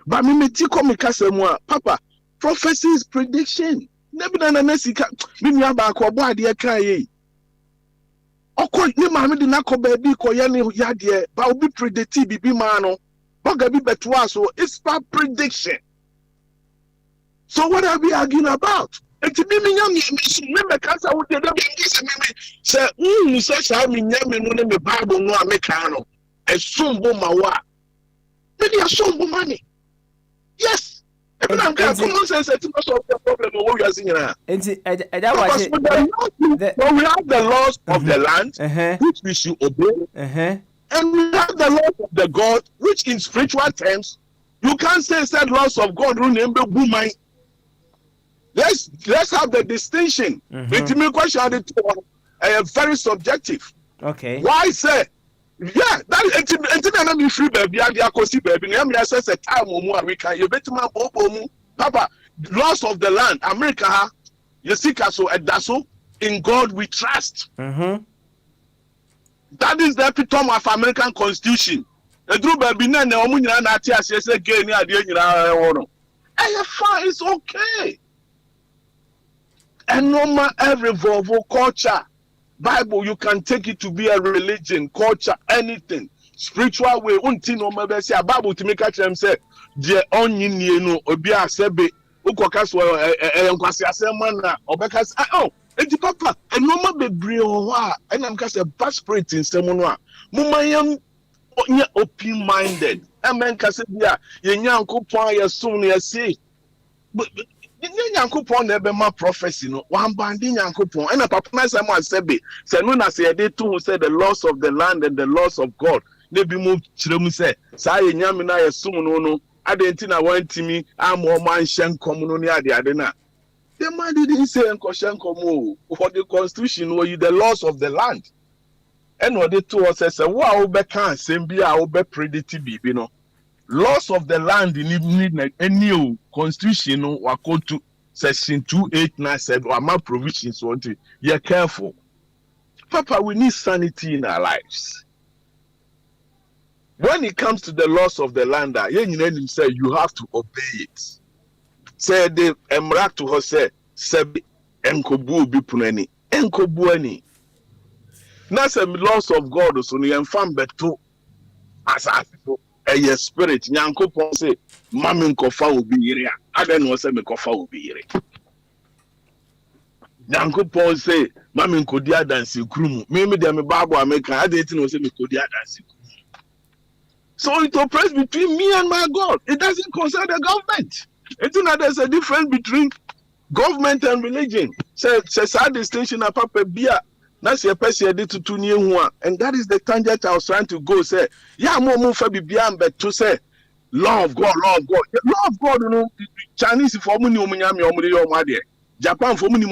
But me ti come kasa mu papa prophecy is prediction. Nebi na nesika me nua ba akọ ade kan yi. Okọ ni ma me di na kọ ba bi kọ ye ne yade ba obi predict bibi ma no. Boga bi betwa so it's by prediction. So what are we arguing about? Enti me nyam me kasa wo de be me say say me nyam no ne me Bible no ameka no esumbo mawa me dey asumbo money. Yes. And I'm common sense to solve the problem what we are seeing now. Enti we have the laws of the land which we should obey. And we have the laws of the God which in spiritual terms you can't say laws of God remember woman. Let's have the distinction. Between question very subjective. Okay. Why say? Yeah, that me free baby and the baby. I say time we can you bet my papa laws of the land. America you see so in God we trust. That is the epitome of American Constitution. The group baby na omunyina na ati asese gay ni ade nyina wono. Fine, it's okay. And no matter every culture, Bible, you can take it to be a religion, culture, anything, spiritual way. Unti no maybe say Bible to make them say, "Dear onion no obia sebe ukokaso enkwasi asema obekas oh enti papa enoma bebre o ha enam ka say bad spirit in semo no a mumayam open minded amen ka say bia ye nyankopon ye som no ye say nyankopon na ebe ma prophecy no wan bandi nyankopon and papa na say mo asebe say no na say they too say the laws of the land and the laws of God na bi mu kire mu say say ye nyame na ye som no adenti na wantimi amo man hyenkom no ne ade na the man didn't say hyenkom for the constitution or the laws of the land and what they told us say wo a wo be kan asem bi a wo be predict bibi no laws of the land need any constitution no wakotu section 2897 or my provisions want to you're careful papa we need sanity in our lives. When it comes to the laws of the land, you say you have to obey it. Say the emrak to her say sebi enkobu bi punani enkobu ani. Na say laws of God so ni enfam beto asafo eye spirit nyankopon say mami nkofa obi yire a aden no say me kofa obi yire. Nyankopon say mami nkodi adansi krumu me dem Bible America aden ti no say me kodi adansi. So it operates between me and my God. It doesn't concern the government. It's not there's a difference between government and religion. Says our distinction of Papa Bia. That's your person did to new one. And that is the tangent I was trying to go. Say, yeah, more for Bia, but to say, law of God, law of God. Law of God, you know, Chinese for money, Japan for money,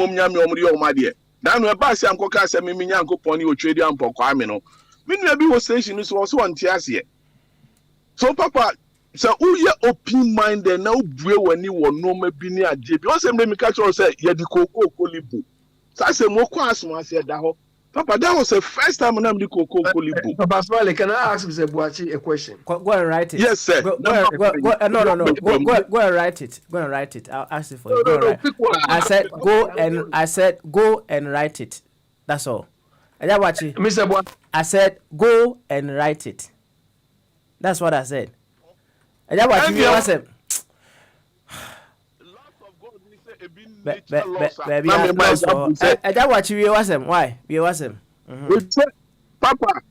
now we're passing and coca, say, Minyanko pony or trade and Pocamino. Maybe was station is also on Tiasia. So papa so who ye open minded now bue wani wo no ma bi ni ade bi o se me catch or say ye di koko kolibu so I say mo kwa asmo ase da ho papa that was the first time na me di koko kolibu. Papa Smiley, can I ask Mr. Buachi a question? Go and write it. Yes sir. Go and write it. Go and write it. I'll ask it for you. I said go and write it. That's all. Mr. Buachi, I said go and write it. That's what I said. And that was you said. That what you was him. Why? We was him. Papa,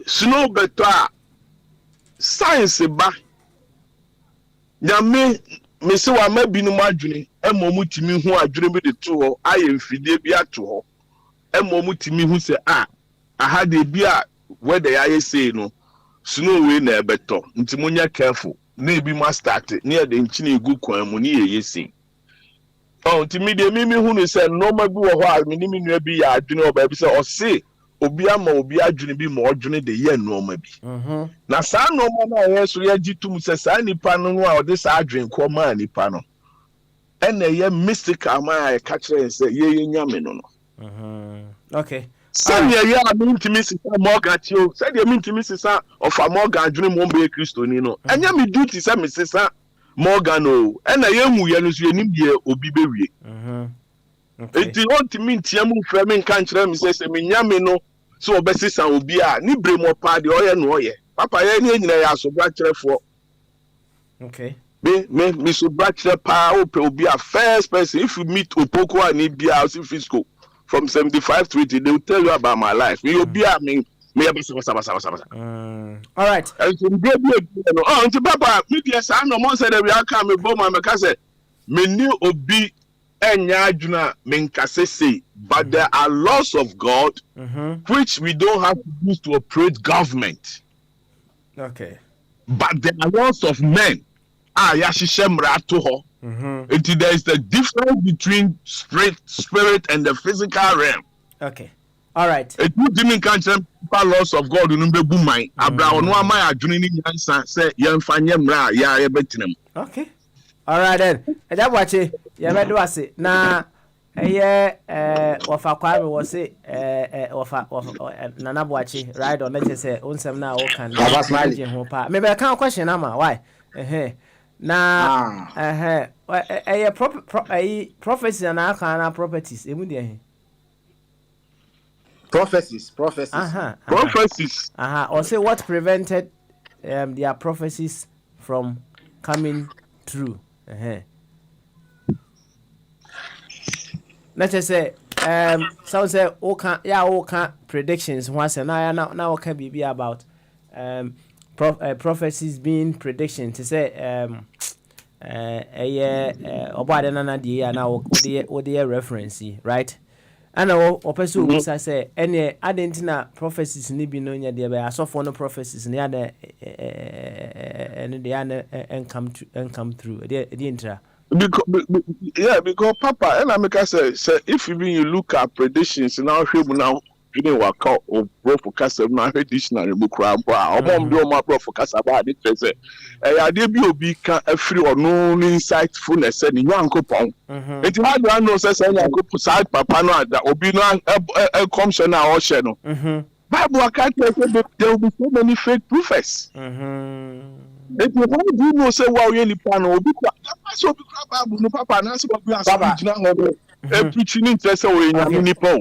snow better. Science ba. Nyame me se wa ma binu madwene emomu timi hu adwene bi de to ho ayemfide bi ato ho emomu timi hu se aha de bi a where they are say no snow we na ebeto nti munya careful na ebi ma start near the nchini egu kwan mu ni yeyesi oh nti me de mimi hu no say normal bi wo ho a me ni nua bi ya adwene oba bi say o say obi ama obi adwene bi ma odwene de ye normal bi na sa normal na ye so ye gitum say sa nipa no a ode sa adwene ko ma nipa no and a mystical my catcher and say, ye nyamino. Okay. Send ye I mean to Mrs. Morgan, you said you mean to Mrs. of a Morgan, dream won't be a Christonino. And yammy duty, some Mrs. Morgan, and a young Yanus, you need ye or be buried. It want to mean Tiamu Fleming country, says, Yamino, so Bessis will be a Nibre more party or no. Papa, any so black for. Okay. Me so bachelor power will be a first person. If you meet Opoko and Ibia House in Fisco from 75 to 80, they will tell you about my life. Me be a me all right. And to Papa, me be a son no more said that we are coming bomb my cousin. Me new obi enyajuna menkase, but there are laws of God which we don't have to use to operate government. Okay. But there are laws of men. There is the difference between spirit and the physical realm. Okay. All right. It didn't catch them laws of God in the boom. Abraham no my adrenaline say yemfanyemra ya ebetinem. Okay. All right then. Eja bwache ye bedo ase na eye wafa kwame wo se wafa nana bwache right on let say onsem na wo kan je ho pa me be kan question na ma why na prophecies and aka properties emu de prophecies or say what prevented their prophecies from coming true. Let's just say some say okay predictions once and now can be about prophecies being predictions to say obade na die na wo de reference right and o person who say any identina prophecies ni bi no nya de be asofo no prophecies ni ada and they and come through the intra because Papa and I make say if you look at predictions now now you know what call or broadcast now dictionary book crab or my broadcast about it say I dey be obi can free or no insightfulness said you uncle pon it hard one no say uncle side papa no that obi no come show na or share no Bible can't say there will be so many fake prophets if you want to know say wow you nipa no obi so be Bible no papa na so be asọ preaching interest we nipa.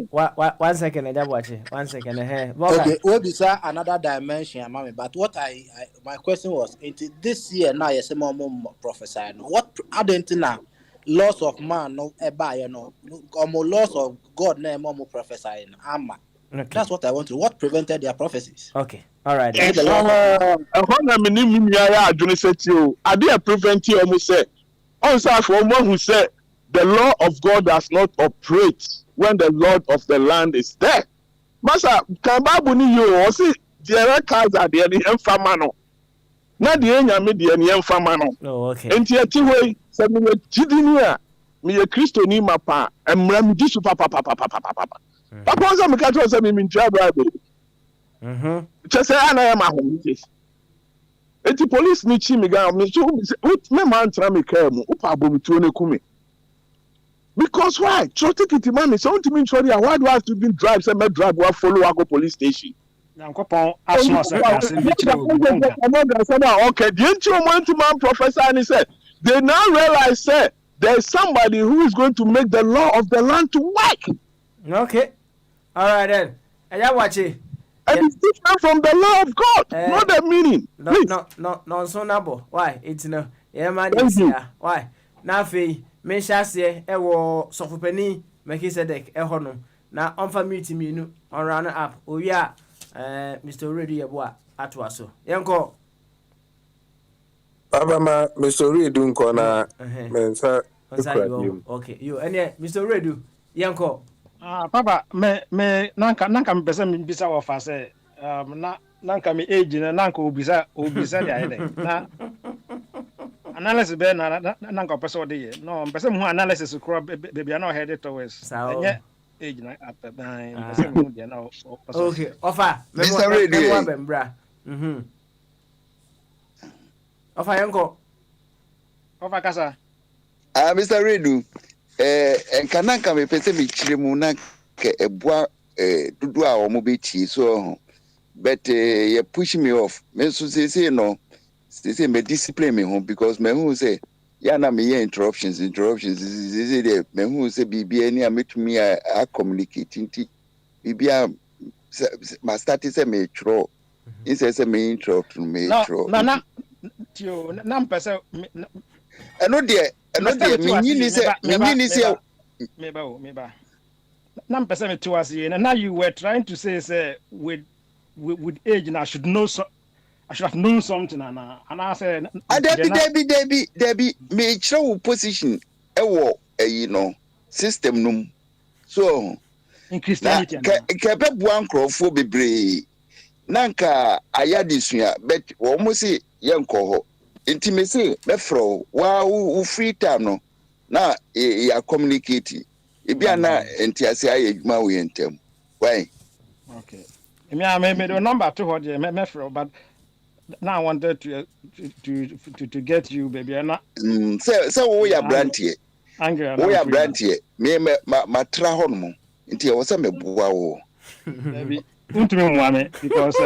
One second I watch it. 1 second okay we be say another dimension mama but what I my question was into this year now you say mom prophesy no what adentina laws of man no eba you know laws of God na mom prophesying ama. Okay. That's what I want to. What prevented their prophecies? Okay. All right. I prevent you almost say. Also, for one who said the law of God does not operate when the Lord of the land is there. Masa, can Bible ni you or see the cards are there the enfamano. Not the enyame the enfamano. Oh, okay. And yet way say me jidinia me a Christo ni mapa emram di super papa. Papa was me catch us me try Bible. Just say I am a home. Eti police ni chi me ga me so me man tra me care mu upa bomi tu ne kumi. Because why? So take it man so to me sorry why do I have to be drive say me drive wa follow I go police station. Yankopon asma say be chiro. Okay, the entire man professor and he said they now realize say there is somebody who is going to make the law of the land to work. Okay. All right then. I watch it. And it's different from the law of God, not the meaning. No, so nabo. Why? It's no. Yeah, man. Why? Now, fe, me shase, Sofopeni, Melchizedek, Honum. Now, on for meeting me, no, on run up. Oh, yeah, Mr. Ready, what at was so. Yanko. Abama, Mr. Redu, Kona, Mensa. Okay, you and Mr. Redu, Yanko. Papa, me nanka mpesa mbisa wafa se nanka me age na nanka obisa dia ile na analysis be na nanka pesa ode ye no mpesa mu analysis kro be na head towards enye age na apeban mpesa mu dia na okay offer Mr. Radio bembra offer yanko offer kasa Mr. Redu, nkananka me pese me chire mu na ke eboa dudu a omo be chi so but you push me off. Me so say no. Say me discipline me home because me who say ya na me interruptions say there me who say bibi any ametumi a communicate nti bibi a ma start say me tro. He say me interrupt me tro. Na tio na mpese eno de minyi say meba na mpese me to as ye na you were trying to say with age and I should have known something and I said Debbie me show position system num so in Christianity kebe buan krofo bebre nanka ayadisua but almost yenko ho intimacy me fro wa free time no na ya communicate e bia na entiase ayedwuma we entem why okay I made a number to what me fro but now I wanted to get you baby and so we are brantie angry we are brantie me ma tra ho no nti e wo se me boa wo baby untumi mwame because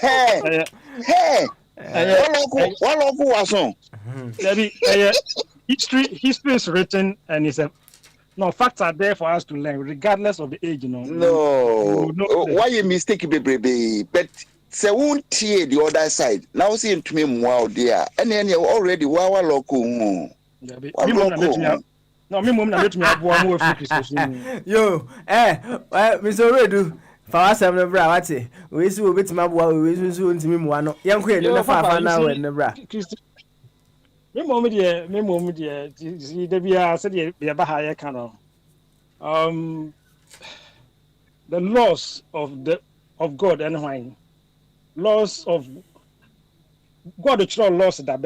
hey what was on baby history is written and it's a no, facts are there for us to learn, regardless of the age, you know. No, why you mistake, baby? But say won't hear the other side. Now see to me wow there, and then you already wow local. No, me mom let me have one more yo, Mr. Redu. For us, I'm never what we see a bit my boy, we soon to me one. Young queen, never found now in the bra. Me mom dear, see the be said be a bahaya canon. The laws of God and wine. Laws of God, the true laws that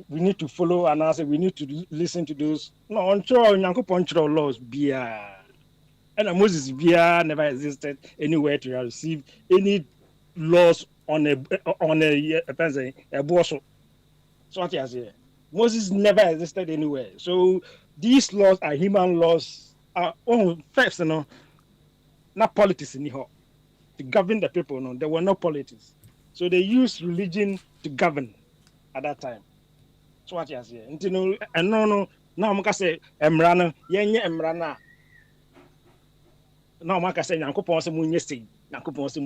we need to follow and answer. We need to listen to those. No, on true, Yanko laws be and Moses Bia never existed anywhere to receive any laws on a boss. So what you say? Moses never existed anywhere. So these laws are human laws. First, not politics in here to govern the people. No, there were no politics. So they used religion to govern at that time. So what you say? And no. Now I'm gonna say Emrana, Emrana. No, Maka say Yankopon se munyesi, Yankopon se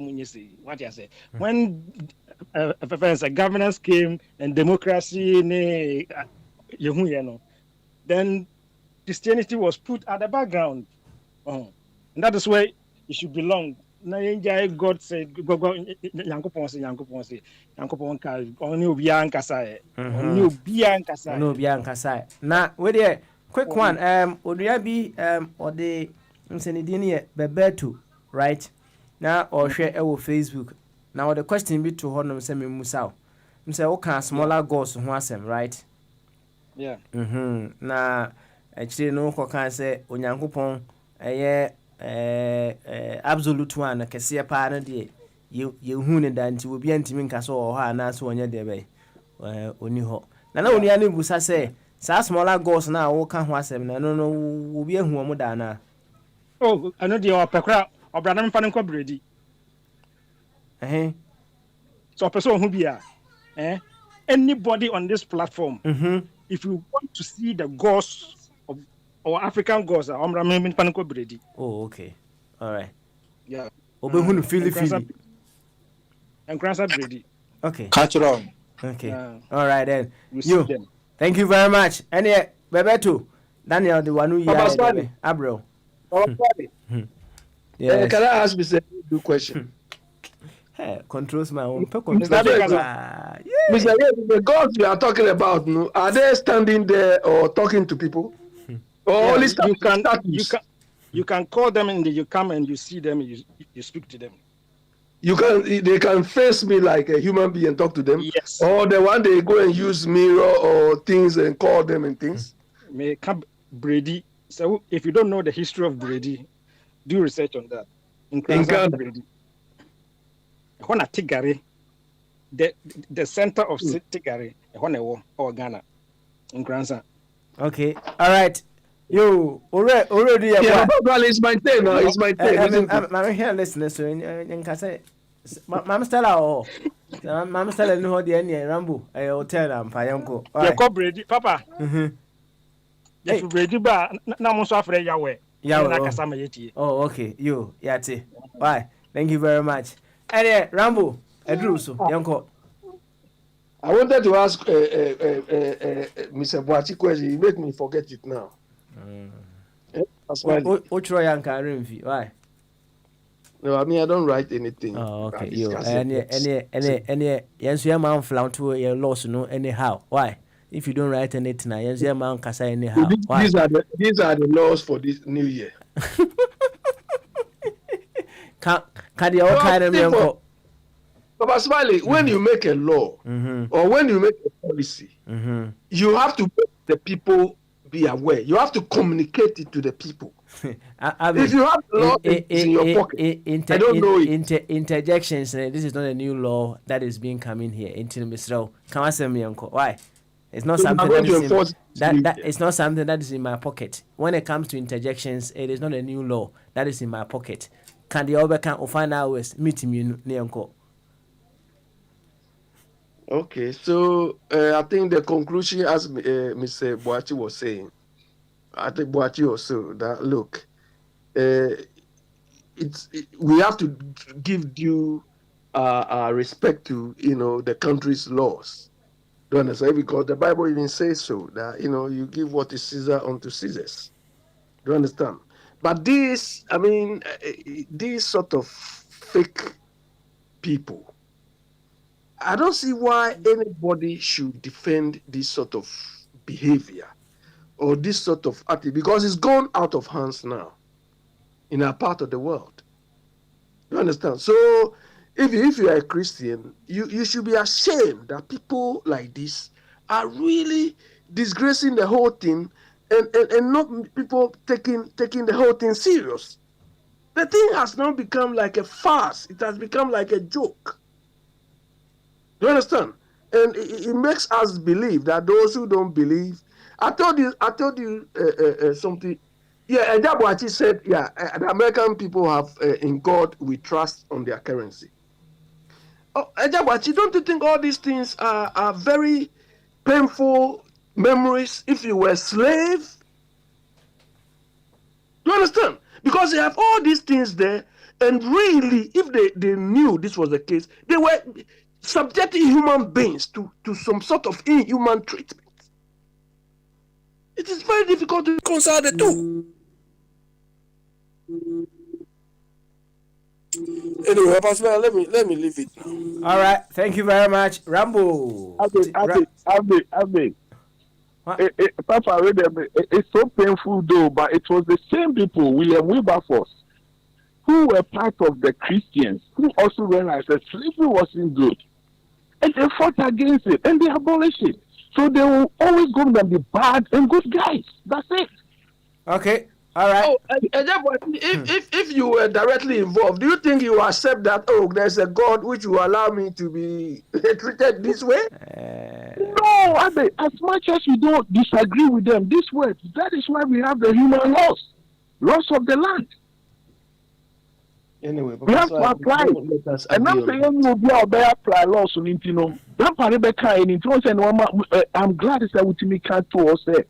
munyesi. What you say? When governance came and democracy, then Christianity was put at the background. And that is where it should belong. God said, Yankopon only Obiankasa. Now, with the quick one, Oduabi, or the Msenidini Bebetu, right? Now, or share our Facebook. Now, the question be to Honor Semi Musao. Say, okay, smaller goals, right? Yeah. Now, actually, no, can say, Onyankopon, absolute one, a cassia partner, dear. You hunted that you will be antiminkas or her, and that's when you're there. Only ho. Now, only any busa say, Sa smaller goals now, all can was him, and no, will be a woman. Oh, I know the opera or Branham Fanco Brady. So, a person who be anybody on this platform, if you want to see the ghosts of our African ghosts, I'm Branham Fanco Brady. Oh, okay. All right. Yeah. Obehun feel and Grandson Brady. Okay. Catch it on. Okay. All right then. You. Thank you very much. And yeah, Bebeto, Daniel, the one who you are, Abro. Yes. Can I ask Mr. a question? Hey, controls my own. Mr. The gods we are talking about, are they standing there or talking to people? Or only you can call them and you come and you see them, you speak to them. They can face me like a human being and talk to them. Yes. Or the one they go and use mirror or things and call them and things. May come Brady. So if you don't know the history of Brady, do research on that. In Ghana, Brady. When Tigari, the center of Tigari, or Ghana. grandson. Okay, all right. You already. Yeah, but it's my turn now. It's my turn. I'm here listening. So in Casa, Mam Stella or Mam Stella no the any Rambo. I hotel am Payanko. Yeah, corporate papa. Hey, ready ba na mo so afre yawe. Yeah, na kasa ma yeti. Oh, okay. You, yati. Why? Thank you very much. Hey, Rambo, Edruso, Yanko. I wanted to ask Mr. Boachi question. You make me forget it now. That's why. Why? No, I mean I don't write anything. Oh, okay. You any yes, your man flown to your loss no anyhow. Why? If you don't write anything, yes, your man can say anyhow. Why? These are the laws for this new year. Can the all kind of me? Papa Smiley, when you make a law or when you make a policy, you have to make the people be aware. You have to communicate it to the people. If you have the law in your pocket, I don't know it. Interjections. This is not a new law that is being coming here. Into Mr. Can I say me uncle? Why? It's not something it's not something that is in my pocket. When it comes to interjections, it is not a new law that is in my pocket. Can the other can find hours meet me uncle? Okay, so I think the conclusion, as Mr. Boachi was saying, I think Boachi also that look, we have to give due respect to the country's laws. Do you understand? Because the Bible even says so that you give what is Caesar unto Caesars. Do you understand? But these sort of fake people, I don't see why anybody should defend this sort of behavior or this sort of attitude, because it's gone out of hands now in our part of the world. You understand? So if you are a Christian, you should be ashamed that people like this are really disgracing the whole thing and not people taking the whole thing serious. The thing has now become like a farce. It has become like a joke. You understand? And it makes us believe that those who don't believe. I told you something. Yeah, and Jaboachi said, the American people have in God we trust on their currency. Oh, Jaboachi, don't you think all these things are very painful memories if you were a slave? You understand? Because they have all these things there, and really, if they knew this was the case, they were subjecting human beings to some sort of inhuman treatment. It is very difficult to reconcile the two. Anyway, Pastor, let me leave it. All right, thank you very much, Rambo. Abby. Papa, it's so painful though, but it was the same people, William Wilberforce, who were part of the Christians, who also realized that slavery wasn't good. And they fought against it, and they abolished it. So they will always going to be bad and good guys. That's it. Okay. All right. Oh, if you were directly involved, do you think you accept that, there's a God which will allow me to be treated this way? No, as much as you don't disagree with them, this way, that is why we have the human laws of the land. Anyway, we have to apply it. And I'm saying we'll be able to apply laws on it, I'm glad it's that with me can't say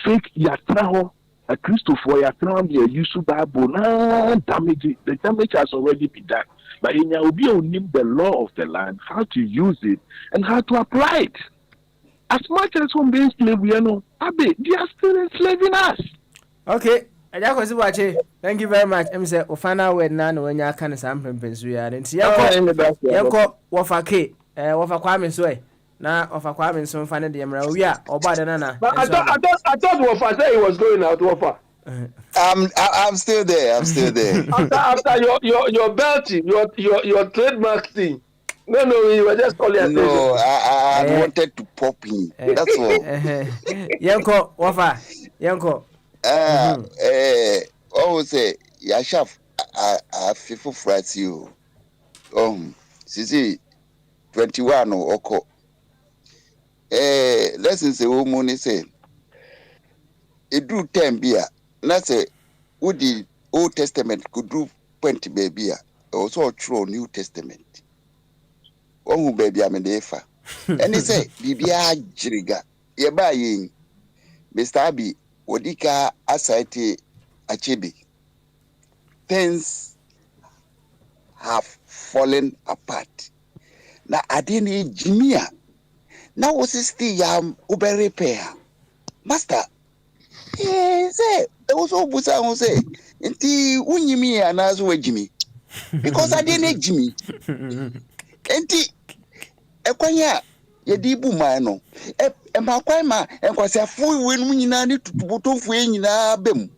fake yatraho. A Christopher Yatram, you use Bible, damage. The damage has already been done. But in Yaubia, we need the law of the land, how to use it and how to apply it. As much as one being slave, they are still enslaving us. Okay. Thank you very much. I'm saying, final word now when you can sample Pensuya. And see, Yanko, Wafake, Wafa Kwame Sway. Now, Wafa Kwame, so find the Emerald. We are, or Badanana. But I thought Wafa said he was going out, Wafa. I'm still there. after your belting, your trademark thing. No, you were just calling attention. No, I wanted to pop in. That's all. Yanko, Wafa, Yanko. Always say, Yashaf, I feel for you. Sisi 21 Oko. lessons a woman say it do 10 beer. That's a would the Old Testament could do 20 baby. Also true New Testament. Oh baby I'm in the efa. And he say Bibia Jiriga. Ye buying Mr. Abi Odika Asite Achibi. Things have fallen apart. Now I didn't need Jimia. Now was still Uber repair. Master. Say there was all Busa who say Inti Unyimi and Azwe Jimmy. Because I didn't need Jimmy. Enti Equanya Yedibu Mano. Emakwaima and was a full win winani to Buto Fuina Bem.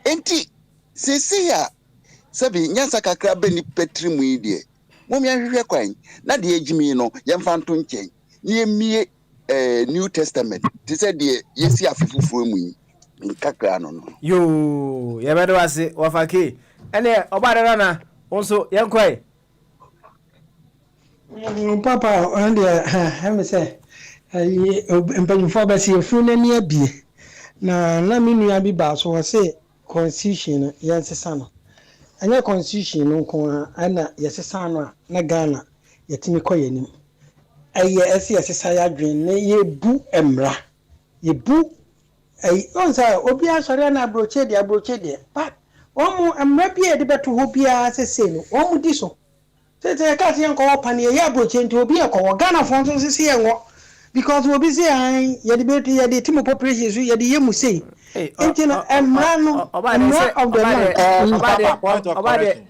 Enti Cecilia Sabi Yansaka Crabeni Petri Media. Momia Requine, not the Jimino, Yamfantun chain, near me New Testament. This said, yes, you have for me. You, better was it, Wafaki. And there, about Rana, also, young quay. Papa, and I say, I'm paying for Bessie, full and near be. Now, let me be bass or say, constitution, yes, son. And your constitution, no corner, and yes, son, na Ghana, yet me coin. Yes, I dream, ye boo embra. Ye boo a onza, Obia Sarana broche, the abroche, but one am rapier the better Hopia as a sin, one disso. Say, I can't young call upon ye abroche to be a call Ghana Fontos here, because we'll be saying, ye debate ye the Timo populations, ye the Yamu say. Internet and man of the point of correction.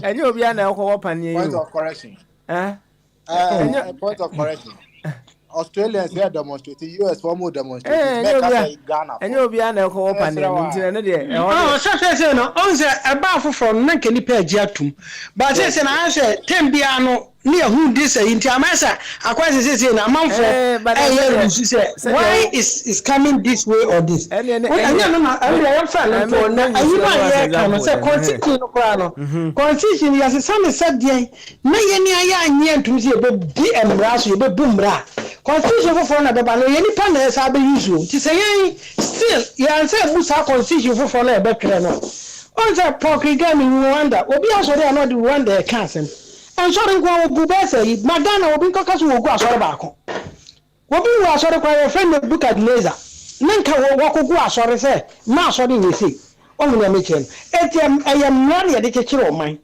And you'll be an alcohol upon you. Point of correction. Point of correction. Australians here demonstrating, US formal demonstrating. Ghana. And you'll be an alcohol upon you. Oh, such as a baffle from Nankani Pajatum. But as an answer, Tembiano. Near who this into Amasa, I quite say in a month for why is coming this way or this? And constitution as a son said, nay, to see a big and brass, you be boom bra. Constitution for another, but any panels are usual. To say, still, you answer Musa constitution for a better. On that pocket game in Rwanda, will be also there not the one day cancer. And sorry, go Bubese, Madonna will be caucus will go as well. What we were sort of a friend of book at laser. Nanka will walk go as sorry, say, Master, you see. Only a mission. I am running at the kitchen of mine.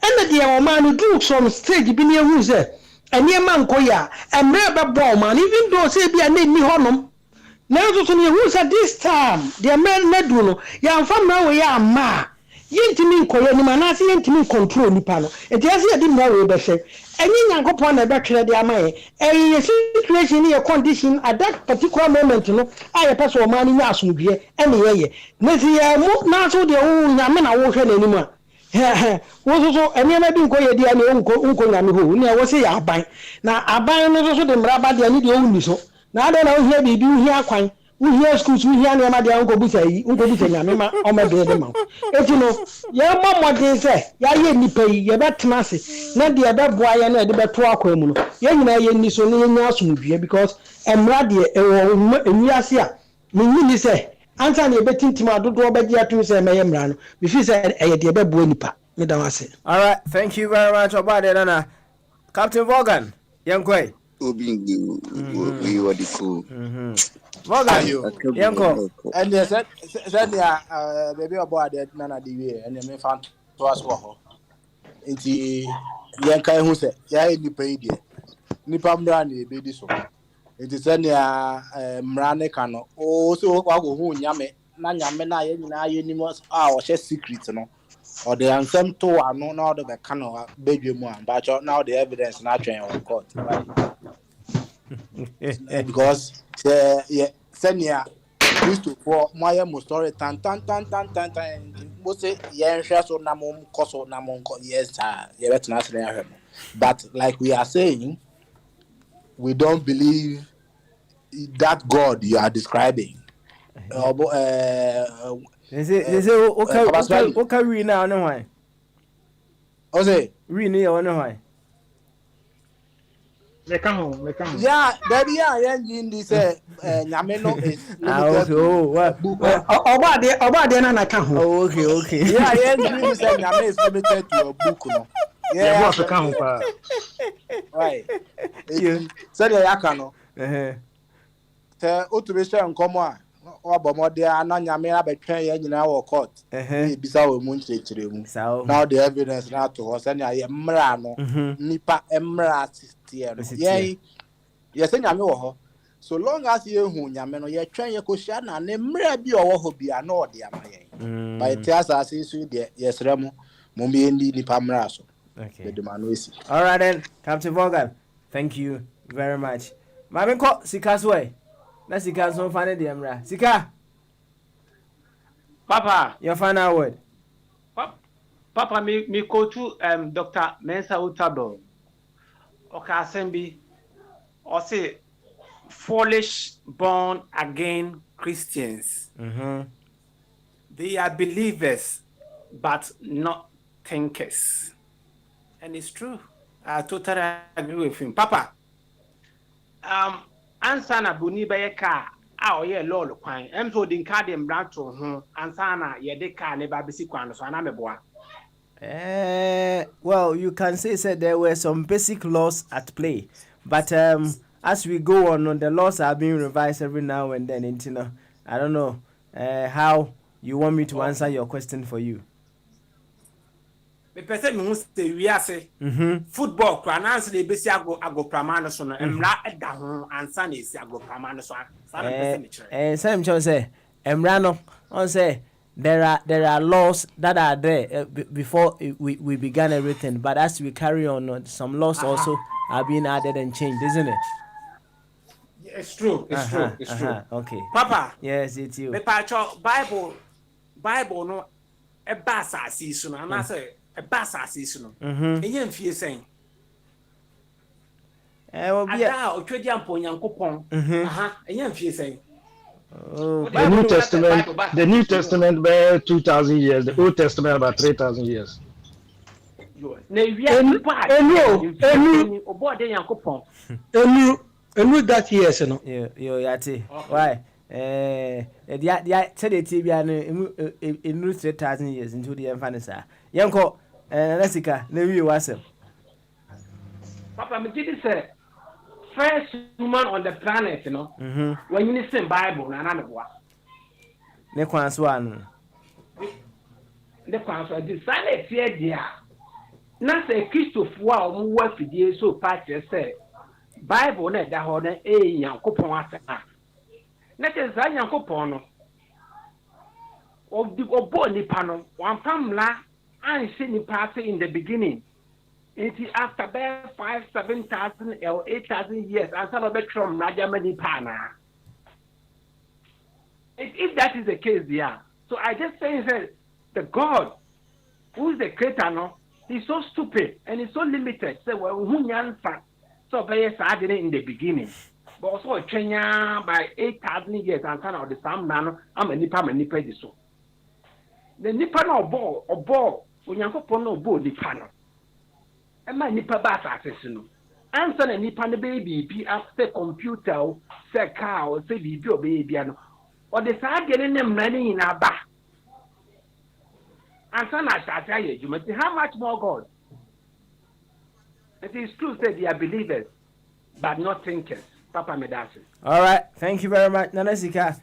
And the dear man who drew some stage be near who's there. And near Mancoya, and Mabel Bowman, even though say be a name me honum. Now to me who's at this time, dear man Meduno, young from now we are ma. Yentimi koye ni manasi yentimi control ni pano enti ase edi mwa we be hwe enyi nyankopon na be twere de amaye a situation ni a condition at that particular moment no aye pese o mani nya asomdue ene yeye nesi ya mu na so de wo nyame na wo hwe nani mu a wo so ene na bi nkoye de ani unko nyame ho ni wo se ya aban na aban no so de mraba de ani de wo ni so na ade na wo hia bibi wo hia kwan we hear schools, we hear near the uncle Bussay, Uncle Bussay, or my dear demon. If you know, your mamma did say, Yay, me pay your bet massy, not the other boy and the better aquamuno. Young man, is only in your because I'm ready, and we are here. Me say, Anthony betting to my door, but yet to say, my embryo. If you said, I had your bed bonipa, Madame. All right, thank you very much about it, Anna. Captain Vaughan, young Quay. We were the fool. Yanko. And they said, baby about that none of the way, and they found to us for her. And the Yankai who said, yeah, you paid it. Nipam Brandi, be this one. It is any Mranekano. Oh, so I go home, Yame, Nanyamena, anymore, our chest secrets, no. Or the anthem to are no now the canoe, baby one, but now the evidence not trying on court. Because Senia used to for my story tan most say so namum koso namum yes but like we are saying, we don't believe that God you are describing. They say okay we now know why. Oh say we know why. They come. Yeah, baby, yeah, in this Nyameno is limited Oh, okay. Yeah, yeah, this Nyame is limited to a book, no. Yeah, what's the count? Right. So the Yakano. The automation come on. Or Bomode, and Nyame betray in our court. Bisao Munch. Now the evidence now to us, and I am Mrano, Nipa Emra. Yay, yes, Nyame. So long as you who Nyameno, ye train your cushion and a mrebi or hobby are not the Amaye. By Tias as is yes, Remo, Mumbi Nipa Mraso. Okay. All right then, Captain Vaughan. Thank you very much. Mami ko Sika's way. Let's Sika so find the Emra. Sika. Papa. Your final word. Papa, me go to Dr. Mensa Utado. Okay, Sembi. Or say foolish born again Christians. They are believers, but not thinkers. And it's true. I totally agree with him. Papa, ansana buni bayeka a ye lolo kwan. Emso din ka dem brancho ho ansana ye de ka ne ba bisi kwan so anameboa. Well, you can say there were some basic laws at play, but as we go on, the laws are being revised every now and then. I don't know how you want me to answer your question for you. Me pese me hu se wiase football kwa na anse de besi agopama no so no emra eda ho ansa na esi agopama no so sa na pese me kire same chon say emra no on say there are laws that are there before we began everything, but as we carry on, some laws also are being added and changed, isn't it? It's true. It's true. Okay. Papa. Yes, it's you. Me pacho Bible no e basa asisu no na say e basa asisu no. Enye mfie sen. Obi ada otwedi ampo Nyankopon. Enye mfie sen. The New Testament about 2,000 years, the Old Testament about 3,000 years. And that years, you know. Yati. Why? Said it in 3,000 years into the Enfanisa. Yanko, Lessica, maybe you was. Papa, me did say first woman on the planet, you know. When you listen Bible, na na boa. Ne kwanswan. Ne kwanswan di sane tie dia. Na say Christopher wa o mu wa fidie so pa say Bible na da ho na Nyankopon asa. Na te za Nyankopon no. Obo nipa no, wan pamla an se nipa say in the beginning. After 5,000-7,000 or 8,000 years, and some of it from Najamani Pana. If that is the case, yeah. So I just say that the God, who is the creator, no, he's so stupid and he's so limited. So who answer? So very sad in the beginning, but also Kenya by 8,000 years and kind of the same man. I'm a nipa so. The nipa no ball when you go no ball nipa no. Emma nipa ba access no answer na nipa ne baby after computer say car say bibi o baby no or the side getting them running in aba answer na start aye how much more God? It is true that they are believers but not thinkers. Papa Medasi. All right, thank you very much, Nanasika.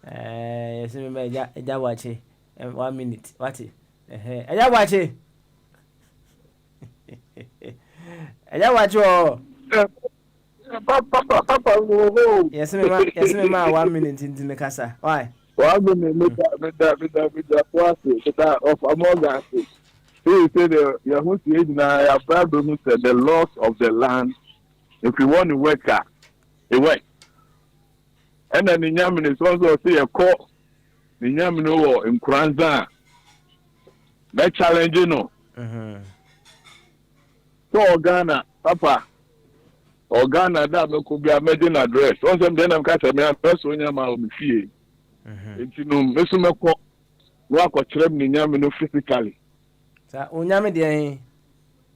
Yes, me ja watch 1 minute. What it? Eja wache. Eja wacho. Papa. Yes, me ma 1 minute in the casa. Why? 1 minute with the of Amoga. He said your Bible said the laws of the land. If you want to work it work. And then the Yamin is also say a court. The Yamin in Kranza. That challenge, you know. So Ghana, Papa, or Ghana, that could be a maiden address. Also, then I'm catching me a person in my fee. It's no Messumako, work or Trem Yamino physically. So, Unyami,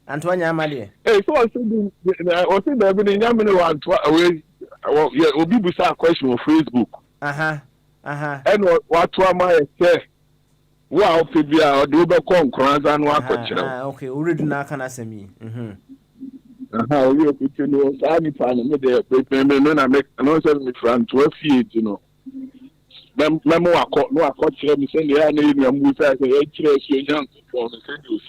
Antoine Amadi. Hey, so I said there been in Yamini one obi busa question on Facebook. And what my say? Wow, Pibia, do be con Kranza and Wako. Okay, already now can I say me. How you put you know, Sami Pan, the paper, I make an answer with Fran 12 feet, you know. Memo, I caught him saying the name of Musa, the young for the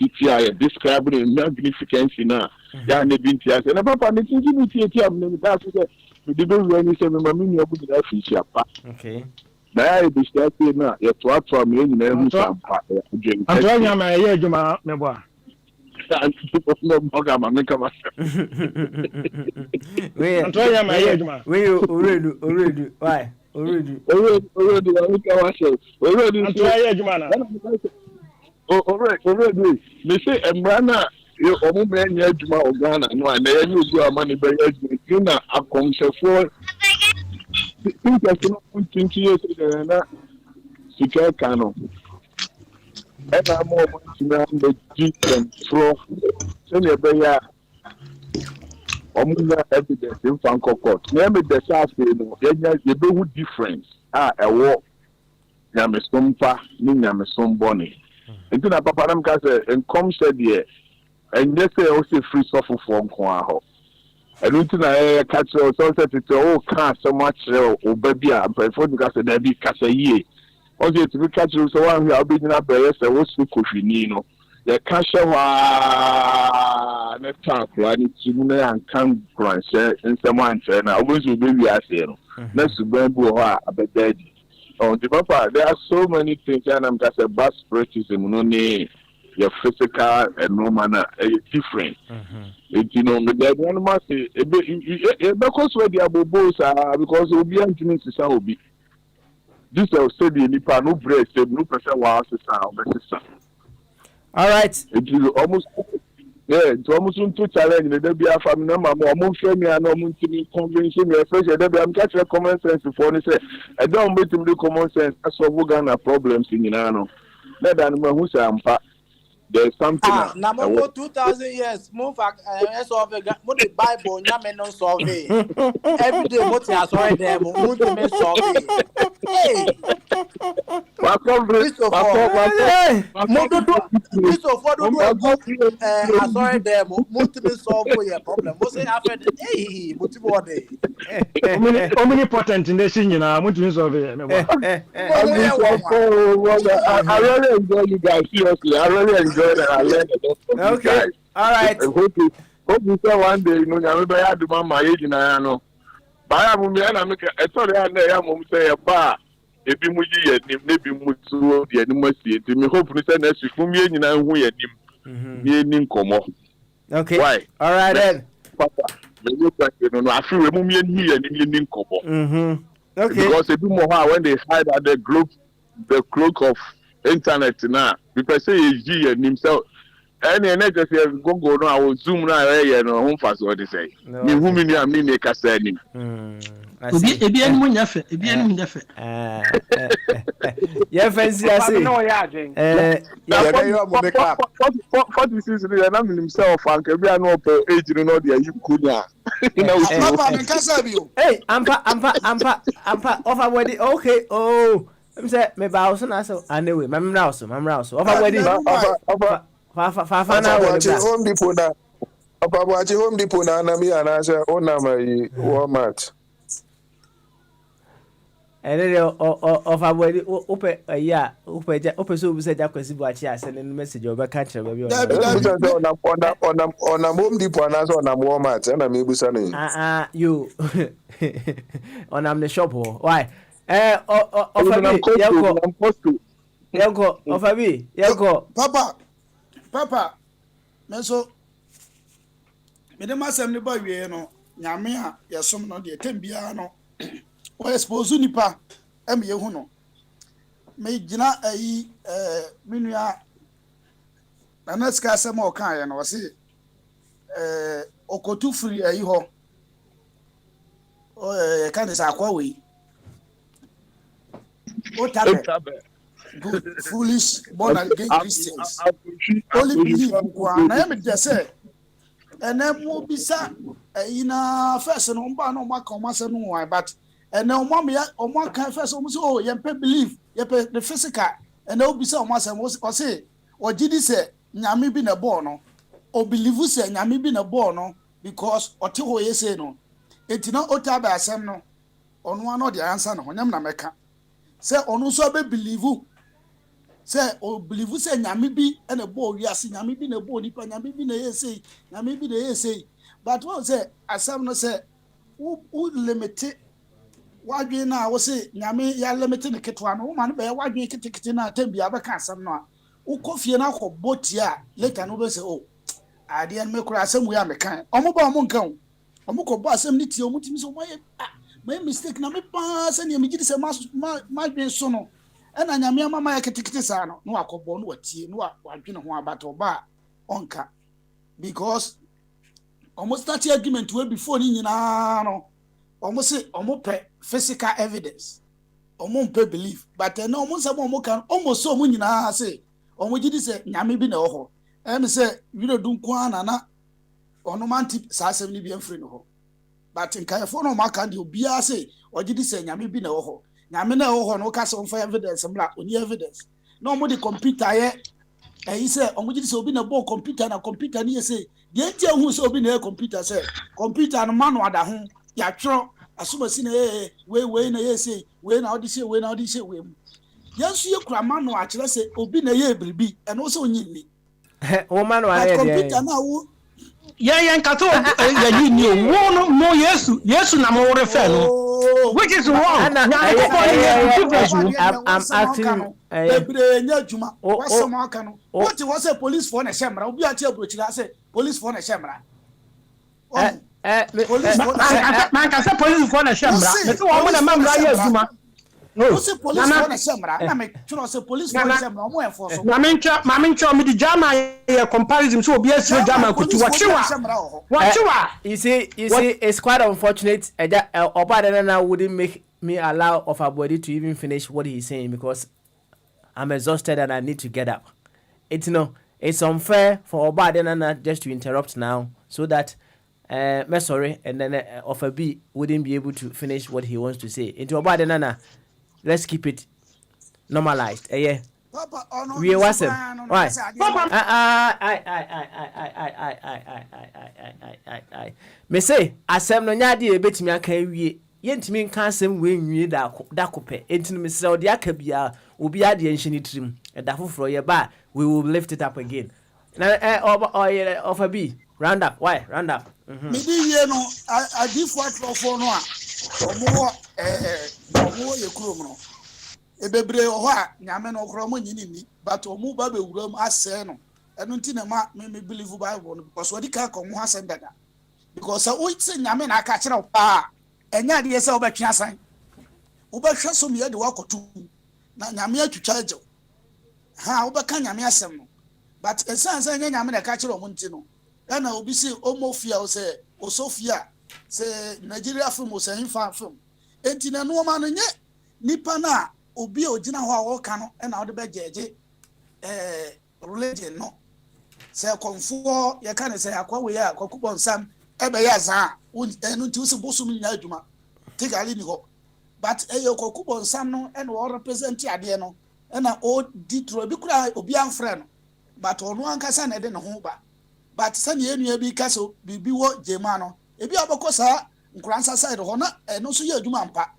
CTI, describing magnificence in a young Bintias, and about the TGT, that's what we didn't really say, Mammy, you put that fish up. Okay. Now, be starting now, yet what from me, and I'm trying to my year, Juma, Meboa. I'm trying my year, Juma. We already, why? Already, they say, Embrana, you own man, Juma or Ghana, no, and then you do a money by Yuna, a concept for 20 years ago, secure canon. And I'm more the deep and throw, send a bear. Evidence in Franco Court. Name the South, the big difference. A war. Yamisompa, Ninamesom Bonnie. And then a papadam case and come said, yeah, and yes, I also free suffer from Quaho. I don't think I catch your sunset. It's all cast so much, or baby, but for the case, there be cast a year. Also, to catch you, so I'm here, being up there, so what's the coffee, Nino? The Kashawa Netank, and can crunch in someone, and I always will be as you. Next to Bambu, a bit dead. On the papa, there are so many things, and I'm just a bus practicing, no name, your physical and no manner, different. You know, the one must say, because where the abobos are, because we'll be anti Saudi. This will say the Nipa no breast, no person was a sister. All right. It is almost it's almost to challenge the be a family number more show me and no convincing me especially I'm catching common sense before they say I don't make them do common sense as of Ghana problems in Inano. Let them know who's there's something now 2000 years move solve the Bible nyame no solve every day what you sorry them move solve hey sorry them move solve your problem what say after hey omnipotent in the scene now move solve I really enjoy you guys seriously I really enjoy I learned okay. All right. Hope you say one day, you know, I'm going to do my age in I know. But I'm going to make a story and I am going to say a bar. If you maybe move to the animosity, to me, hopefully, next week, from you, and I will hear him come off. Okay. Why? All right, then. Papa, I feel remove me here and you come off. Okay. Because they do more when they hide at the cloak of internet now because say he and himself any just go no I will zoom now no home fast what they say me who me am ni ka say ni ebi enu nyafe ya fancy ase no ya gen you mo make up 46 years and himself and ke bia no per age no dey you kunya papa me kasa bi o hey ampa offer wedding okay oh I'm saying, me bow so now so anyway, I'm rouse. Over wedding. Fa na Home Depot na. Papa watch Home Depot na me and I say, "Oh na my Walmart." Ene over wedding ope ya ope so be say Jakwesi Buachi send a message over catch baby on Home Depot na so on Walmart na me busa na. You on am the shop why? Papa, meso me dem asem ne ba wie no nyame a yesom no de tembia no o expose nipa em ye hu no me gina ayi menua na naska asem o kan ye no o se okotu free ayi ho o kan de sa kwa we Good, foolish, born again Christians. Only believe. I am just say and then mo bisa ina first no mba no maka omase no why but and then omo kan first omo say oh ye believe ye the physical and then obisa omase mo say ogidi say nyame bi na ball no o believe say nyame bi na ball no because ote ho ye say no etina otaba asem no ono ano de answer no nyam na meka say ono so be believe say o believe say nyame bi na ball wi ase nyame bi na ball nipa nyame bi na ye say nyame bi na ye say but what say asem no say who limit wadwe na wo say nyame ya limit ne ketwa no wo ma no be wadwe kitikiti na tambia be ka asem no a wo kofie na akoboti later no be say oh ade en me kura asem we amekan omo ba omo nkan omo ko ba asem ni tie omo timi so my mistake na me pa se ne me gidi se ma dwen so no e na nyame mama ya kitikiti sa no no akobo no watie no wadwe ne ho abato ba onka because almost start argument we before ni nyina no almost say almost physical evidence almost belief but no almost say almost kan almost so mu nyina say almost gidi se nyame bi na ho em say we do nko ana na ono man tip sa asem ni bi amfiri no ho but nkan fo no maka de obi a say ogidi se nyame bi na ho nyame na ho no ka se on for evidence mla oni evidence no mo de computer ye e say almost gidi se obi na bo computer na computer ni say the entia hu so obi na computer say computer no manu ada ho ya tro asuma si na we na ye say we na odi say we na odi say we mu yansu ye kura manu a kire say obi na ye bribi e no so nyinni o manu a ye computer na wo yeah nkato ya ni wo no yesu na mo refer no which is wrong I'm asking nya juma wasam aka no what was a police for na shemra obi a tie abrochira say police for na shemra police for na shemra me to wo na mamra ya juma no say police for na shemra na me tro say police for na shemra mo enforce na me ncha me di jama ya comparison so obi asire jama kuti wachiwa you see it's quite unfortunate Oba wouldn't make me allow of our body to even finish what he's saying because I'm exhausted and I need to get up. It's unfair for Oba just to interrupt now so that sorry and then of a B wouldn't be able to finish what he wants to say. Into Oba let's keep it normalized. Yeah. Papa, we was him. Why? I me say asem no nya de ebetimi aka wie yentimi nka asem we nwie da kope entini me say odi aka bia obi ade enhini trim da foforo ye ba we will lift it up again na of a B round up why round up me di ye no adifo atrofo no a omo ye kurom no ebebre ho a nyame no kro mo nyini ni but omo ba be wuram ase no enu nti na me believe Bible no because wodi ka ko mo asem dada because o say nyame na aka kire pa enya de say obetwe asan obehwe so me de wakotu na nyame atwitwa agye ha obeka nyame asem no but esan say nyame na aka kire o nti no na obi say omofia o say osofia say Nigeria film o say infa film enti na no ma no nye nipa na obi ogina ho a wo ka no na wo de bejeje religion no say konfo ye ka ne say akwa we ya akwa nsam ebe ya za enu nti usi bosu mi nya adwuma tigali ni ho but eyo kokubo nsam no na o represent ade no na o ditro bi kura obi amfre no but onu ankasa na de ne ho ba but sani enu bi kaso bibi wo jema no ebi abakosa nkransa side ho na enu so ye adwuma mpa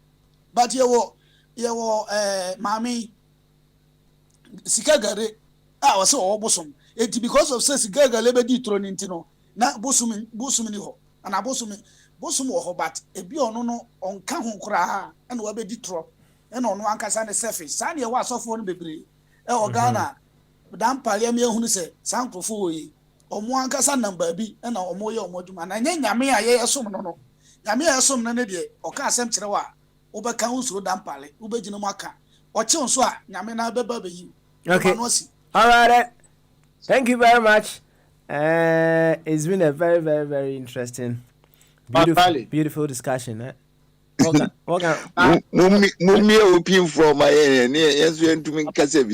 but ye wo mami sikagare o se o bosom enti because of say sikagare be ditro ni ntino na bosum ni ho ana bosum wo ho but ebi ono no onka ho kura na wa be ditro na ono ankasa ne surface sa ne wa asofo no bebre o Ghana dan paliam ye hunu se sankrofo yi omo ankasa namba bi na omo ye omo dwuma na nyame a ye som no nyame a som no ne de o ka asem kire wa wo be kan usuro dan pale wo be gina mu aka o che nso a nyame na beba be yi okay all right thank you very much. It's been a very, very, very interesting, beautiful discussion. Mummy open from my yes, we to me Casabi.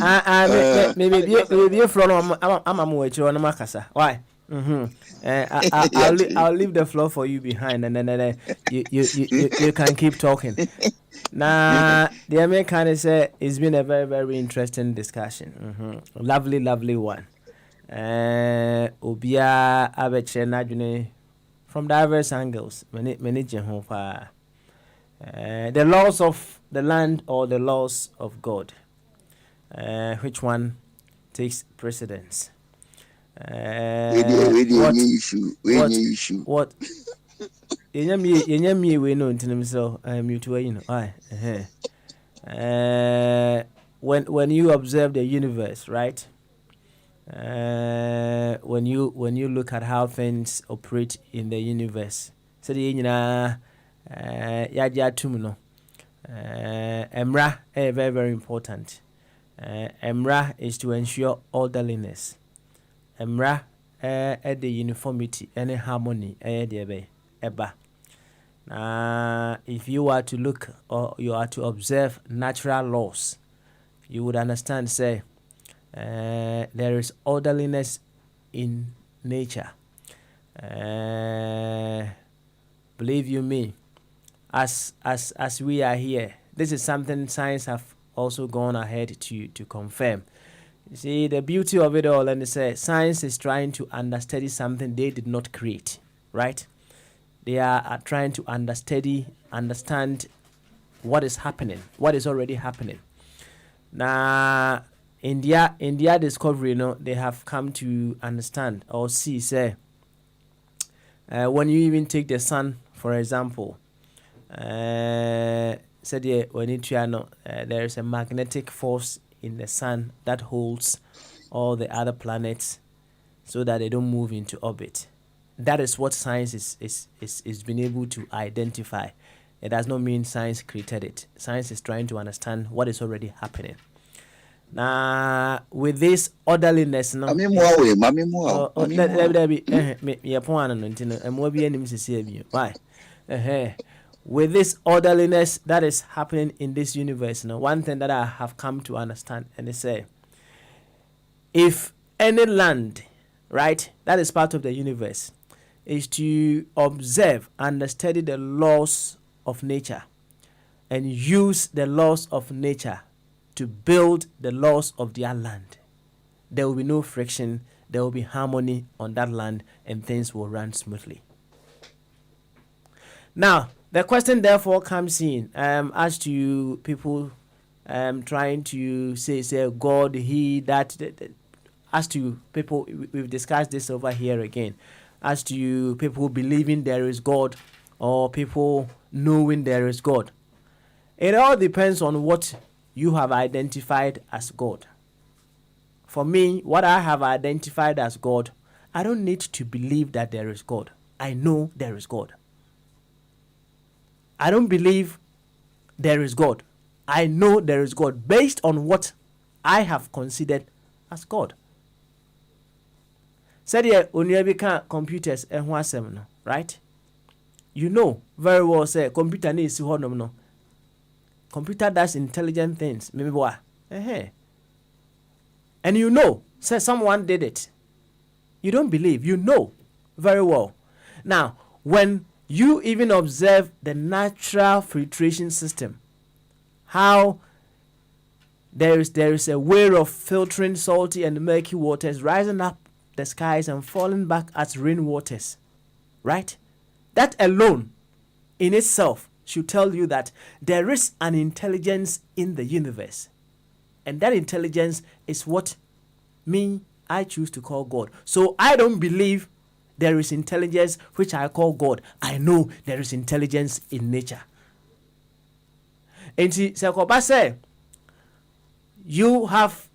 Maybe from I'm a moich on Macassa. Why? I'll leave the floor for you behind, and then you can keep talking. Now, the American say it's been a very, very interesting discussion. Lovely one. Obia abeche najune from diverse angles. Many the laws of the land or the laws of God. Which one takes precedence? What? Yenyami we know into so mutual. When you observe the universe, right? When you look at how things operate in the universe, so the yaja tumuno. Emra very, very important. Emra is to ensure orderliness. Emra the uniformity and harmony eba. If you are to look or you are to observe natural laws, you would understand, say, there is orderliness in nature. Believe you me, as we are here, this is something science have also gone ahead to confirm. You see, the beauty of it all, and they say science is trying to understudy something they did not create, right? They are trying to understand what is happening, what is already happening. Now, India discovery, they have come to understand or see, say, when you even take the sun, for example, there is a magnetic force in the sun that holds all the other planets so that they don't move into orbit. That is what science is being able to identify. It does not mean science created it. Science is trying to understand what is already happening. Now, with this orderliness, with this orderliness that is happening in this universe, one thing that I have come to understand, and they say, if any land, right, that is part of the universe, is to observe and study the laws of nature and use the laws of nature to build the laws of their land, there will be no friction, there will be harmony on that land, and things will run smoothly. Now, the question therefore comes in as to people trying to say God, he, that, as to people, we've discussed this over here again, as to people believing there is God or people knowing there is God. It all depends on what you have identified as God. For me, what I have identified as God, I don't need to believe that there is God. I know there is God. I don't believe there is God. I know there is God based on what I have considered as God. Said here, Onyebika computers and right? You know very well, say computer needs no. Computer does intelligent things. Maybe what? And you know, say someone did it. You don't believe. You know very well. Now, when you even observe the natural filtration system, how there is a way of filtering salty and murky waters rising up the skies and falling back as rainwaters, right? That alone in itself should tell you that there is an intelligence in the universe. And that intelligence is what I choose to call God. So I don't believe there is intelligence which I call God. I know there is intelligence in nature. And see, Sekoba say, you have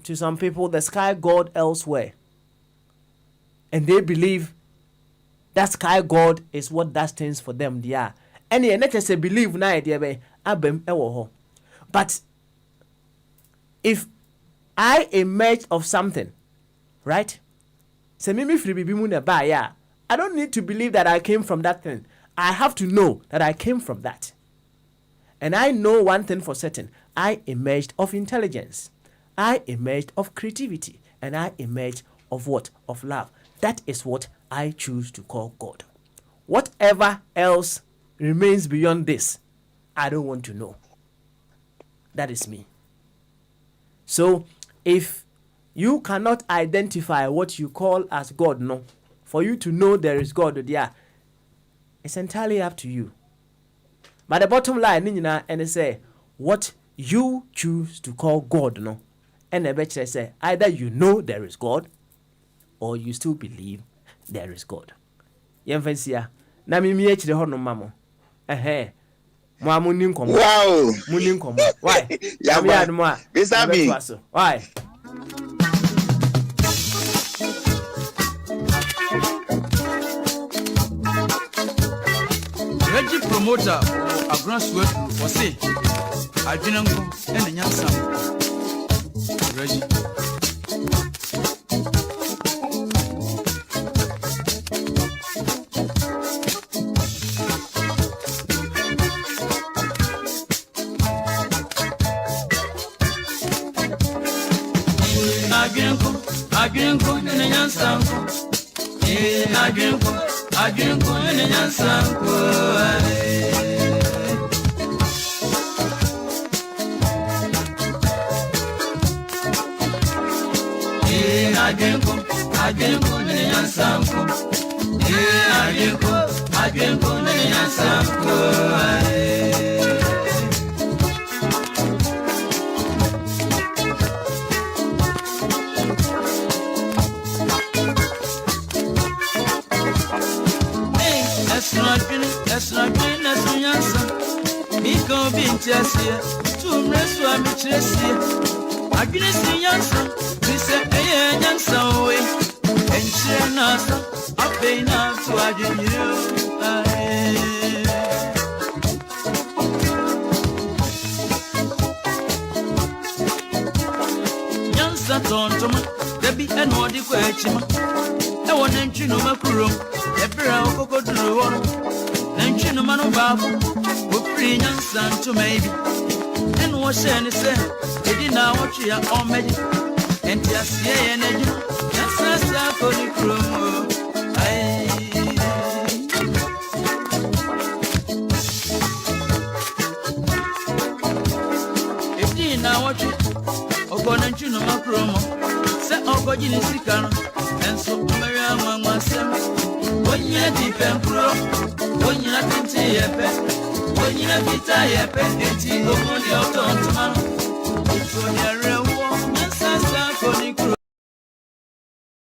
to some people the sky god elsewhere. And they believe that sky god is what does things for them. They are. And you not just believe na idea be abem ewo ho. But if I emerge of something, right? Se me free bibi mu na ba ya. I don't need to believe that I came from that thing. I have to know that I came from that. And I know one thing for certain. I emerged of intelligence. I emerged of creativity. And I emerged of what? Of love. That is what I choose to call God. Whatever else remains beyond this, I don't want to know. That is me. So, if you cannot identify what you call as God, no, for you to know there is God, yeah, it's entirely up to you. But the bottom line, and say, what you choose to call God, no, and the say, either you know there is God, or you still believe there is God. Yemfesia, na mimi echi de hono mamo. Mo munim komo. Wow. Munim komo. Why? Yaba. Bisabi. Why? Reggie promoter a grassroots for say I didn't go and nyansa. Reggie. Agyenko ne nyansanko agyenko ne nyansanko agyenko ne nyansanko agyenko ne nyansanko That's not been as we answer. Miko being Chessia, two rest for me Chessia. I can see Yansa, we say, hey, Yansa away. And she nasa, I pay now to argue you. Yansa tontoma, Debbie and Wadi Quachima. I want to know my crew. Every hour go to the water. And you know, man, we're free and son to maybe. And what's any say? They didn't know what you are on me. And just say, and you know, that's us for the crew. If you know what you are going to know, my crew, say, oh, God, you see, and so, Marianne, myself. When you're deep and pro, when you're not into your pet, when you're not into your pet, it's in the money out on tomorrow. It's on your room.